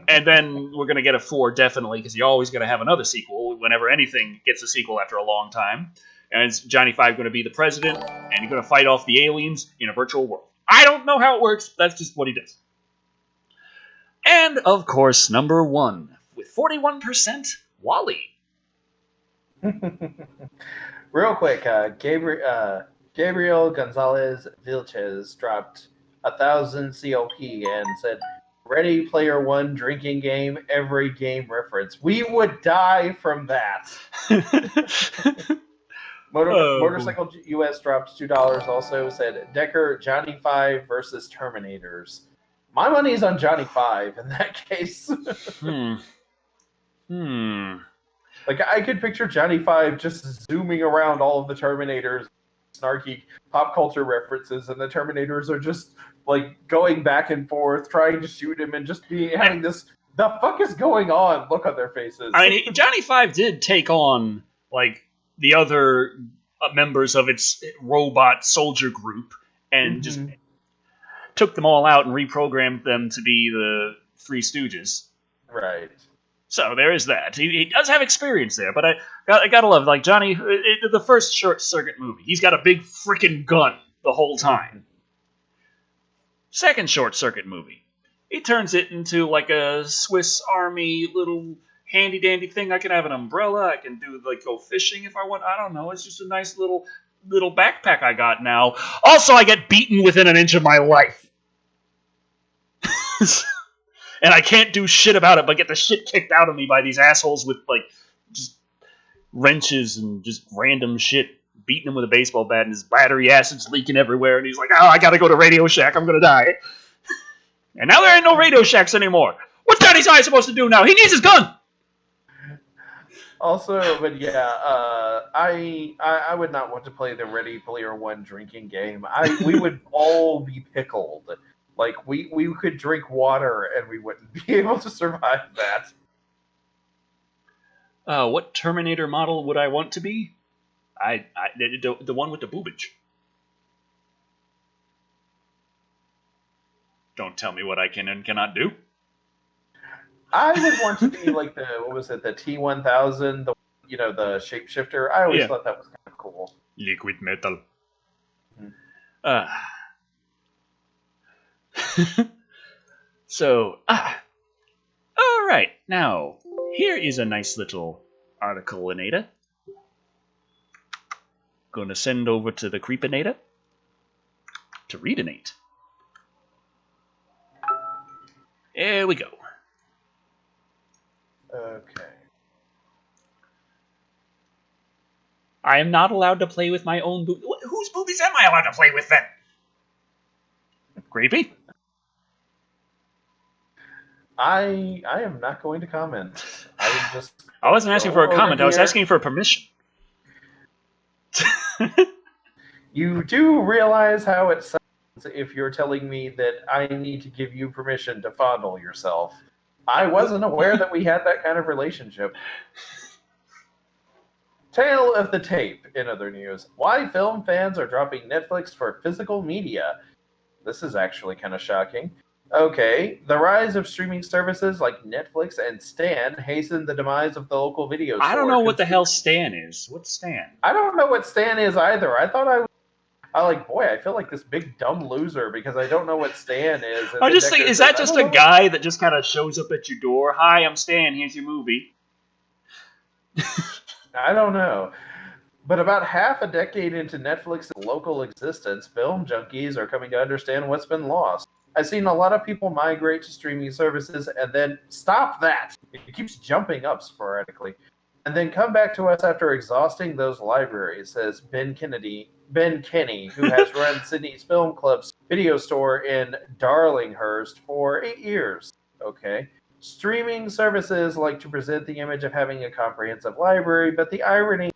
[SPEAKER 1] And then we're going to get a 4, definitely, because you're always going to have another sequel whenever anything gets a sequel after a long time. And it's Johnny 5 going to be the president, and you're going to fight off the aliens in a virtual world. I don't know how it works, that's just what he does. And, of course, number 1, with 41%, WALL-E.
[SPEAKER 2] Real quick, Gabriel Gonzalez Vilches dropped 1,000 COP and said, Ready Player One drinking game, every game reference. We would die from that. Motorcycle US dropped $2 also, said Decker, Johnny 5 versus Terminators. My money's on Johnny 5 in that case. Like, I could picture Johnny 5 just zooming around all of the Terminators, snarky pop culture references, and the Terminators are just, like, going back and forth, trying to shoot him, and just having this the fuck is going on? Look on their faces.
[SPEAKER 1] I mean, Johnny Five did take on, like, the other members of its robot soldier group and just took them all out and reprogrammed them to be the Three Stooges.
[SPEAKER 2] Right.
[SPEAKER 1] So there is that. He does have experience there, but I gotta love, like, Johnny, the first Short Circuit movie, he's got a big freaking gun the whole time. Second Short Circuit movie, he turns it into like a Swiss Army little handy dandy thing. I can have an umbrella, I can do, like, go fishing if I want. I don't know, it's just a nice little backpack I got now. Also, I get beaten within an inch of my life. And I can't do shit about it, but get the shit kicked out of me by these assholes with, like, just wrenches and just random shit, beating him with a baseball bat, and his battery acid's leaking everywhere, and he's like, oh, I gotta go to Radio Shack, I'm gonna die. And now there ain't no Radio Shacks anymore. What's Johnny's Eye supposed to do now? He needs his gun!
[SPEAKER 2] Also, but yeah, I would not want to play the Ready Player One drinking game. We would all be pickled. Like, we could drink water and we wouldn't be able to survive that.
[SPEAKER 1] What Terminator model would I want to be? The one with the boobage. Don't tell me what I can and cannot do.
[SPEAKER 2] I would want to be like the T-1000, the shapeshifter. I always thought that was kind of cool.
[SPEAKER 1] Liquid metal. So, alright, now, here is a nice little article, Anita. Gonna send over to the Creepinator to read Anate. There we go.
[SPEAKER 2] Okay.
[SPEAKER 1] I am not allowed to play with my own boobies. Whose boobies am I allowed to play with then? Creepy?
[SPEAKER 2] I am not going to comment.
[SPEAKER 1] I wasn't asking for a comment, I was asking for permission.
[SPEAKER 2] You do realize how it sounds if you're telling me that I need to give you permission to fondle yourself. I wasn't aware that we had that kind of relationship. Tale of the tape, in other news. Why film fans are dropping Netflix for physical media. This is actually kind of shocking. Okay, the rise of streaming services like Netflix and Stan hasten the demise of the local video store.
[SPEAKER 1] I don't know what the hell Stan is. What's Stan?
[SPEAKER 2] I don't know what Stan is either. I thought I feel like this big dumb loser because I don't know what Stan is.
[SPEAKER 1] I'm just thinking, is that just a guy that just kind of shows up at your door? Hi, I'm Stan, here's your movie.
[SPEAKER 2] I don't know. But about half a decade into Netflix's local existence, film junkies are coming to understand what's been lost. I've seen a lot of people migrate to streaming services and then stop that. It keeps jumping up sporadically. And then come back to us after exhausting those libraries, says Ben Kenny, who has run Sydney's Film Club's video store in Darlinghurst for 8 years. Okay. Streaming services like to present the image of having a comprehensive library, but the irony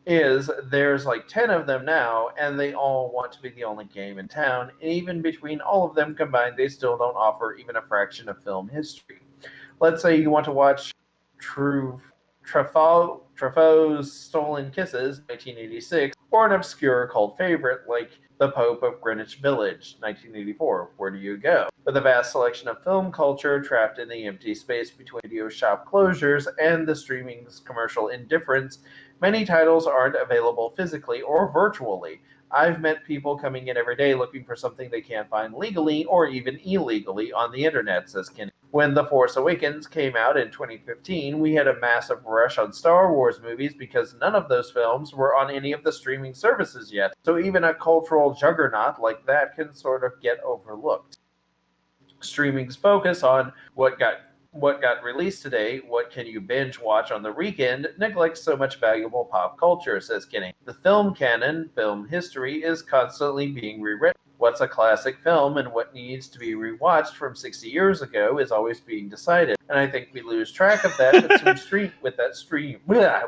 [SPEAKER 2] is there's like 10 of them now, and they all want to be the only game in town, and even between all of them combined, they still don't offer even a fraction of film history. Let's say you want to watch Truffaut's Stolen Kisses, 1986, or an obscure cult favorite like The Pope of Greenwich Village, 1984. Where do you go? With a vast selection of film culture trapped in the empty space between video shop closures and the streaming's commercial indifference, many titles aren't available physically or virtually. I've met people coming in every day looking for something they can't find legally or even illegally on the internet, says Kenny. When The Force Awakens came out in 2015, we had a massive rush on Star Wars movies because none of those films were on any of the streaming services yet. So even a cultural juggernaut like that can sort of get overlooked. Streaming's focus on what got released today, what can you binge watch on the weekend, neglects so much valuable pop culture, says Kenny. The film canon, film history, is constantly being rewritten. What's a classic film and what needs to be rewatched from 60 years ago is always being decided. And I think we lose track of that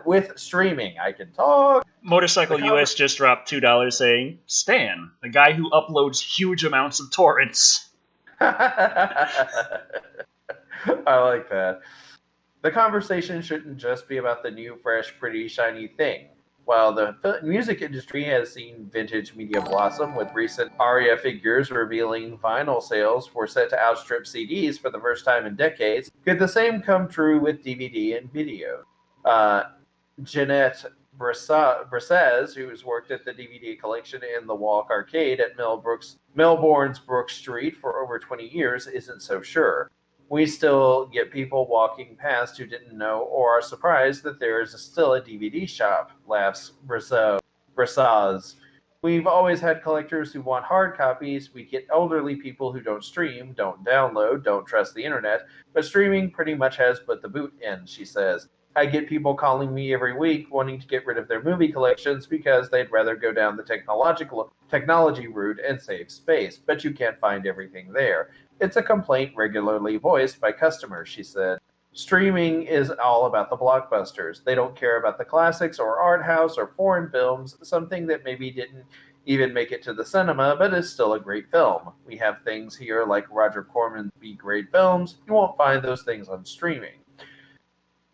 [SPEAKER 2] with streaming. I can talk.
[SPEAKER 1] Motorcycle US just dropped $2 saying, Stan, the guy who uploads huge amounts of torrents.
[SPEAKER 2] I like that. The conversation shouldn't just be about the new, fresh, pretty, shiny thing. While the music industry has seen vintage media blossom with recent ARIA figures revealing vinyl sales were set to outstrip CDs for the first time in decades, could the same come true with DVD and video? Uh, Jeanette Bressez, who's worked at the DVD collection in the Walk Arcade at Melbourne's Brook Street for over 20 years, isn't so sure. We still get people walking past who didn't know or are surprised that there is still a DVD shop, laughs Bressaz. We've always had collectors who want hard copies. We get elderly people who don't stream, don't download, don't trust the internet, but streaming pretty much has put the boot in, she says. I get people calling me every week wanting to get rid of their movie collections because they'd rather go down the technology route and save space, but you can't find everything there. It's a complaint regularly voiced by customers, she said. Streaming is all about the blockbusters. They don't care about the classics or art house or foreign films, something that maybe didn't even make it to the cinema, but is still a great film. We have things here like Roger Corman's B-grade films. You won't find those things on streaming.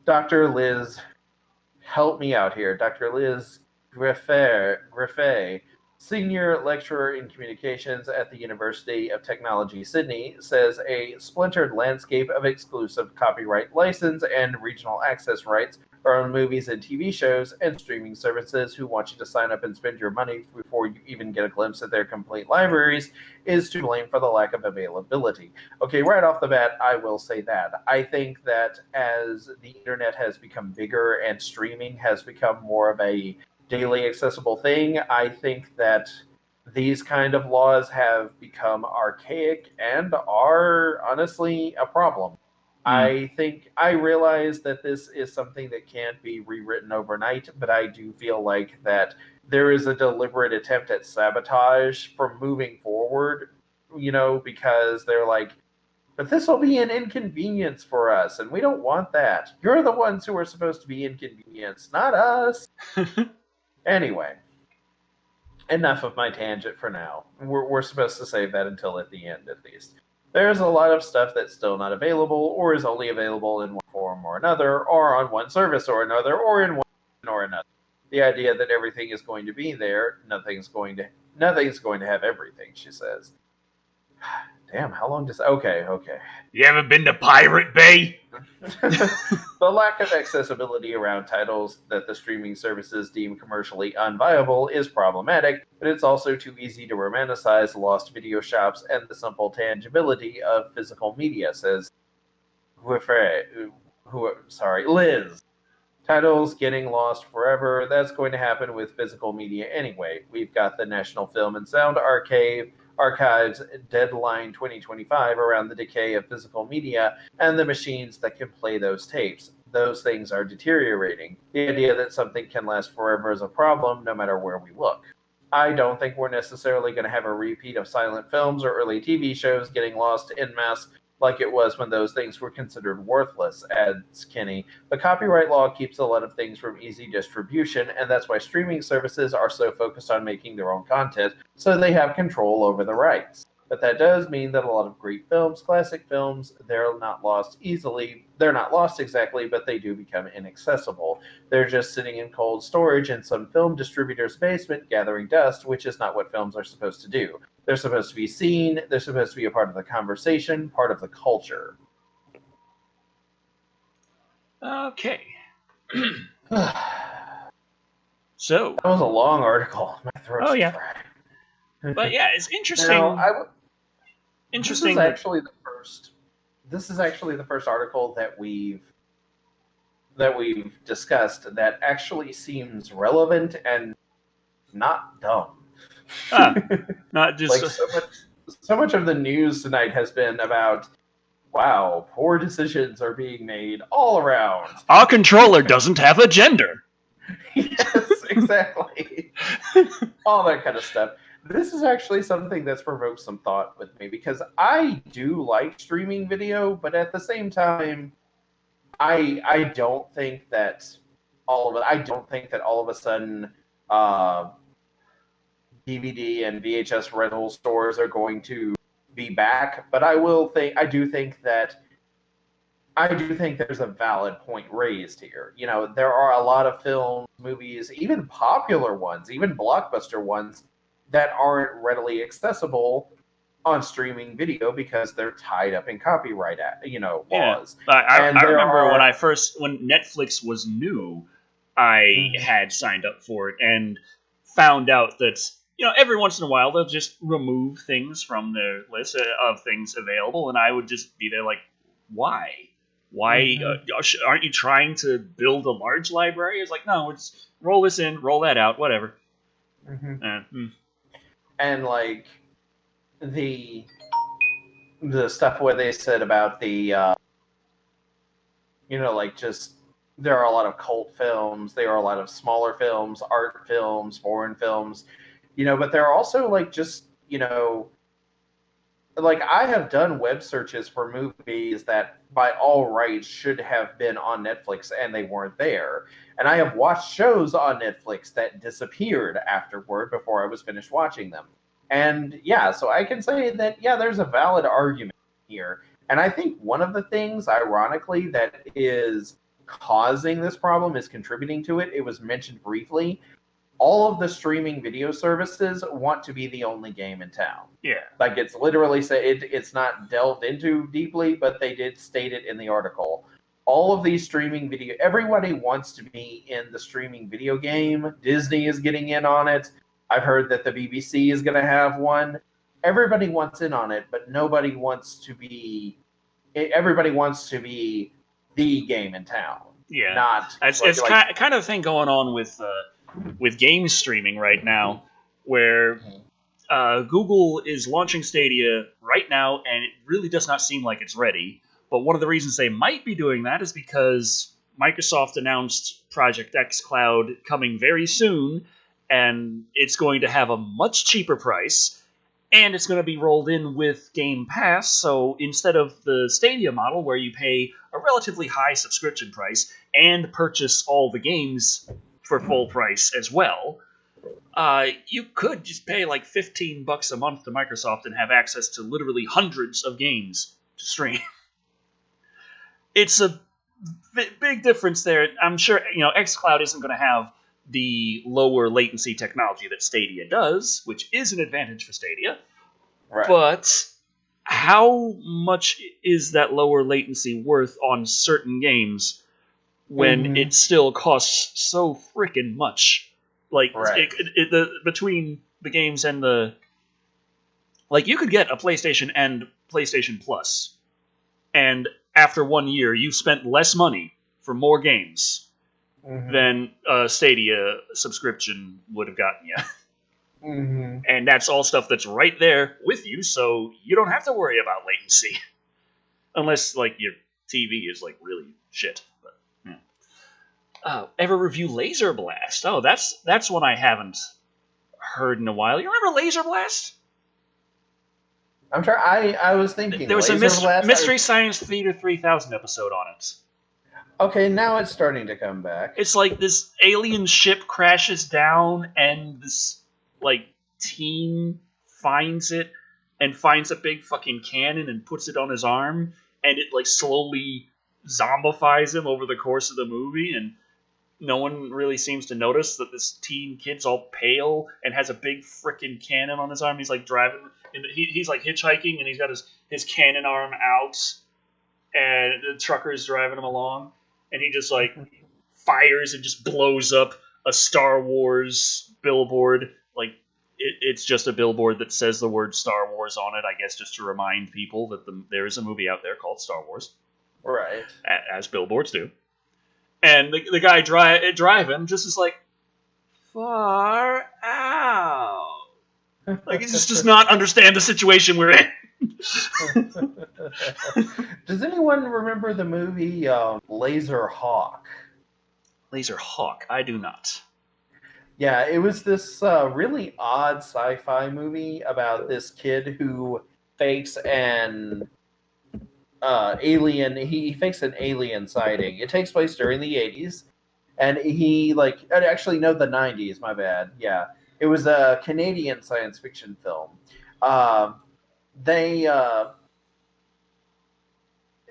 [SPEAKER 2] Dr. Liz, help me out here. Dr. Liz Griffey, senior lecturer in communications at the University of Technology, Sydney, says a splintered landscape of exclusive copyright license and regional access rights around movies and TV shows and streaming services who want you to sign up and spend your money before you even get a glimpse at their complete libraries is to blame for the lack of availability. Okay, right off the bat, I will say that. I think that as the internet has become bigger and streaming has become more of a daily accessible thing, I think that these kind of laws have become archaic and are honestly a problem. I realize that this is something that can't be rewritten overnight, but I do feel like that there is a deliberate attempt at sabotage for moving forward, because they're like, but this will be an inconvenience for us, and we don't want that. You're the ones who are supposed to be inconvenienced, not us. Anyway, enough of my tangent for now. We're supposed to save that until at the end, at least. There's a lot of stuff that's still not available, or is only available in one form or another, or on one service or another, or in one or another. The idea that everything is going to be there, nothing's going to have everything, she says. Damn, how long does... Okay.
[SPEAKER 1] You ever been to Pirate Bay?
[SPEAKER 2] The lack of accessibility around titles that the streaming services deem commercially unviable is problematic, but it's also too easy to romanticize lost video shops and the simple tangibility of physical media, says Liz. Titles getting lost forever, that's going to happen with physical media anyway. We've got the National Film and Sound Archives deadline 2025 around the decay of physical media and the machines that can play those tapes. Those things are deteriorating. The idea that something can last forever is a problem no matter where we look. I don't think we're necessarily going to have a repeat of silent films or early TV shows getting lost en masse like it was when those things were considered worthless, adds Kinney. The copyright law keeps a lot of things from easy distribution, and that's why streaming services are so focused on making their own content, so they have control over the rights. But that does mean that a lot of great films, classic films, they're not lost easily. They're not lost exactly, but they do become inaccessible. They're just sitting in cold storage in some film distributor's basement gathering dust, which is not what films are supposed to do. They're supposed to be seen. They're supposed to be a part of the conversation, part of the culture.
[SPEAKER 1] Okay. So
[SPEAKER 2] that was a long article. My throat's dry.
[SPEAKER 1] But yeah, it's interesting.
[SPEAKER 2] Now,
[SPEAKER 1] interesting.
[SPEAKER 2] This is actually the first article that we've discussed that actually seems relevant and not dumb.
[SPEAKER 1] Not just
[SPEAKER 2] like so much of the news tonight has been about, wow, poor decisions are being made all around.
[SPEAKER 1] Our controller doesn't have a gender.
[SPEAKER 2] Yes, exactly. All that kind of stuff. This is actually something that's provoked some thought with me, because I do like streaming video, but at the same time, I don't think that all of a sudden DVD and VHS rental stores are going to be back. But I do think that I do think there's a valid point raised here. You know, there are a lot of films, movies, even popular ones, even blockbuster ones, that aren't readily accessible on streaming video because they're tied up in copyright,
[SPEAKER 1] Yeah,
[SPEAKER 2] laws.
[SPEAKER 1] I
[SPEAKER 2] And there
[SPEAKER 1] remember
[SPEAKER 2] are.
[SPEAKER 1] when Netflix was new, I
[SPEAKER 2] Mhm,
[SPEAKER 1] had signed up for it and found out that every once in a while they'll just remove things from their list of things available, and I would just be there like, why? Why
[SPEAKER 2] mhm,
[SPEAKER 1] aren't you trying to build a large library? It's like, no, it's roll this in, roll that out, whatever.
[SPEAKER 2] mhm.
[SPEAKER 1] Uh, hmm.
[SPEAKER 2] And like the the stuff where they said about the like just there are a lot of cult films, there are a lot of smaller films, art films, foreign films, but there are also like just like I have done web searches for movies that by all rights should have been on Netflix and they weren't there. And I have watched shows on Netflix that disappeared afterward before I was finished watching them. And yeah, so I can say that yeah, there's a valid argument here. And I think one of the things ironically that is causing this problem is contributing to it. It was mentioned briefly, all of the streaming video services want to be the only game in town.
[SPEAKER 1] Yeah,
[SPEAKER 2] Like it's literally say it's not delved into deeply, but they did state it in the article. All of these streaming video, everybody wants to be in the streaming video game. Disney is getting in on it. I've heard that the BBC is going to have one. Everybody wants in on it, but nobody wants to be. Everybody wants to be the game in town,
[SPEAKER 1] yeah.
[SPEAKER 2] not
[SPEAKER 1] It's
[SPEAKER 2] like.
[SPEAKER 1] kind of thing going on with game streaming right now, where Google is launching Stadia right now, and it really does not seem like it's ready. But one of the reasons they might be doing that is because Microsoft announced Project X Cloud coming very soon, and it's going to have a much cheaper price, and it's going to be rolled in with Game Pass. So instead of the Stadia model, where you pay a relatively high subscription price and purchase all the games for full price as well, you could just pay like $15 a month to Microsoft and have access to literally hundreds of games to stream. It's a big difference there. I'm sure XCloud isn't going to have the lower latency technology that Stadia does, which is an advantage for Stadia.
[SPEAKER 2] Right.
[SPEAKER 1] But how much is that lower latency worth on certain games when
[SPEAKER 2] Mm-hmm.
[SPEAKER 1] it still costs so freaking much? Like
[SPEAKER 2] Right.
[SPEAKER 1] between the games and the you could get a PlayStation and PlayStation Plus, and after 1 year, you've spent less money for more games
[SPEAKER 2] Mm-hmm.
[SPEAKER 1] than a Stadia subscription would have gotten you.
[SPEAKER 2] Mm-hmm.
[SPEAKER 1] And that's all stuff that's right there with you, so you don't have to worry about latency, unless your TV is really shit. But yeah. Ever review Laser Blast? Oh, that's one I haven't heard in a while. You remember Laser Blast?
[SPEAKER 2] I'm trying. I was thinking
[SPEAKER 1] There was a
[SPEAKER 2] Laser Blast.
[SPEAKER 1] Mystery Science Theater 3000 episode on it.
[SPEAKER 2] Okay, now it's starting to come back.
[SPEAKER 1] It's like this alien ship crashes down, and this teen finds it and finds a big fucking cannon and puts it on his arm, and it slowly zombifies him over the course of the movie, and no one really seems to notice that this teen kid's all pale and has a big frickin' cannon on his arm. He's driving, and he's hitchhiking, and he's got his cannon arm out, and the trucker's driving him along, and he just fires and just blows up a Star Wars billboard. It's just a billboard that says the word Star Wars on it, I guess, just to remind people that there is a movie out there called Star Wars,
[SPEAKER 2] Right.
[SPEAKER 1] as billboards do. And the guy driving just is far out. He just does not understand the situation we're in.
[SPEAKER 2] Does anyone remember the movie Laser Hawk?
[SPEAKER 1] Laser Hawk, I do not.
[SPEAKER 2] Yeah, it was this really odd sci-fi movie about this kid who fakes an alien. He fakes an alien sighting. It takes place during the 80s, and he actually no, the 90s. My bad. Yeah, it was a Canadian science fiction film. They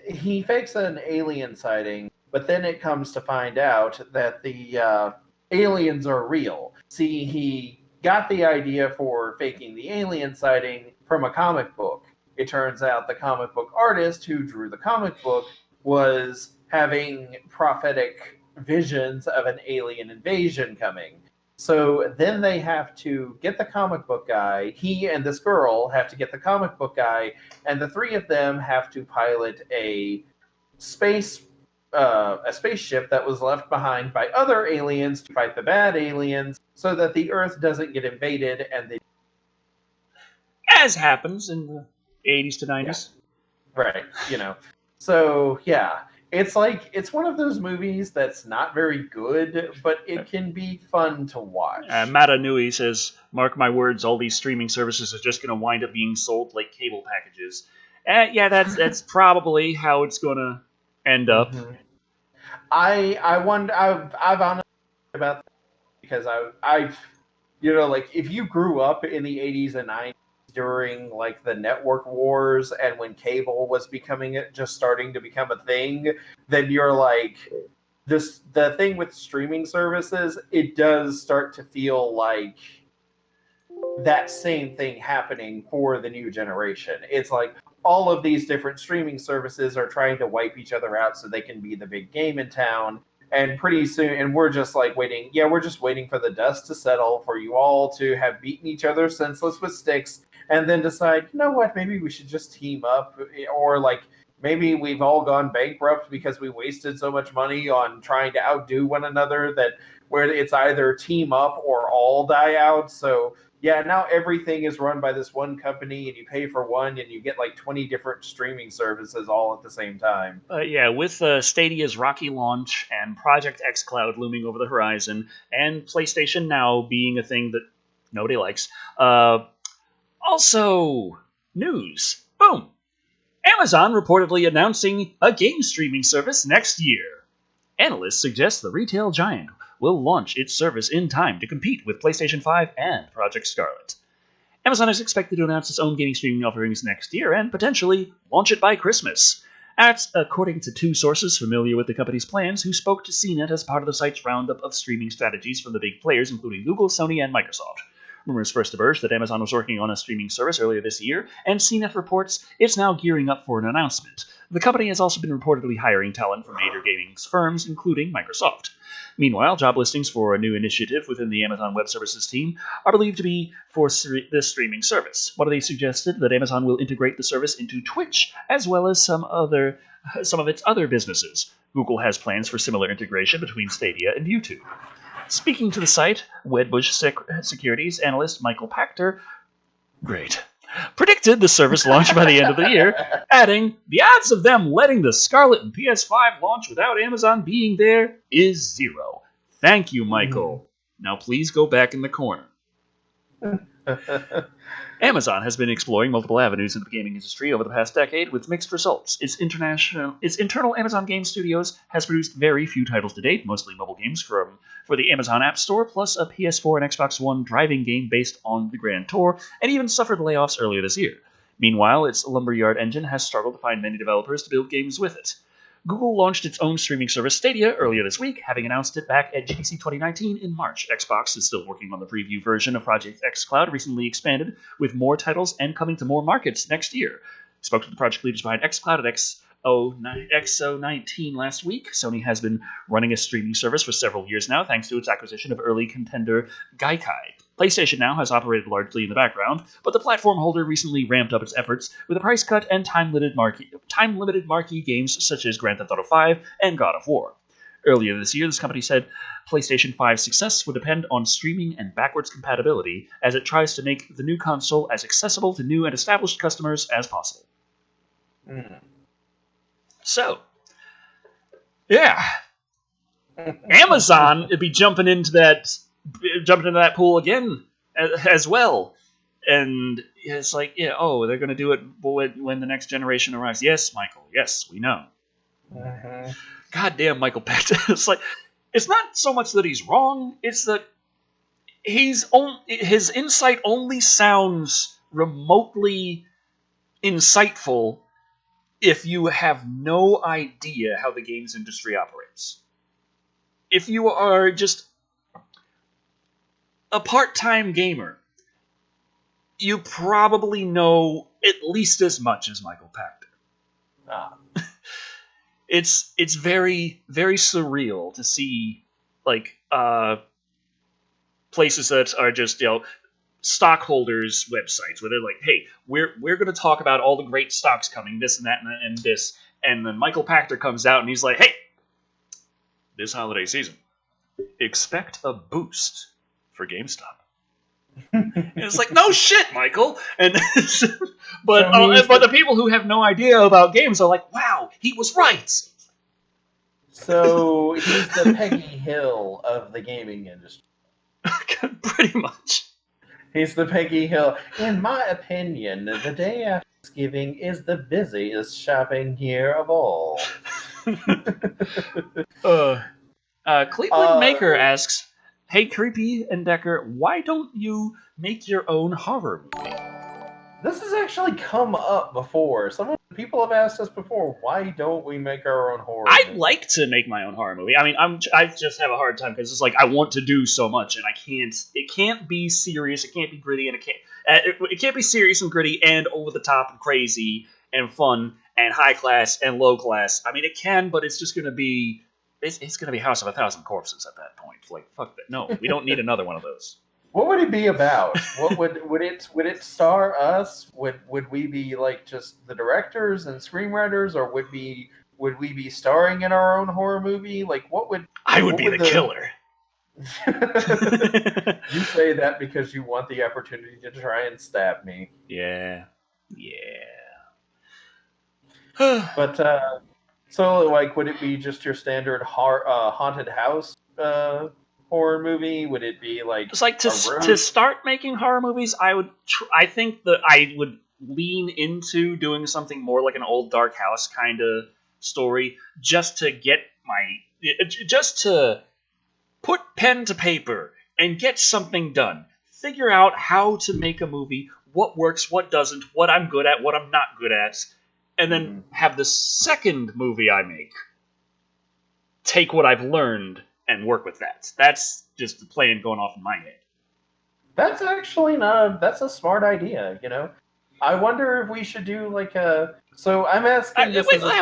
[SPEAKER 2] he fakes an alien sighting, but then it comes to find out that the aliens are real. See, he got the idea for faking the alien sighting from a comic book. It turns out the comic book artist who drew the comic book was having prophetic visions of an alien invasion coming. So then they have to get the comic book guy. He and this girl have to get the comic book guy, and the three of them have to pilot space a spaceship that was left behind by other aliens to fight the bad aliens, so that the Earth doesn't get invaded. And they,
[SPEAKER 1] As happens in the 80s to
[SPEAKER 2] yeah,
[SPEAKER 1] 90s.
[SPEAKER 2] right, you know. So yeah, it's like it's one of those movies that's not very good, but it can be fun to watch.
[SPEAKER 1] Mata Nui says, "Mark my words, all these streaming services are just going to wind up being sold like cable packages." Yeah, that's probably how it's going to end up.
[SPEAKER 2] Mm-hmm. I wonder. I've honestly about that because I've you know, like if you grew up in the 80s and 90s during like the network wars and when cable was just starting to become a thing, then you're like the thing with streaming services, it does start to feel like that same thing happening for the new generation. It's like all of these different streaming services are trying to wipe each other out so they can be the big game in town. And pretty soon, and we're just like waiting. Yeah, we're just waiting for the dust to settle for you all to have beaten each other senseless with sticks, and then decide, you know what, maybe we should just team up, or like maybe we've all gone bankrupt because we wasted so much money on trying to outdo one another that where it's either team up or all die out. So yeah, now everything is run by this one company, and you pay for one, and you get like 20 different streaming services all at the same time.
[SPEAKER 1] Yeah, with Stadia's rocky launch and Project xCloud looming over the horizon, and PlayStation Now being a thing that nobody likes. Also, news. Boom! Amazon reportedly announcing a game streaming service next year. Analysts suggest the retail giant will launch its service in time to compete with PlayStation 5 and Project Scarlet. Amazon is expected to announce its own gaming streaming offerings next year and potentially launch it by Christmas. That's according to two sources familiar with the company's plans who spoke to CNET as part of the site's roundup of streaming strategies from the big players, including Google, Sony, and Microsoft. Rumors first emerged that Amazon was working on a streaming service earlier this year, and CNET reports it's now gearing up for an announcement. The company has also been reportedly hiring talent from major gaming firms, including Microsoft. Meanwhile, job listings for a new initiative within the Amazon Web Services team are believed to be for this streaming service. One of these suggested that Amazon will integrate the service into Twitch, as well as some of its other businesses. Google has plans for similar integration between Stadia and YouTube. Speaking to the site, Wedbush Securities analyst Michael Pachter predicted the service launch by the end of the year, adding, "The odds of them letting the Scarlet and PS5 launch without Amazon being there is zero. Thank you, Michael. Now please go back in the corner." Amazon has been exploring multiple avenues in the gaming industry over the past decade with mixed results. Its internal Amazon Game Studios has produced very few titles to date, mostly mobile games for the Amazon App Store, plus a PS4 and Xbox One driving game based on the Grand Tour, and even suffered layoffs earlier this year. Meanwhile, its Lumberyard engine has struggled to find many developers to build games with it. Google launched its own streaming service Stadia earlier this week, having announced it back at GDC 2019 in March. Xbox is still working on the preview version of Project xCloud, recently expanded with more titles and coming to more markets next year. Spoke to the project leaders behind xCloud at XO19 last week. Sony has been running a streaming service for several years now, thanks to its acquisition of early contender Gaikai. PlayStation Now has operated largely in the background, but the platform holder recently ramped up its efforts with a price cut and time-limited marquee games such as Grand Theft Auto 5 and God of War. Earlier this year, this company said PlayStation 5's success would depend on streaming and backwards compatibility as it tries to make the new console as accessible to new and established customers as possible. So, yeah. Amazon would be jumping into that pool again as well. And it's like, yeah, they're going to do it when the next generation arrives. Yes, Michael, yes, we know.
[SPEAKER 2] Mm-hmm.
[SPEAKER 1] Goddamn, Michael Pachter. It's like, it's not so much that he's wrong, it's that his insight only sounds remotely insightful if you have no idea how the games industry operates. If you are just a part-time gamer, you probably know at least as much as Michael Pachter.
[SPEAKER 2] Ah.
[SPEAKER 1] It's very, very surreal to see like places that are just stockholders' websites where they're like, hey, we're going to talk about all the great stocks coming, this and that and this, and then Michael Pachter comes out and he's like, hey, this holiday season, expect a boost for GameStop. And it's like, no shit, Michael. And but the people who have no idea about games are like, wow, he was right.
[SPEAKER 2] So he's the Peggy Hill of the gaming industry.
[SPEAKER 1] Pretty much.
[SPEAKER 2] He's the Peggy Hill. In my opinion, the day after Thanksgiving is the busiest shopping year of all.
[SPEAKER 1] Cleveland Maker asks, hey, Creepy and Decker, why don't you make your own horror movie?
[SPEAKER 2] This has actually come up before. People have asked us before, why don't we make our own horror movie?
[SPEAKER 1] I'd like to make my own horror movie. I mean, I just have a hard time because it's like I want to do so much and I can't. It can't be serious. It can't be gritty, and it can't be serious and gritty and over the top and crazy and fun and high class and low class. I mean, it can, but it's just going to be. It's going to be House of a Thousand Corpses at that point. Like, fuck that. No, we don't need another one of those.
[SPEAKER 2] What would it be about? What would it star us? Would we be like just the directors and screenwriters, or would we be starring in our own horror movie? Like,
[SPEAKER 1] I would be the killer.
[SPEAKER 2] You say that because you want the opportunity to try and stab me.
[SPEAKER 1] Yeah.
[SPEAKER 2] But so like, would it be just your standard haunted house horror movie? Would it be like
[SPEAKER 1] it's like to start making horror movies? I think that I would lean into doing something more like an old Dark House kind of story, just to put pen to paper and get something done. Figure out how to make a movie, what works, what doesn't, what I'm good at, what I'm not good at, and then have the second movie I make take what I've learned and work with that. That's just the plan going off in my head.
[SPEAKER 2] That's actually that's a smart idea, you know? I wonder if we should do like a... So I'm asking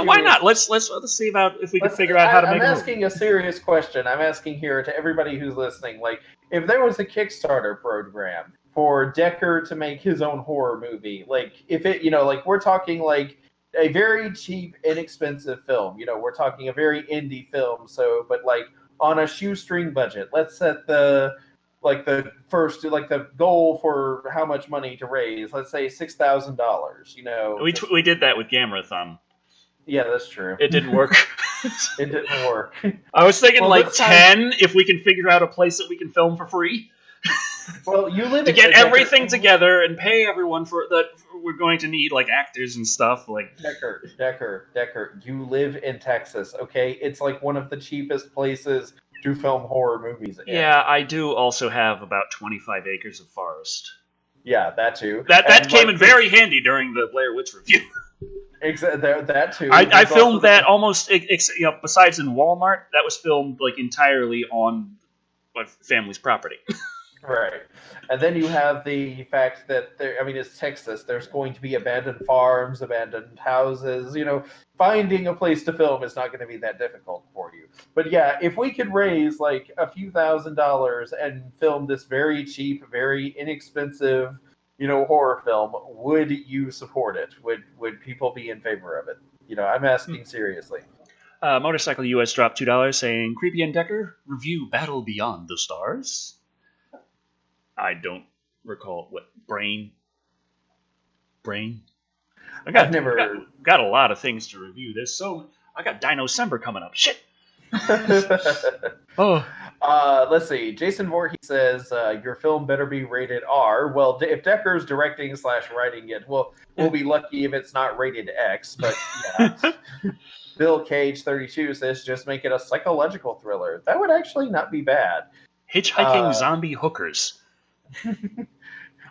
[SPEAKER 1] why not? Let's see about if we can figure out how to make it.
[SPEAKER 2] I'm asking a serious question. I'm asking here to everybody who's listening, like, if there was a Kickstarter program for Decker to make his own horror movie, like, if it, like, we're talking like a very cheap, inexpensive film, we're talking a very indie film, but like on a shoestring budget. Let's set the goal for how much money to raise. Let's say $6,000.
[SPEAKER 1] We did that with Gamerathon.
[SPEAKER 2] Yeah, that's true.
[SPEAKER 1] It didn't work.
[SPEAKER 2] It didn't work.
[SPEAKER 1] I was thinking 10 if we can figure out a place that we can film for free.
[SPEAKER 2] Well, you live
[SPEAKER 1] to get everything together and pay everyone for that. We're going to need like actors and stuff. Like
[SPEAKER 2] Decker. You live in Texas, okay? It's like one of the cheapest places to film horror movies in.
[SPEAKER 1] Yeah, I do also have about 25 acres of forest.
[SPEAKER 2] Yeah, that too.
[SPEAKER 1] That came in very handy during the Blair Witch review.
[SPEAKER 2] That too.
[SPEAKER 1] I filmed that almost, besides in Walmart, that was filmed like entirely on my family's property.
[SPEAKER 2] Right. And then you have the fact that it's Texas. There's going to be abandoned farms, abandoned houses. Finding a place to film is not going to be that difficult for you. But yeah, if we could raise like a few $1,000s and film this very cheap, very inexpensive, horror film, would you support it? Would people be in favor of it? I'm asking seriously.
[SPEAKER 1] Motorcycle US dropped $2 saying, Creepy and Decker, review Battle Beyond the Stars. I don't recall what Brain. I've never got a lot of things to review. I got Dino-cember coming up. Shit.
[SPEAKER 2] Oh. Let's see. Jason Voorhees says your film better be rated R. Well, if Decker's directing / writing it, we'll be lucky if it's not rated X. But yeah. Bill Cage 32 says just make it a psychological thriller. That would actually not be bad.
[SPEAKER 1] Hitchhiking zombie hookers.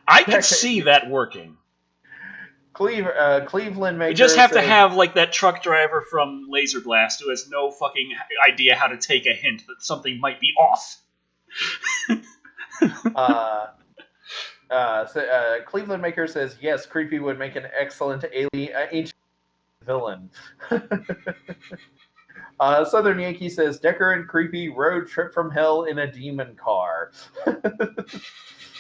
[SPEAKER 1] I could see that working.
[SPEAKER 2] Cleveland Maker
[SPEAKER 1] You just have to
[SPEAKER 2] says,
[SPEAKER 1] have like that truck driver from Laser Blast who has no fucking idea how to take a hint that something might be off.
[SPEAKER 2] Cleveland Maker says, yes, Creepy would make an excellent ancient villain. Southern Yankee says, Decker and Creepy road trip from hell in a demon car.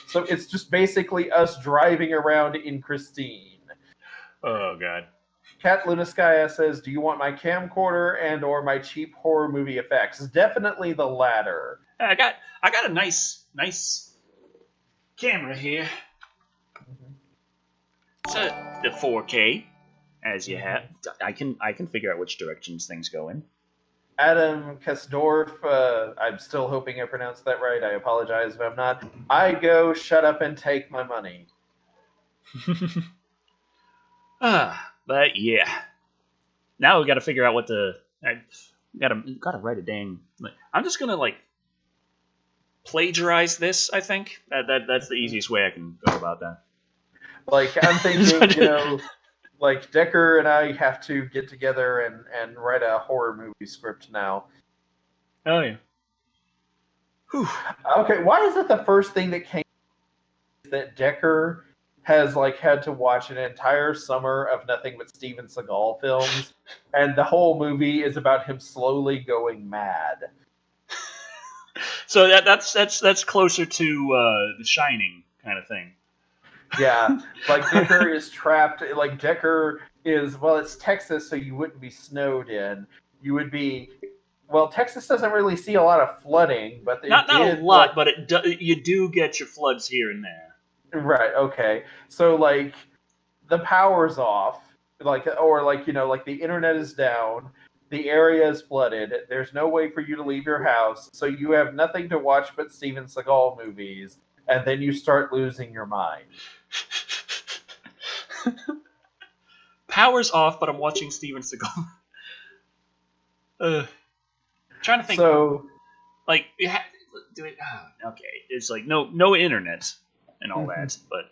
[SPEAKER 2] So it's just basically us driving around in Christine.
[SPEAKER 1] Oh, God.
[SPEAKER 2] Kat Lunaskaya says, do you want my camcorder and or my cheap horror movie effects? Definitely the latter.
[SPEAKER 1] I got a nice camera here. It's the 4K, as you have. I can figure out which directions things go in.
[SPEAKER 2] Adam Kasdorf, I'm still hoping I pronounced that right. I apologize if I'm not. I go, shut up and take my money.
[SPEAKER 1] But yeah. Now we got to figure out what to. Gotta write a dang. I'm just gonna like plagiarize this. I think that's the easiest way I can go about that.
[SPEAKER 2] Like I'm thinking, like Decker and I have to get together and write a horror movie script now.
[SPEAKER 1] Oh yeah. Whew.
[SPEAKER 2] Okay, why is it the first thing that came that Decker has like had to watch an entire summer of nothing but Steven Seagal films, and the whole movie is about him slowly going mad.
[SPEAKER 1] So that's closer to The Shining kind of thing.
[SPEAKER 2] Yeah, like Decker is trapped. Like Decker is, well, it's Texas, so you wouldn't be snowed in. You would be. Well, Texas doesn't really see a lot of flooding, but
[SPEAKER 1] not a lot, but you do get your floods here and there.
[SPEAKER 2] Right. Okay. So like, the power's off, like the internet is down, the area is flooded. There's no way for you to leave your house, so you have nothing to watch but Steven Seagal movies, and then you start losing your mind.
[SPEAKER 1] Power's off, but I'm watching Steven Seagal. Trying to think.
[SPEAKER 2] So,
[SPEAKER 1] like, okay, it's like no internet and all that, but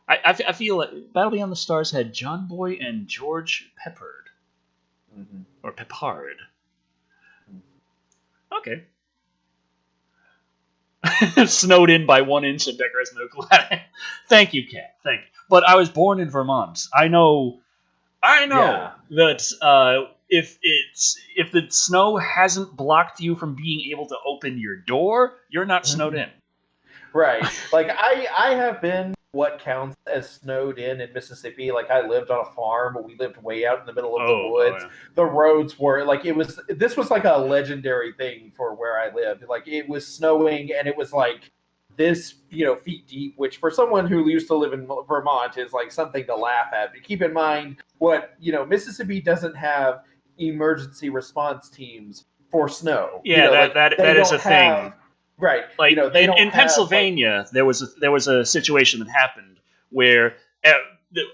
[SPEAKER 1] I feel like Battle Beyond the Stars had John Boy and George Peppard, or Peppard. Okay. Snowed in by 1 inch and Decker has no clue. Thank you, Kat. Thank you. But I was born in Vermont. I know that if the snow hasn't blocked you from being able to open your door, you're not snowed in.
[SPEAKER 2] Right. Like I have been what counts as snowed in Mississippi. Like I lived on a farm, but we lived way out in the middle of the woods.
[SPEAKER 1] Yeah.
[SPEAKER 2] The roads were like this was like a legendary thing for where I lived. Like it was snowing and it was like this, feet deep, which for someone who used to live in Vermont is like something to laugh at. But keep in mind Mississippi doesn't have emergency response teams for snow.
[SPEAKER 1] Yeah, that is a thing.
[SPEAKER 2] Right.
[SPEAKER 1] Like in Pennsylvania, there was a situation that happened where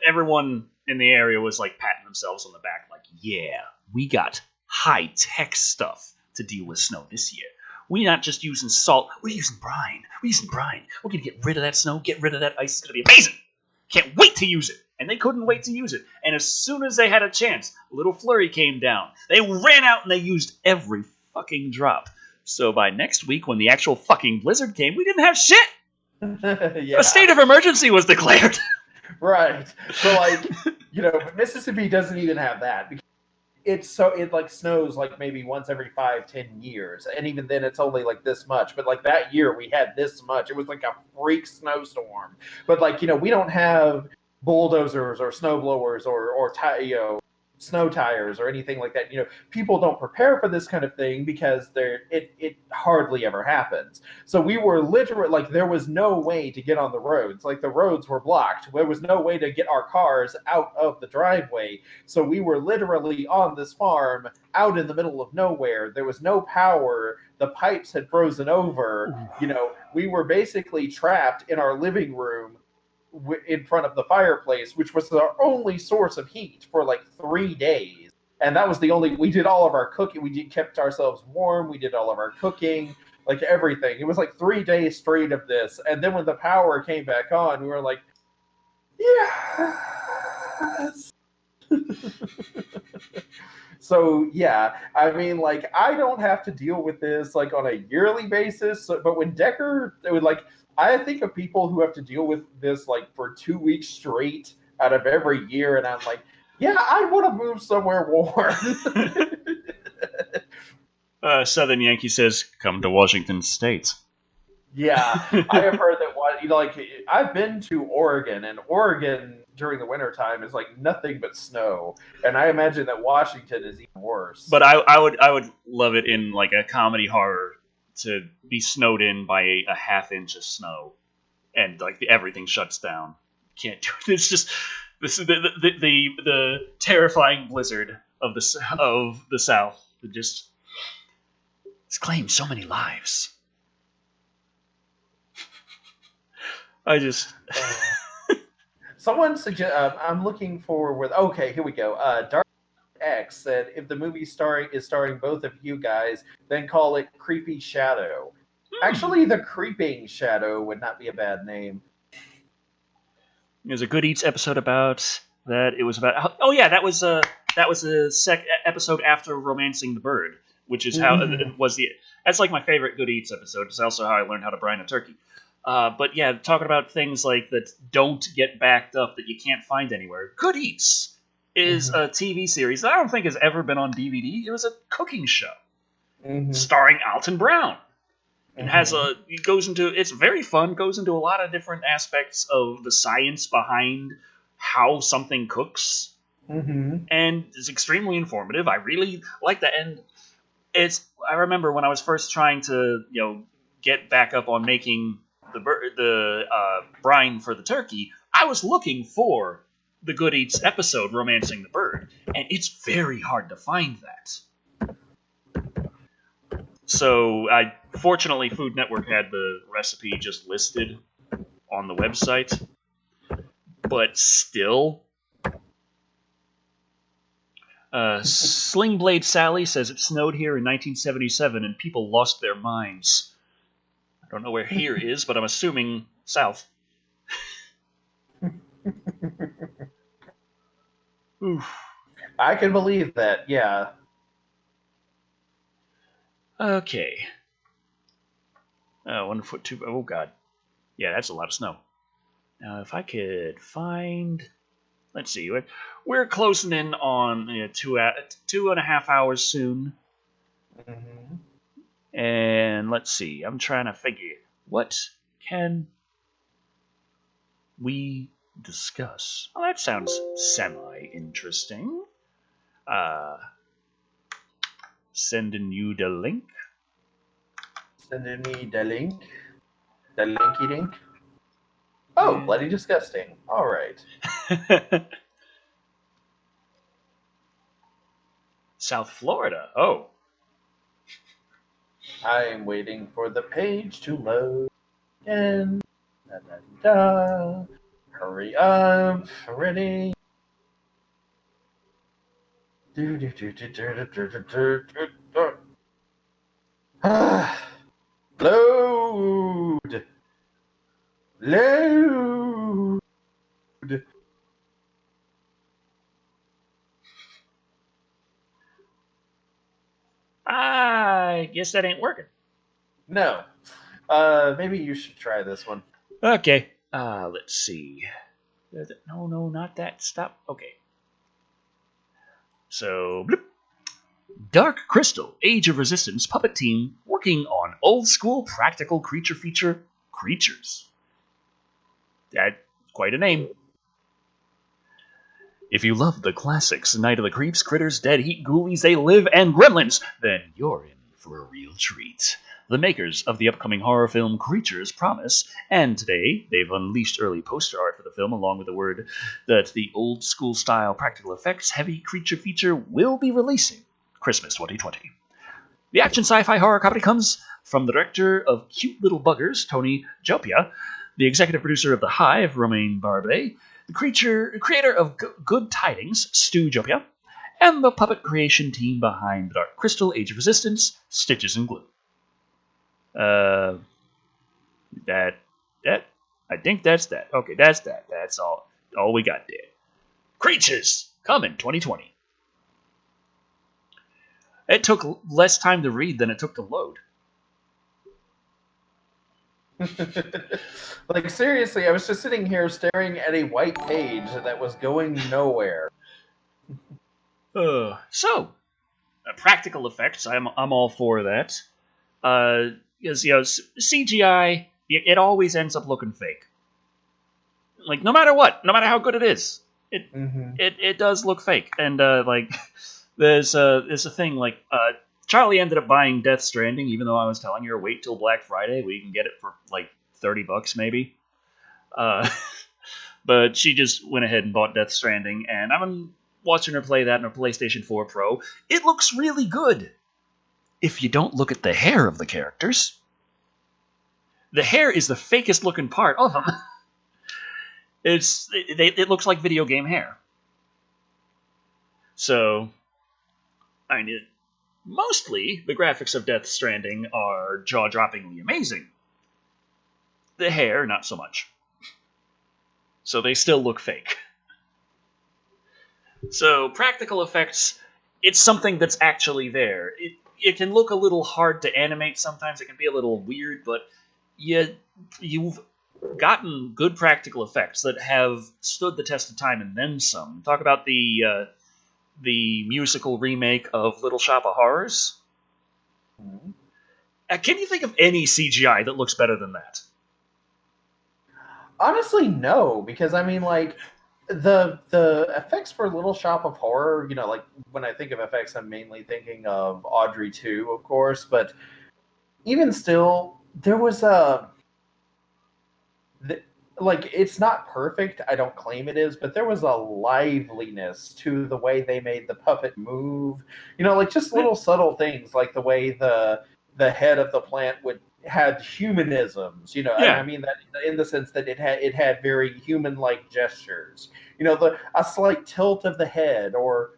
[SPEAKER 1] everyone in the area was like patting themselves on the back, like, "Yeah, we got high tech stuff to deal with snow this year. We're not just using salt; we're using brine. We're gonna get rid of that snow, get rid of that ice. It's gonna be amazing. Can't wait to use it." And they couldn't wait to use it. And as soon as they had a chance, a little flurry came down. They ran out and they used every fucking drop. So by next week, when the actual fucking blizzard came, we didn't have shit.
[SPEAKER 2] Yeah.
[SPEAKER 1] A state of emergency was declared.
[SPEAKER 2] Right. So Mississippi doesn't even have that. It snows like maybe once every 5-10 years, and even then it's only like this much. But like that year we had this much. It was like a freak snowstorm. But we don't have bulldozers or snow blowers or snow tires or anything like that. People don't prepare for this kind of thing because it hardly ever happens. So we were literally there was no way to get on the roads. Like the roads were blocked. There was no way to get our cars out of the driveway. So we were literally on this farm out in the middle of nowhere. There was no power. The pipes had frozen over. We were basically trapped in our living room in front of the fireplace, which was our only source of heat for 3 days. And that was we did all of our cooking. We kept ourselves warm. We did all of our cooking, everything. It was 3 days straight of this. And then when the power came back on, we were like, Yes. So yeah, I mean, like, I don't have to deal with this like on a yearly basis. But when Decker, it would like, I think of people who have to deal with this like for 2 weeks straight out of every year, and I'm like, yeah, I want to move somewhere warm.
[SPEAKER 1] Southern Yankee says, "Come to Washington State."
[SPEAKER 2] Yeah, I have heard that. What like, I've been to Oregon, and Oregon during the wintertime is like nothing but snow, and I imagine that Washington is even worse.
[SPEAKER 1] But I would love it in like a comedy horror to be snowed in by a half inch of snow, and like everything shuts down. Can't do it. It's just this the terrifying blizzard of the South that just it's claimed so many lives. I just
[SPEAKER 2] Someone suggest. I'm looking for with. Okay, here we go. Dark X said if the movie starring both of you guys, then call it Creepy Shadow. Actually, the Creeping Shadow would not be a bad name.
[SPEAKER 1] There's a Good Eats episode about that. It was about oh yeah, that was a episode after Romancing the Bird, which is how it was the that's like my favorite Good Eats episode. It's also how I learned how to brine a turkey. But yeah, talking about things like that don't get backed up that you can't find anywhere. Good Eats is a TV series that I don't think has ever been on DVD. It was a cooking show starring Alton Brown. And it goes into it's very fun, goes into a lot of different aspects of the science behind how something cooks. And it's extremely informative. I really like that. And I remember when I was first trying to, get back up on making the brine for the turkey, I was looking for the Good Eats episode, Romancing the Bird, and it's very hard to find that. So, fortunately, Food Network had the recipe just listed on the website, but still. Sling Blade Sally says it snowed here in 1977 and people lost their minds. I don't know where here is, but I'm assuming south. Oof.
[SPEAKER 2] I can believe that, yeah.
[SPEAKER 1] Okay. 1 foot 2. Oh, God. Yeah, that's a lot of snow. Now, if I could find. Let's see. We're closing in on 2.5 hours soon. And let's see. I'm trying to figure what can we discuss. Well, that sounds semi-interesting. Sending you the link.
[SPEAKER 2] Sending me the link. The linky dink. Oh, bloody disgusting. All right.
[SPEAKER 1] South Florida. Oh.
[SPEAKER 2] I'm waiting for the page to load. And da, da, da. Hurry up, ready. Load. Load.
[SPEAKER 1] I guess that ain't working.
[SPEAKER 2] No. Maybe you should try this one.
[SPEAKER 1] Okay. Let's see. No, not that. Stop. Okay. So, bloop. Dark Crystal, Age of Resistance puppet team working on old school practical creature feature Creatures. That's quite a name. If you love the classics, Night of the Creeps, Critters, Dead Heat, Ghoulies, They Live, and Gremlins, then you're in for a real treat. The makers of the upcoming horror film Creatures promise, and today they've unleashed early poster art for the film along with the word that the old school style practical effects heavy creature feature will be releasing Christmas 2020. The action sci-fi horror comedy comes from the director of Cute Little Buggers, Tony Jopia, the executive producer of The Hive, Romain Barbet, the creator of Good Tidings, Stu Jopia, and the puppet creation team behind Dark Crystal, Age of Resistance, Stitches and Glue. I think that's that. Okay, that's that. That's all. all we got there. Creatures coming 2020. It took less time to read than it took to load.
[SPEAKER 2] Like, seriously, I was just sitting here staring at a white page that was going nowhere.
[SPEAKER 1] Practical effects. I'm all for that. Because CGI, it always ends up looking fake. Like no matter what, no matter how good it is, it does look fake. And there's a thing like Charlie ended up buying Death Stranding, even though I was telling her wait till Black Friday, we can get it for like $30 maybe. But she just went ahead and bought Death Stranding, and I'm watching her play that on a PlayStation 4 Pro. It looks really good. If you don't look at the hair of the characters. The hair is the fakest looking part of them. It looks like video game hair. So, I mean, mostly the graphics of Death Stranding are jaw-droppingly amazing. The hair, not so much. So they still look fake. So practical effects, it's something that's actually there. It can look a little hard to animate sometimes. It can be a little weird, but you've gotten good practical effects that have stood the test of time and then some. Talk about the musical remake of Little Shop of Horrors. Can you think of any CGI that looks better than that?
[SPEAKER 2] Honestly, no, because I mean, like, the effects for Little Shop of Horror, like when I think of effects, I'm mainly thinking of Audrey 2, of course, but even still, there was like, it's not perfect, I don't claim it is, but there was a liveliness to the way they made the puppet move. Like just little subtle things, like the way the head of the plant had humanisms, and I mean that in the sense that it had very human-like gestures. A slight tilt of the head, or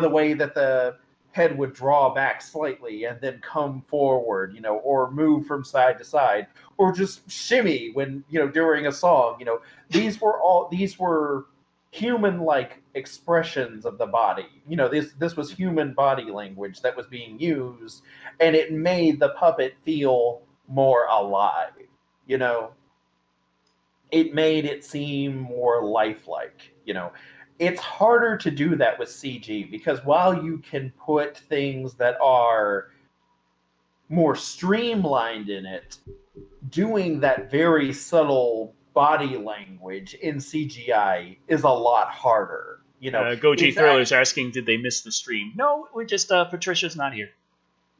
[SPEAKER 2] the way that the head would draw back slightly and then come forward, or move from side to side, or just shimmy when, during a song. These were human-like expressions of the body. This was human body language that was being used, and it made the puppet feel more alive. It made it seem more lifelike. It's harder to do that with CG, because while you can put things that are more streamlined in it, doing that very subtle body language in CGI is a lot harder.
[SPEAKER 1] Goji Thriller's asking, did they miss the stream? No, we're just Patricia's not here.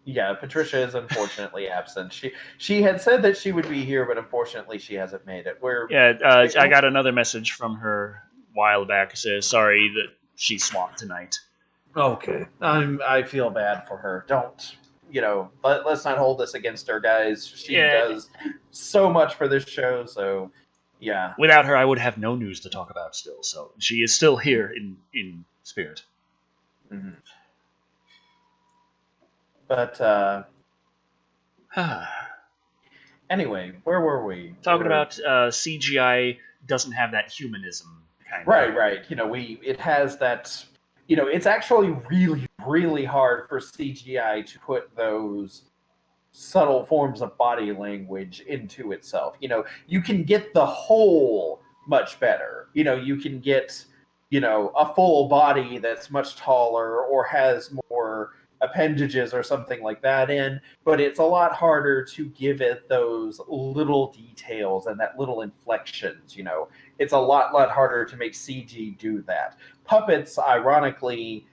[SPEAKER 2] Yeah, Patricia is unfortunately absent. She had said that she would be here, but unfortunately she hasn't made it.
[SPEAKER 1] I got another message from her a while back. Says sorry that she's swamped tonight.
[SPEAKER 2] Okay, I feel bad for her. Don't let's not hold this against her, guys. She does so much for this show, so yeah.
[SPEAKER 1] Without her, I would have no news to talk about still. So she is still here in spirit.
[SPEAKER 2] Mm-hmm. But anyway, where were we?
[SPEAKER 1] Talking about CGI doesn't have that humanism kind of.
[SPEAKER 2] Right. It has that. It's actually really, really hard for CGI to put those subtle forms of body language into itself. You can get the whole much better. You can get, a full body that's much taller or has more appendages or something like that in, but it's a lot harder to give it those little details and that little inflections. It's a lot harder to make CG do that. Puppets, ironically,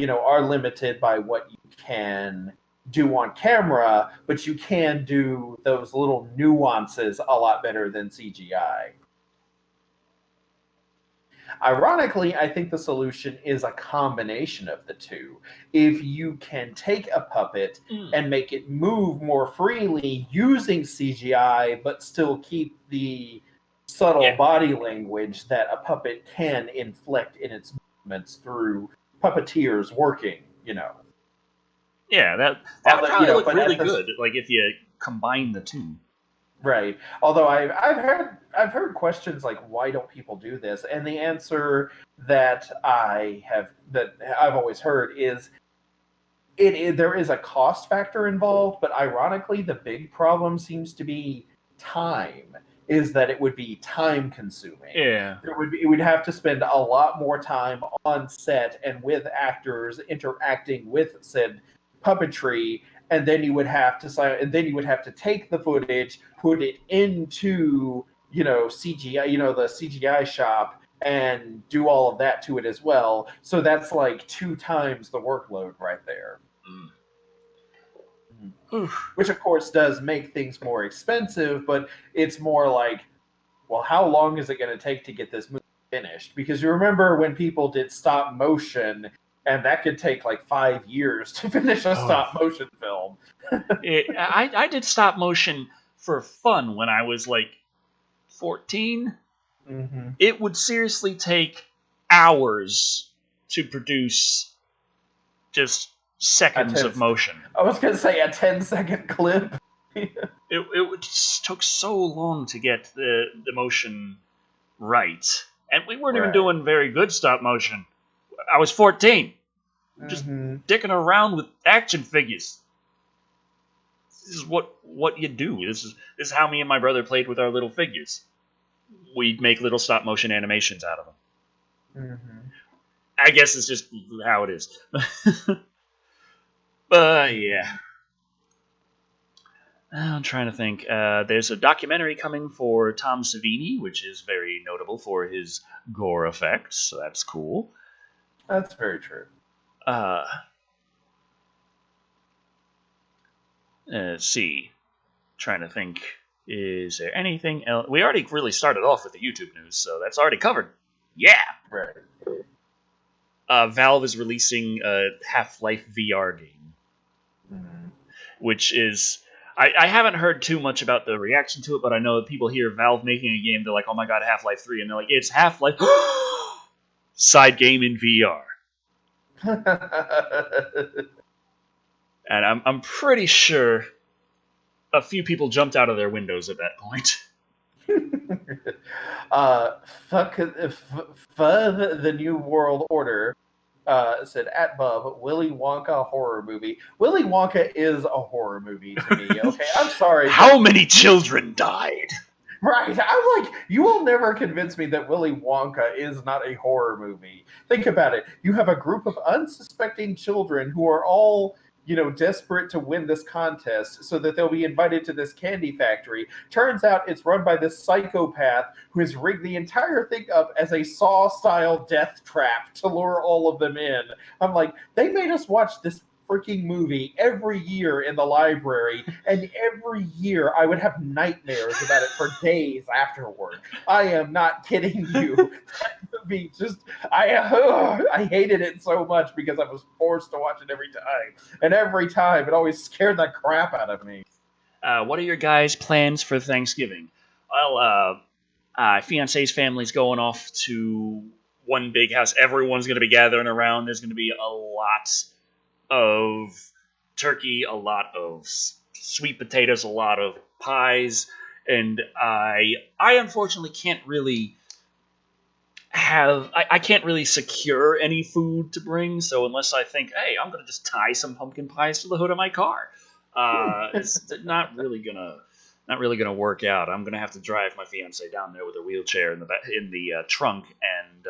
[SPEAKER 2] are limited by what you can do on camera, but you can do those little nuances a lot better than CGI. Ironically, I think the solution is a combination of the two. If you can take a puppet and make it move more freely using CGI, but still keep the subtle body language that a puppet can inflect in its movements through puppeteers working,
[SPEAKER 1] Yeah, that would probably look really good, like if you combine the two.
[SPEAKER 2] Right. Although I've heard questions like, why don't people do this? And the answer that I've always heard is there is a cost factor involved, but ironically, the big problem seems to be time. Is that it would be time consuming.
[SPEAKER 1] Yeah.
[SPEAKER 2] It would have to spend a lot more time on set and with actors interacting with said puppetry, and then you would have to take the footage, put it into CGI, the CGI shop, and do all of that to it as well. So that's like 2 times the workload right there.
[SPEAKER 1] Oof.
[SPEAKER 2] Which of course does make things more expensive, but it's more like, well, how long is it going to take to get this movie finished? Because you remember when people did stop motion, and that could take like 5 years to finish a stop motion film.
[SPEAKER 1] I did stop motion for fun when I was like 14.
[SPEAKER 2] Mm-hmm.
[SPEAKER 1] It would seriously take hours to produce just seconds of motion.
[SPEAKER 2] I was going to say a 10-second clip.
[SPEAKER 1] It just took so long to get the motion right. And we weren't even
[SPEAKER 2] Right.
[SPEAKER 1] doing very good stop motion. I was 14. Just dicking around with action figures. This is what you do. This is how me and my brother played with our little figures. We'd make little stop motion animations out of them. I guess it's just how it is. But yeah. I'm trying to think. There's a documentary coming for Tom Savini, which is very notable for his gore effects, so that's cool.
[SPEAKER 2] That's very true.
[SPEAKER 1] Let's see. Trying to think. Is there anything else? We already really started off with the YouTube news, so that's already covered. Yeah!
[SPEAKER 2] Right.
[SPEAKER 1] Valve is releasing a Half-Life VR game, which is... I haven't heard too much about the reaction to it, but I know that people hear Valve making a game, they're like, oh my god, Half-Life 3, and they're like, it's Half-Life... Side game in VR. And I'm pretty sure a few people jumped out of their windows at that point.
[SPEAKER 2] Fuck the New World Order said at Bub, Willy Wonka horror movie. Willy Wonka is a horror movie to me. Okay, I'm sorry.
[SPEAKER 1] How many children died?
[SPEAKER 2] Right, I'm like, you will never convince me that Willy Wonka is not a horror movie. Think about it. You have a group of unsuspecting children who are all, desperate to win this contest so that they'll be invited to this candy factory. Turns out it's run by this psychopath who has rigged the entire thing up as a Saw-style death trap to lure all of them in. I'm like, they made us watch this freaking movie every year in the library, and every year I would have nightmares about it for days afterward. I am not kidding you. That movie I hated it so much because I was forced to watch it every time, and every time it always scared the crap out of me.
[SPEAKER 1] What are your guys' plans for Thanksgiving? Well, fiance's family's going off to one big house. Everyone's going to be gathering around. There's going to be a lot of turkey, a lot of sweet potatoes, a lot of pies, and I unfortunately can't really I can't really secure any food to bring, so unless I think, hey, I'm gonna just tie some pumpkin pies to the hood of my car, it's not really gonna work out. I'm gonna have to drive my fiance down there with a wheelchair in the trunk, and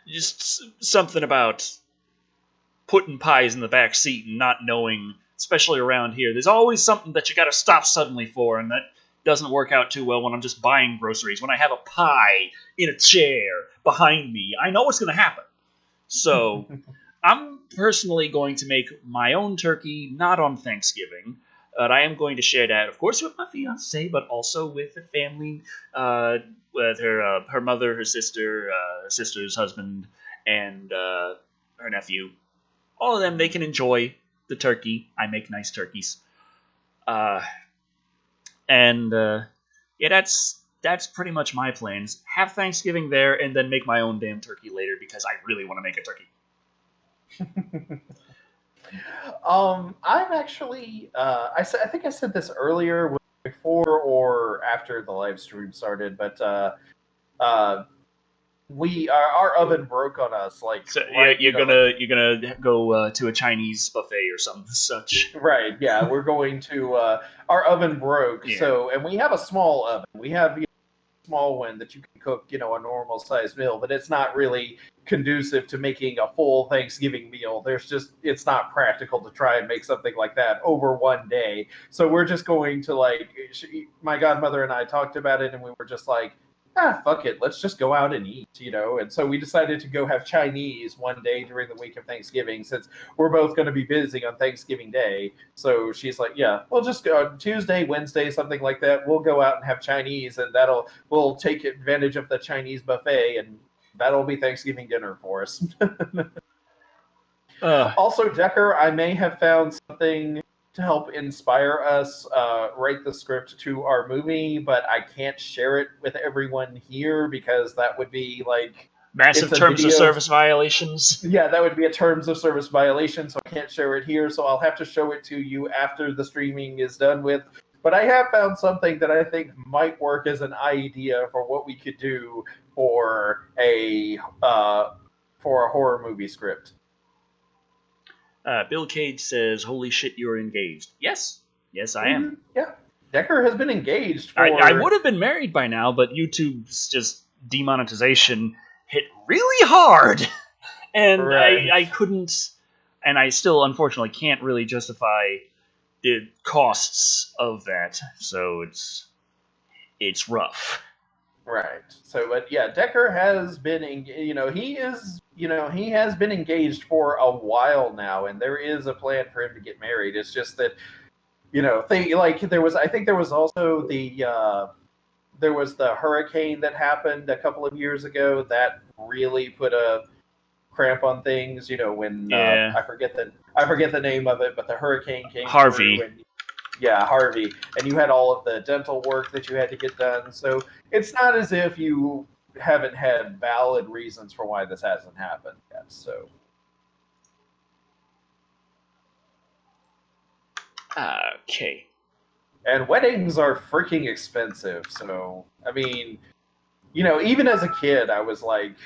[SPEAKER 1] just something about putting pies in the back seat and not knowing, especially around here, there's always something that you got to stop suddenly for, and that doesn't work out too well when I'm just buying groceries. When I have a pie in a chair behind me, I know what's going to happen. So I'm personally going to make my own turkey, not on Thanksgiving, but I am going to share that, of course, with my fiance, but also with the family, with her mother, her sister, her sister's husband, and her nephew. All of them, they can enjoy the turkey. I make nice turkeys. Yeah, that's pretty much my plans. Have Thanksgiving there, and then make my own damn turkey later, because I really want to make a turkey.
[SPEAKER 2] I'm actually, I think I said this earlier before or after the live stream started, but our oven broke on us
[SPEAKER 1] So
[SPEAKER 2] right,
[SPEAKER 1] you're gonna go to a Chinese buffet or something such.
[SPEAKER 2] right, yeah, we're going to our oven broke,
[SPEAKER 1] Yeah.
[SPEAKER 2] so, and we have a small oven. We have a small one that you can cook, a normal sized meal, but it's not really conducive to making a full Thanksgiving meal. It's not practical to try and make something like that over one day. So we're just going to my godmother and I talked about it, and we were just like, fuck it, let's just go out and eat, And so we decided to go have Chinese one day during the week of Thanksgiving, since we're both going to be busy on Thanksgiving Day. So she's like, yeah, we'll just go Tuesday, Wednesday, something like that. We'll go out and have Chinese, and we'll take advantage of the Chinese buffet, and that'll be Thanksgiving dinner for us. Also, Decker, I may have found something to help inspire us write the script to our movie, but I can't share it with everyone here because that would be
[SPEAKER 1] massive terms of service violations.
[SPEAKER 2] Yeah, that would be a terms of service violation, so I can't share it here. So I'll have to show it to you after the streaming is done with. But I have found something that I think might work as an idea for what we could do for a horror movie script.
[SPEAKER 1] Bill Cage says, "Holy shit, you're engaged." Yes, I am.
[SPEAKER 2] Yeah, Decker has been engaged.
[SPEAKER 1] I would have been married by now, but YouTube's just demonetization hit really hard, and right. I couldn't, and I still unfortunately can't really justify the costs of that. So it's rough.
[SPEAKER 2] Right. So, but yeah, Decker has been, he has been engaged for a while now, and there is a plan for him to get married. It's just that, I think there was also there was the hurricane that happened a couple of years ago that really put a cramp on things. When I forget the name of it, but the hurricane came
[SPEAKER 1] Harvey.
[SPEAKER 2] through and, yeah, Harvey, and you had all of the dental work that you had to get done. So it's not as if you haven't had valid reasons for why this hasn't happened yet. So,
[SPEAKER 1] okay.
[SPEAKER 2] And weddings are freaking expensive. So, I mean, even as a kid, I was like,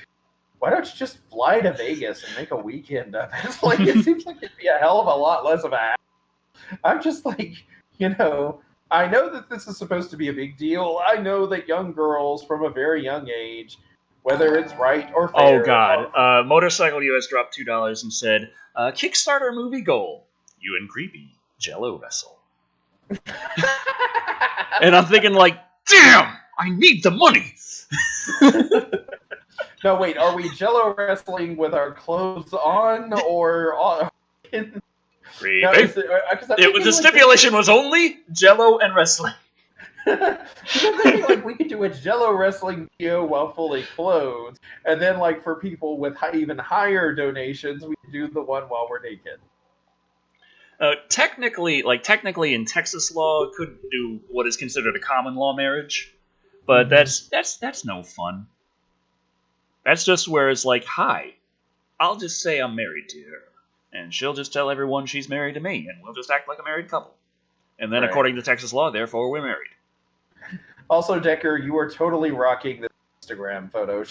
[SPEAKER 2] why don't you just fly to Vegas and make a weekend of it? It seems like it'd be a hell of a lot less of a hassle. I'm just like, I know that this is supposed to be a big deal. I know that young girls from a very young age, whether it's right or fair...
[SPEAKER 1] Oh, God. Motorcycle US dropped $2 and said, Kickstarter movie goal, you and Creepy Jello wrestle. And I'm thinking damn, I need the money.
[SPEAKER 2] No, wait, are we Jello wrestling with our clothes on or on?
[SPEAKER 1] The stipulation was only Jello and wrestling.
[SPEAKER 2] I'm thinking we could do a Jello wrestling video while fully clothed, and then for people with even higher donations, we could do the one while we're naked.
[SPEAKER 1] Technically in Texas law, couldn't do what is considered a common law marriage, but that's no fun. That's just where it's hi, I'll just say I'm married to her. And she'll just tell everyone she's married to me, and we'll just act like a married couple. And then, right. According to Texas law, therefore, we're married.
[SPEAKER 2] Also, Decker, you are totally rocking the Instagram photo.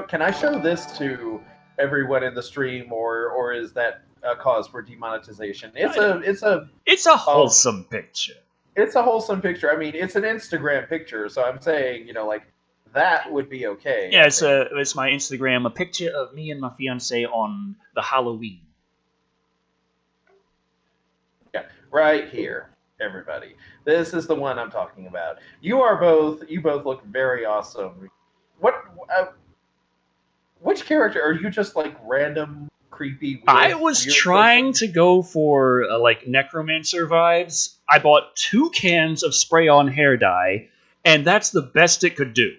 [SPEAKER 2] Can I show this to everyone in the stream, or is that a cause for demonetization? It's a
[SPEAKER 1] wholesome picture.
[SPEAKER 2] It's a wholesome picture. I mean, it's an Instagram picture, so I'm saying, that would be okay.
[SPEAKER 1] Yeah, it's my Instagram, a picture of me and my fiance on the Halloween.
[SPEAKER 2] Right here, everybody. This is the one I'm talking about. You both look very awesome. Which character are you? Just random creepy?
[SPEAKER 1] I was trying to go for necromancer vibes. I bought 2 cans of spray-on hair dye, and that's the best it could do.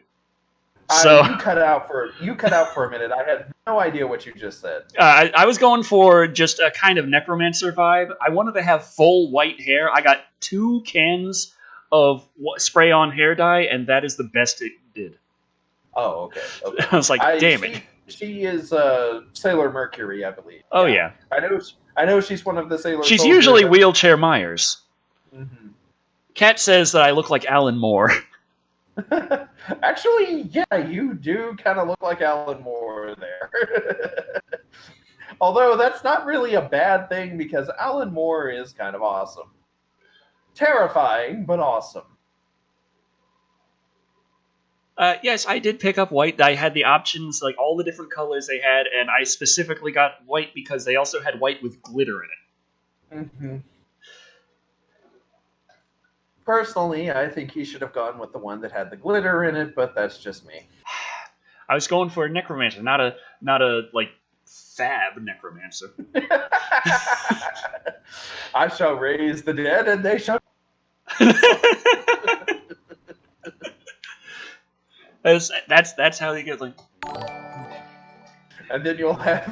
[SPEAKER 1] So
[SPEAKER 2] you cut out for a minute. I had no idea what you just said.
[SPEAKER 1] I was going for just a kind of necromancer vibe. I wanted to have full white hair. I got 2 cans of spray-on hair dye, and that is the best it did.
[SPEAKER 2] Oh, okay.
[SPEAKER 1] I was like, damn it.
[SPEAKER 2] She is Sailor Mercury, I believe.
[SPEAKER 1] Oh yeah.
[SPEAKER 2] I know she's one of the Sailor.
[SPEAKER 1] She's usually Wheelchair Myers.
[SPEAKER 2] Mm-hmm.
[SPEAKER 1] Kat says that I look like Alan Moore.
[SPEAKER 2] Actually, yeah, you do kind of look like Alan Moore there. Although that's not really a bad thing because Alan Moore is kind of awesome. Terrifying, but awesome.
[SPEAKER 1] Yes, I did pick up white. I had the options, like all the different colors they had, and I specifically got white because they also had white with glitter in it.
[SPEAKER 2] Mm-hmm. Personally, I think he should have gone with the one that had the glitter in it, but that's just me.
[SPEAKER 1] I was going for a necromancer, not a like fab necromancer.
[SPEAKER 2] I shall raise the dead, and they shall.
[SPEAKER 1] That's how they get like.
[SPEAKER 2] And then you'll have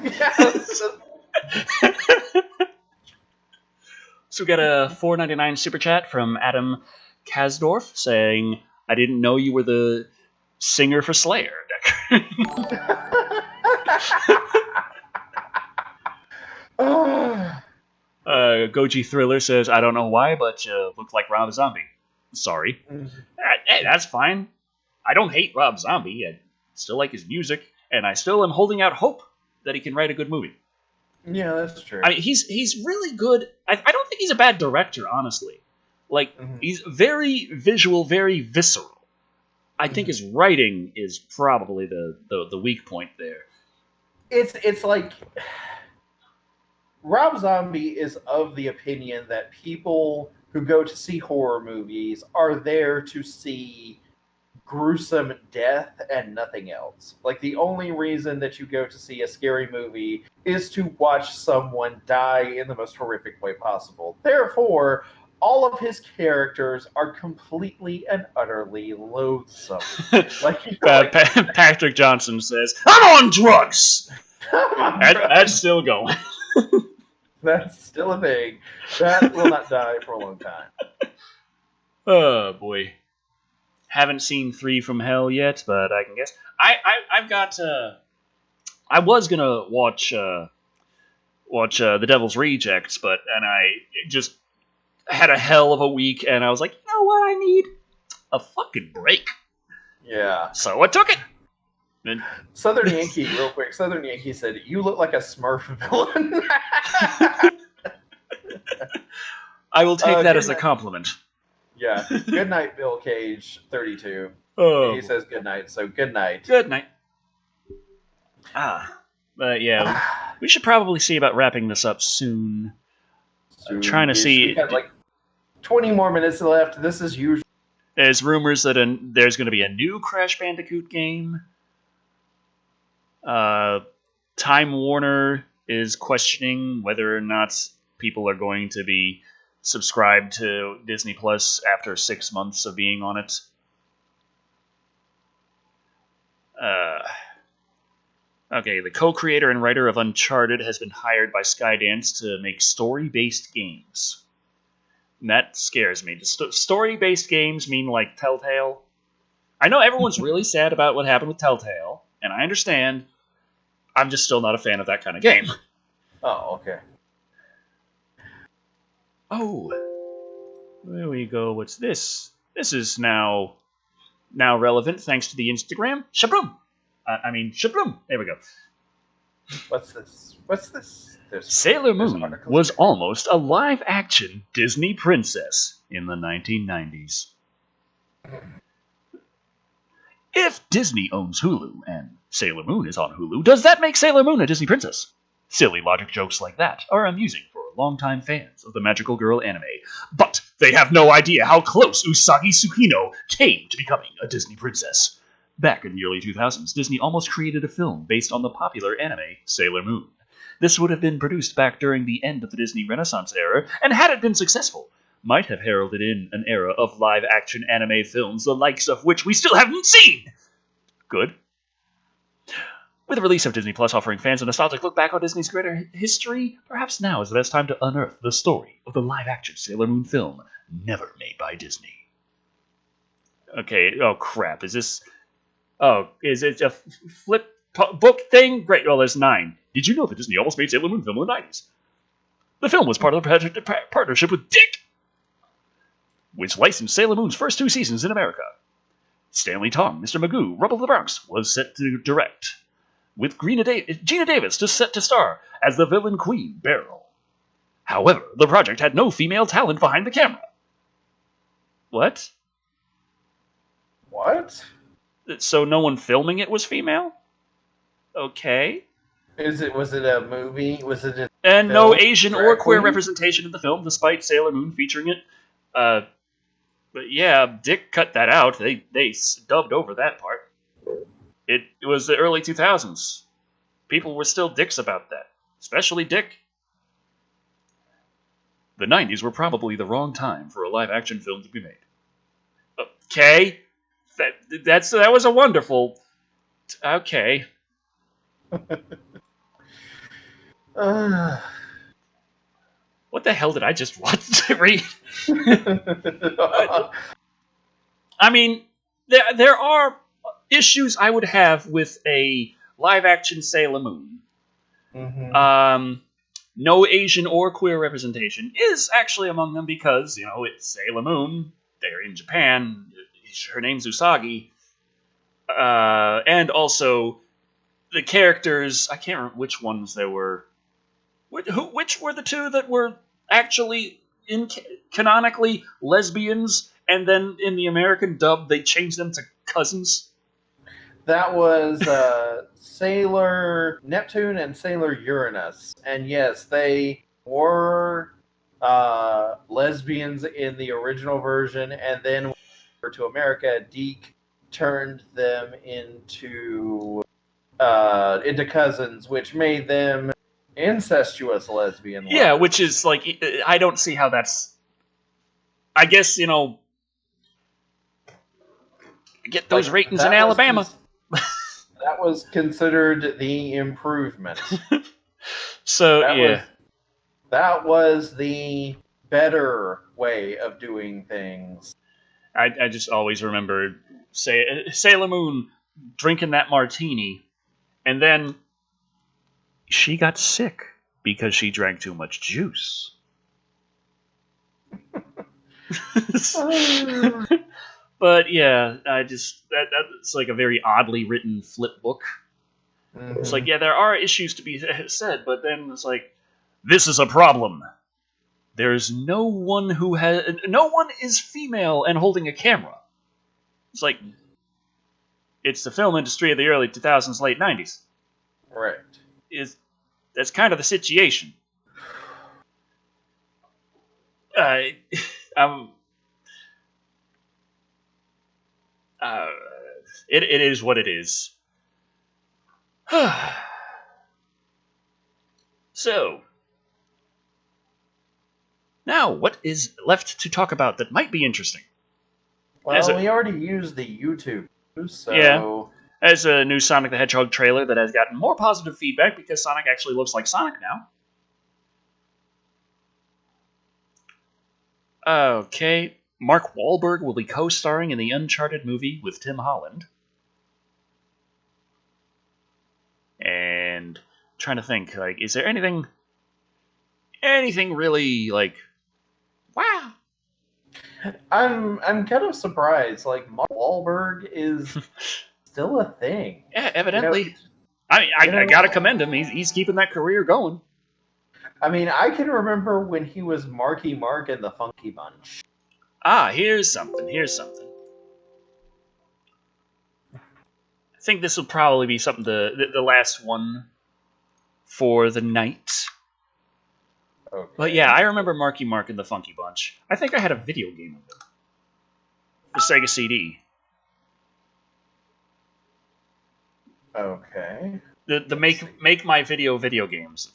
[SPEAKER 1] So we got a $4.99 super chat from Adam Kasdorf saying, "I didn't know you were the singer for Slayer." Goji Thriller says, "I don't know why, but look like Rob Zombie." Sorry. Hey, that's fine. I don't hate Rob Zombie. I still like his music, and I still am holding out hope that he can write a good movie.
[SPEAKER 2] Yeah, that's true.
[SPEAKER 1] I mean, he's really good. I don't think he's a bad director, honestly. Like, he's very visual, very visceral. I think his writing is probably the weak point there.
[SPEAKER 2] It's like Rob Zombie is of the opinion that people who go to see horror movies are there to see gruesome death and nothing else. Like, the only reason that you go to see a scary movie is to watch someone die in the most horrific way possible. Therefore, all of his characters are completely and utterly loathsome.
[SPEAKER 1] Patrick Johnson says, "I'm on drugs." That's still going.
[SPEAKER 2] That's still a thing. That will not die for a long time.
[SPEAKER 1] Oh boy. Haven't seen 3 from Hell yet, but I can guess. I've got. I was gonna watch The Devil's Rejects, and I just had a hell of a week, and I was like, you know what, I need a fucking break.
[SPEAKER 2] Yeah.
[SPEAKER 1] So I took it. And
[SPEAKER 2] Southern Yankee, real quick. Southern Yankee said, "You look like a Smurf villain."
[SPEAKER 1] I will take that as a compliment.
[SPEAKER 2] Yeah. Good night, Bill Cage, 32.
[SPEAKER 1] Oh.
[SPEAKER 2] He says good night, so good night.
[SPEAKER 1] Good night. Yeah, we should probably see about wrapping this up soon. I'm trying to see.
[SPEAKER 2] We got like 20 more minutes left. This is usual.
[SPEAKER 1] There's rumors that there's going to be a new Crash Bandicoot game. Time Warner is questioning whether or not people are going to be subscribed to Disney Plus after 6 months of being on it. Okay, the co-creator and writer of Uncharted has been hired by Skydance to make story-based games. And that scares me. Story-based games mean like Telltale. I know everyone's really sad about what happened with Telltale, and I understand. I'm just still not a fan of that kind of game.
[SPEAKER 2] Oh, okay.
[SPEAKER 1] Oh, there we go. What's this? This is now relevant thanks to the Instagram. Shabloom. Shabloom. There we go.
[SPEAKER 2] What's this?
[SPEAKER 1] Sailor Moon was almost a live-action Disney princess in the 1990s. If Disney owns Hulu and Sailor Moon is on Hulu, does that make Sailor Moon a Disney princess? Silly logic jokes like that are amusing for longtime fans of the magical girl anime, but they have no idea how close Usagi Tsukino came to becoming a Disney princess. Back in the early 2000s, Disney almost created a film based on the popular anime Sailor Moon. This would have been produced back during the end of the Disney Renaissance era, and had it been successful, might have heralded in an era of live-action anime films the likes of which we still haven't seen! Good. With the release of Disney Plus offering fans a nostalgic look back on Disney's greater history, perhaps now is the best time to unearth the story of the live-action Sailor Moon film never made by Disney. Okay, oh crap, is this... Oh, is it a flip book thing? Great, well, there's 9. Did you know that Disney almost made Sailor Moon film in the 90s? The film was part of the partnership with Dick! which licensed Sailor Moon's first 2 seasons in America. Stanley Tong, Mr. Magoo, Rubble of the Bronx, was set to direct, with Gina Davis set to star as the villain Queen Beryl. However, the project had no female talent behind the camera. What?
[SPEAKER 2] What?
[SPEAKER 1] So no one filming it was female? Okay.
[SPEAKER 2] Was it a movie? Was it
[SPEAKER 1] and no Asian or queer representation in the film, despite Sailor Moon featuring it. But yeah, Dick cut that out. They dubbed over that part. It was the early 2000s. People were still dicks about that, especially Dick. The 90s were probably the wrong time for a live-action film to be made. Okay, that was a wonderful. Okay. What the hell did I just watch? Read? I mean, there are issues I would have with a live-action Sailor Moon.
[SPEAKER 2] Mm-hmm.
[SPEAKER 1] No Asian or queer representation is actually among them because, it's Sailor Moon. They're in Japan. Her name's Usagi. And also, the characters, I can't remember which ones there were. Which were the two that were actually canonically lesbians, and then in the American dub they changed them to cousins?
[SPEAKER 2] That was Sailor Neptune and Sailor Uranus. And yes, they were lesbians in the original version, and then when they were to America, Deke turned them into cousins, which made them incestuous lesbian lovers.
[SPEAKER 1] Yeah, which is like, I don't see how that's. I guess, get those ratings in Alabama.
[SPEAKER 2] That was considered the improvement.
[SPEAKER 1] So,
[SPEAKER 2] that was the better way of doing things.
[SPEAKER 1] I just always remember Sailor Moon drinking that martini, and then she got sick because she drank too much juice. But yeah, that's like a very oddly written flip book. Mm-hmm. It's like, yeah, there are issues to be said, but then it's like, this is a problem. There's no one is female and holding a camera. It's like, it's the film industry of the early 2000s, late 90s.
[SPEAKER 2] Right.
[SPEAKER 1] That's kind of the situation. It is what it is. So, now what is left to talk about that might be interesting?
[SPEAKER 2] Well, we already used the YouTube, so...
[SPEAKER 1] Yeah. There's a new Sonic the Hedgehog trailer that has gotten more positive feedback because Sonic actually looks like Sonic now. Okay. Mark Wahlberg will be co-starring in the Uncharted movie with Tim Holland. And trying to think, like, is there anything really, like, wow?
[SPEAKER 2] I'm kind of surprised. Like, Mark Wahlberg is still a thing.
[SPEAKER 1] Yeah, evidently. I gotta commend him. He's keeping that career going.
[SPEAKER 2] I mean, I can remember when he was Marky Mark in the Funky Bunch.
[SPEAKER 1] Here's something. I think this will probably be something the last one for the night. Okay. But yeah, I remember Marky Mark in the Funky Bunch. I think I had a video game of them for Sega CD.
[SPEAKER 2] Okay.
[SPEAKER 1] The make my video games.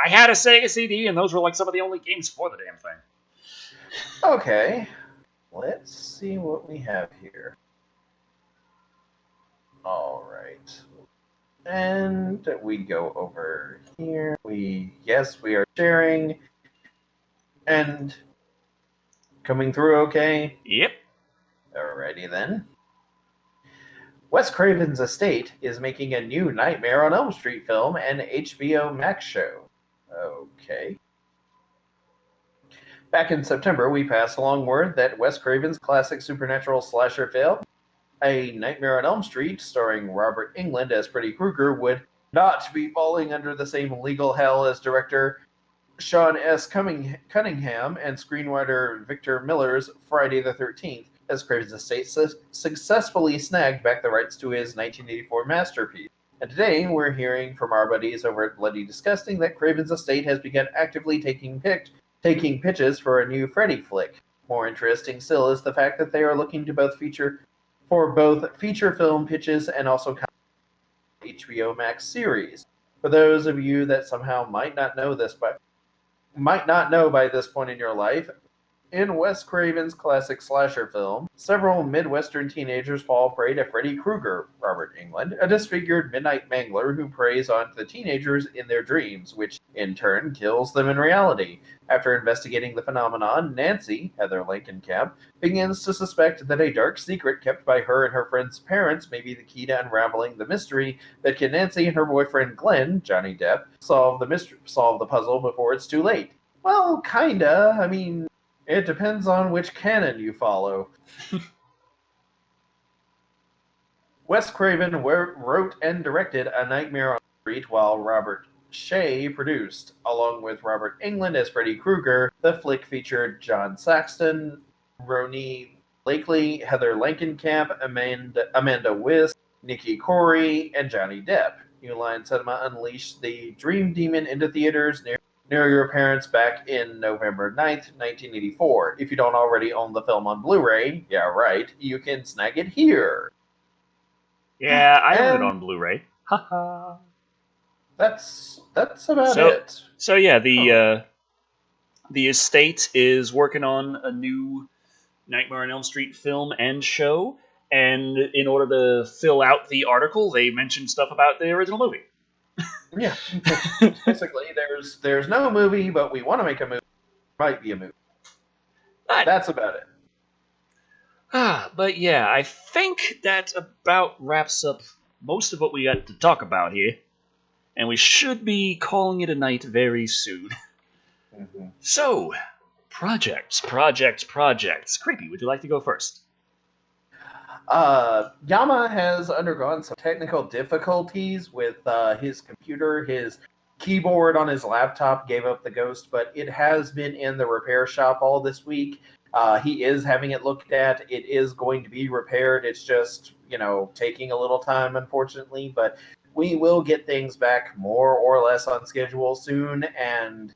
[SPEAKER 1] I had a Sega CD, and those were like some of the only games for the damn thing.
[SPEAKER 2] Okay. Let's see what we have here. All right. And we go over here. We are sharing. And coming through okay?
[SPEAKER 1] Yep.
[SPEAKER 2] Alrighty then. Wes Craven's estate is making a new Nightmare on Elm Street film and HBO Max show. Okay. Back in September, we passed along word that Wes Craven's classic supernatural slasher film, A Nightmare on Elm Street, starring Robert Englund as Freddy Krueger, would not be falling under the same legal hell as director Sean S. Cunningham and screenwriter Victor Miller's Friday the 13th, as Craven's estate successfully snagged back the rights to his 1984 masterpiece. And today, we're hearing from our buddies over at Bloody Disgusting that Craven's estate has begun actively taking pitches for a new Freddy flick. More interesting still is the fact that they are looking to both feature film pitches and also HBO Max series. For those of you that somehow might not know by this point in your life, in Wes Craven's classic slasher film, several Midwestern teenagers fall prey to Freddy Krueger, Robert Englund, a disfigured midnight mangler who preys on the teenagers in their dreams, which in turn kills them in reality. After investigating the phenomenon, Nancy, Heather Langenkamp, begins to suspect that a dark secret kept by her and her friend's parents may be the key to unraveling the mystery. That can Nancy and her boyfriend Glenn, Johnny Depp, solve the puzzle before it's too late? Well, kinda. I mean, it depends on which canon you follow. Wes Craven wrote and directed A Nightmare on Elm Street, while Robert Shea produced. Along with Robert Englund as Freddy Krueger, the flick featured John Saxton, Roni Blakely, Heather Langenkamp, Amanda Wiss, Nikki Corey, and Johnny Depp. New Line Cinema unleashed the Dream Demon into theaters near your parents back in November 9th, 1984. If you don't already own the film on Blu-ray, yeah right, you can snag it here.
[SPEAKER 1] Yeah, I own it on Blu-ray. Haha.
[SPEAKER 2] That's about it.
[SPEAKER 1] So yeah, the estate is working on a new Nightmare on Elm Street film and show, and in order to fill out the article, they mentioned stuff about the original movie.
[SPEAKER 2] Yeah, basically, there's no movie, but we want to make a movie. Might be a movie. That's about it.
[SPEAKER 1] But yeah, I think that about wraps up most of what we got to talk about here, and we should be calling it a night very soon. Mm-hmm. So, projects. Creepy, would you like to go first?
[SPEAKER 2] Yama has undergone some technical difficulties with his computer. His keyboard on his laptop gave up the ghost, but it has been in the repair shop all this week. He is having it looked at. It is going to be repaired. It's just, taking a little time, unfortunately, but we will get things back more or less on schedule soon, and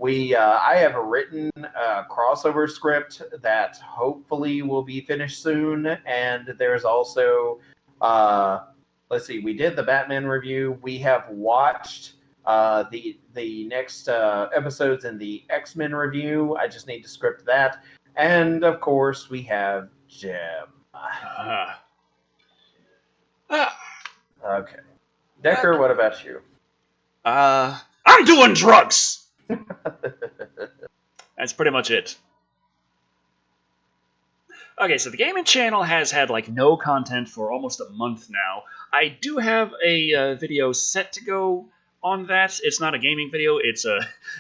[SPEAKER 2] I have written a crossover script that hopefully will be finished soon, and there's also, we did the Batman review. We have watched the next episodes in the X-Men review. I just need to script that. And, of course, we have Gem. Okay. Decker, what about you?
[SPEAKER 1] I'm doing drugs! That's pretty much it. Okay, so the gaming channel has had no content for almost a month now. I do have a video set to go on that. It's not a gaming video. It's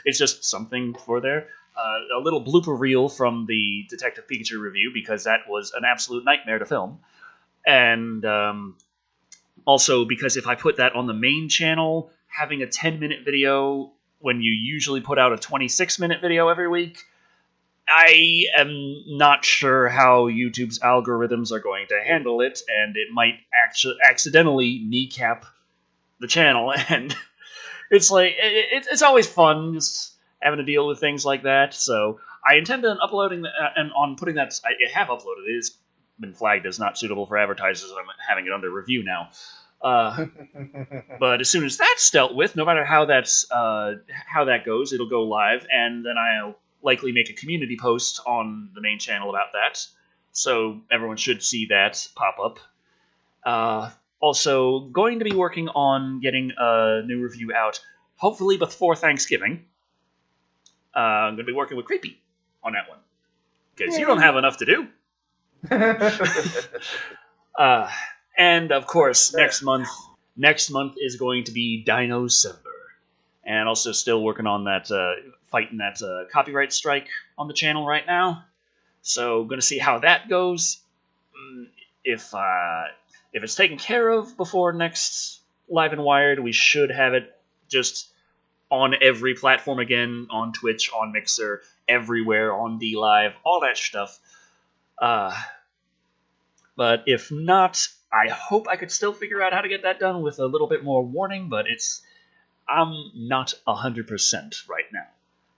[SPEAKER 1] just something for there. A little blooper reel from the Detective Pikachu review, because that was an absolute nightmare to film. And also because if I put that on the main channel, having a 10-minute video when you usually put out a 26-minute video every week, I am not sure how YouTube's algorithms are going to handle it, and it might actually accidentally kneecap the channel. And it's it's always fun just having to deal with things like that. So I intend on uploading and on putting that. I have uploaded it. It's been flagged as not suitable for advertisers. I'm having it under review now. But as soon as that's dealt with, no matter how that goes, it'll go live, and then I'll likely make a community post on the main channel about that. So everyone should see that pop up. Also, going to be working on getting a new review out, hopefully before Thanksgiving. I'm going to be working with Creepy on that one, because you don't have enough to do. And of course, next month is going to be Dino-cember, and also still working on that, fighting that copyright strike on the channel right now. So, going to see how that goes. If it's taken care of before next Live and Wired, we should have it just on every platform again, on Twitch, on Mixer, everywhere, on DLive, all that stuff. But if not, I hope I could still figure out how to get that done with a little bit more warning, but I'm not 100% right now.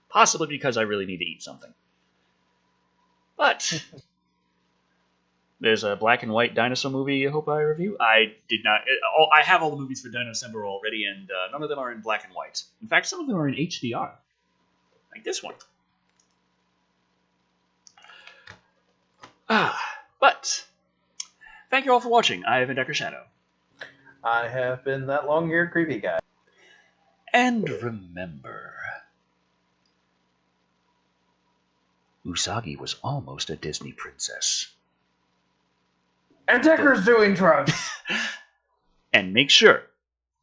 [SPEAKER 1] Possibly because I really need to eat something. But there's a black and white dinosaur movie I hope I review. I did not. I have all the movies for Dino-December already, and none of them are in black and white. In fact, some of them are in HDR. Like this one. But thank you all for watching. I have been Decker Shadow.
[SPEAKER 2] I have been that long-haired creepy guy.
[SPEAKER 1] And remember, Usagi was almost a Disney princess.
[SPEAKER 2] And Decker's doing drugs.
[SPEAKER 1] And make sure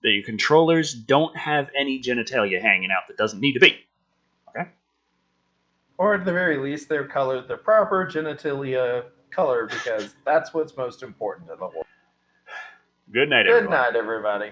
[SPEAKER 1] that your controllers don't have any genitalia hanging out that doesn't need to be. Okay?
[SPEAKER 2] Or at the very least, they're colored the proper genitalia color, because that's what's most important in the world.
[SPEAKER 1] Good night, everyone.
[SPEAKER 2] Good night, everybody.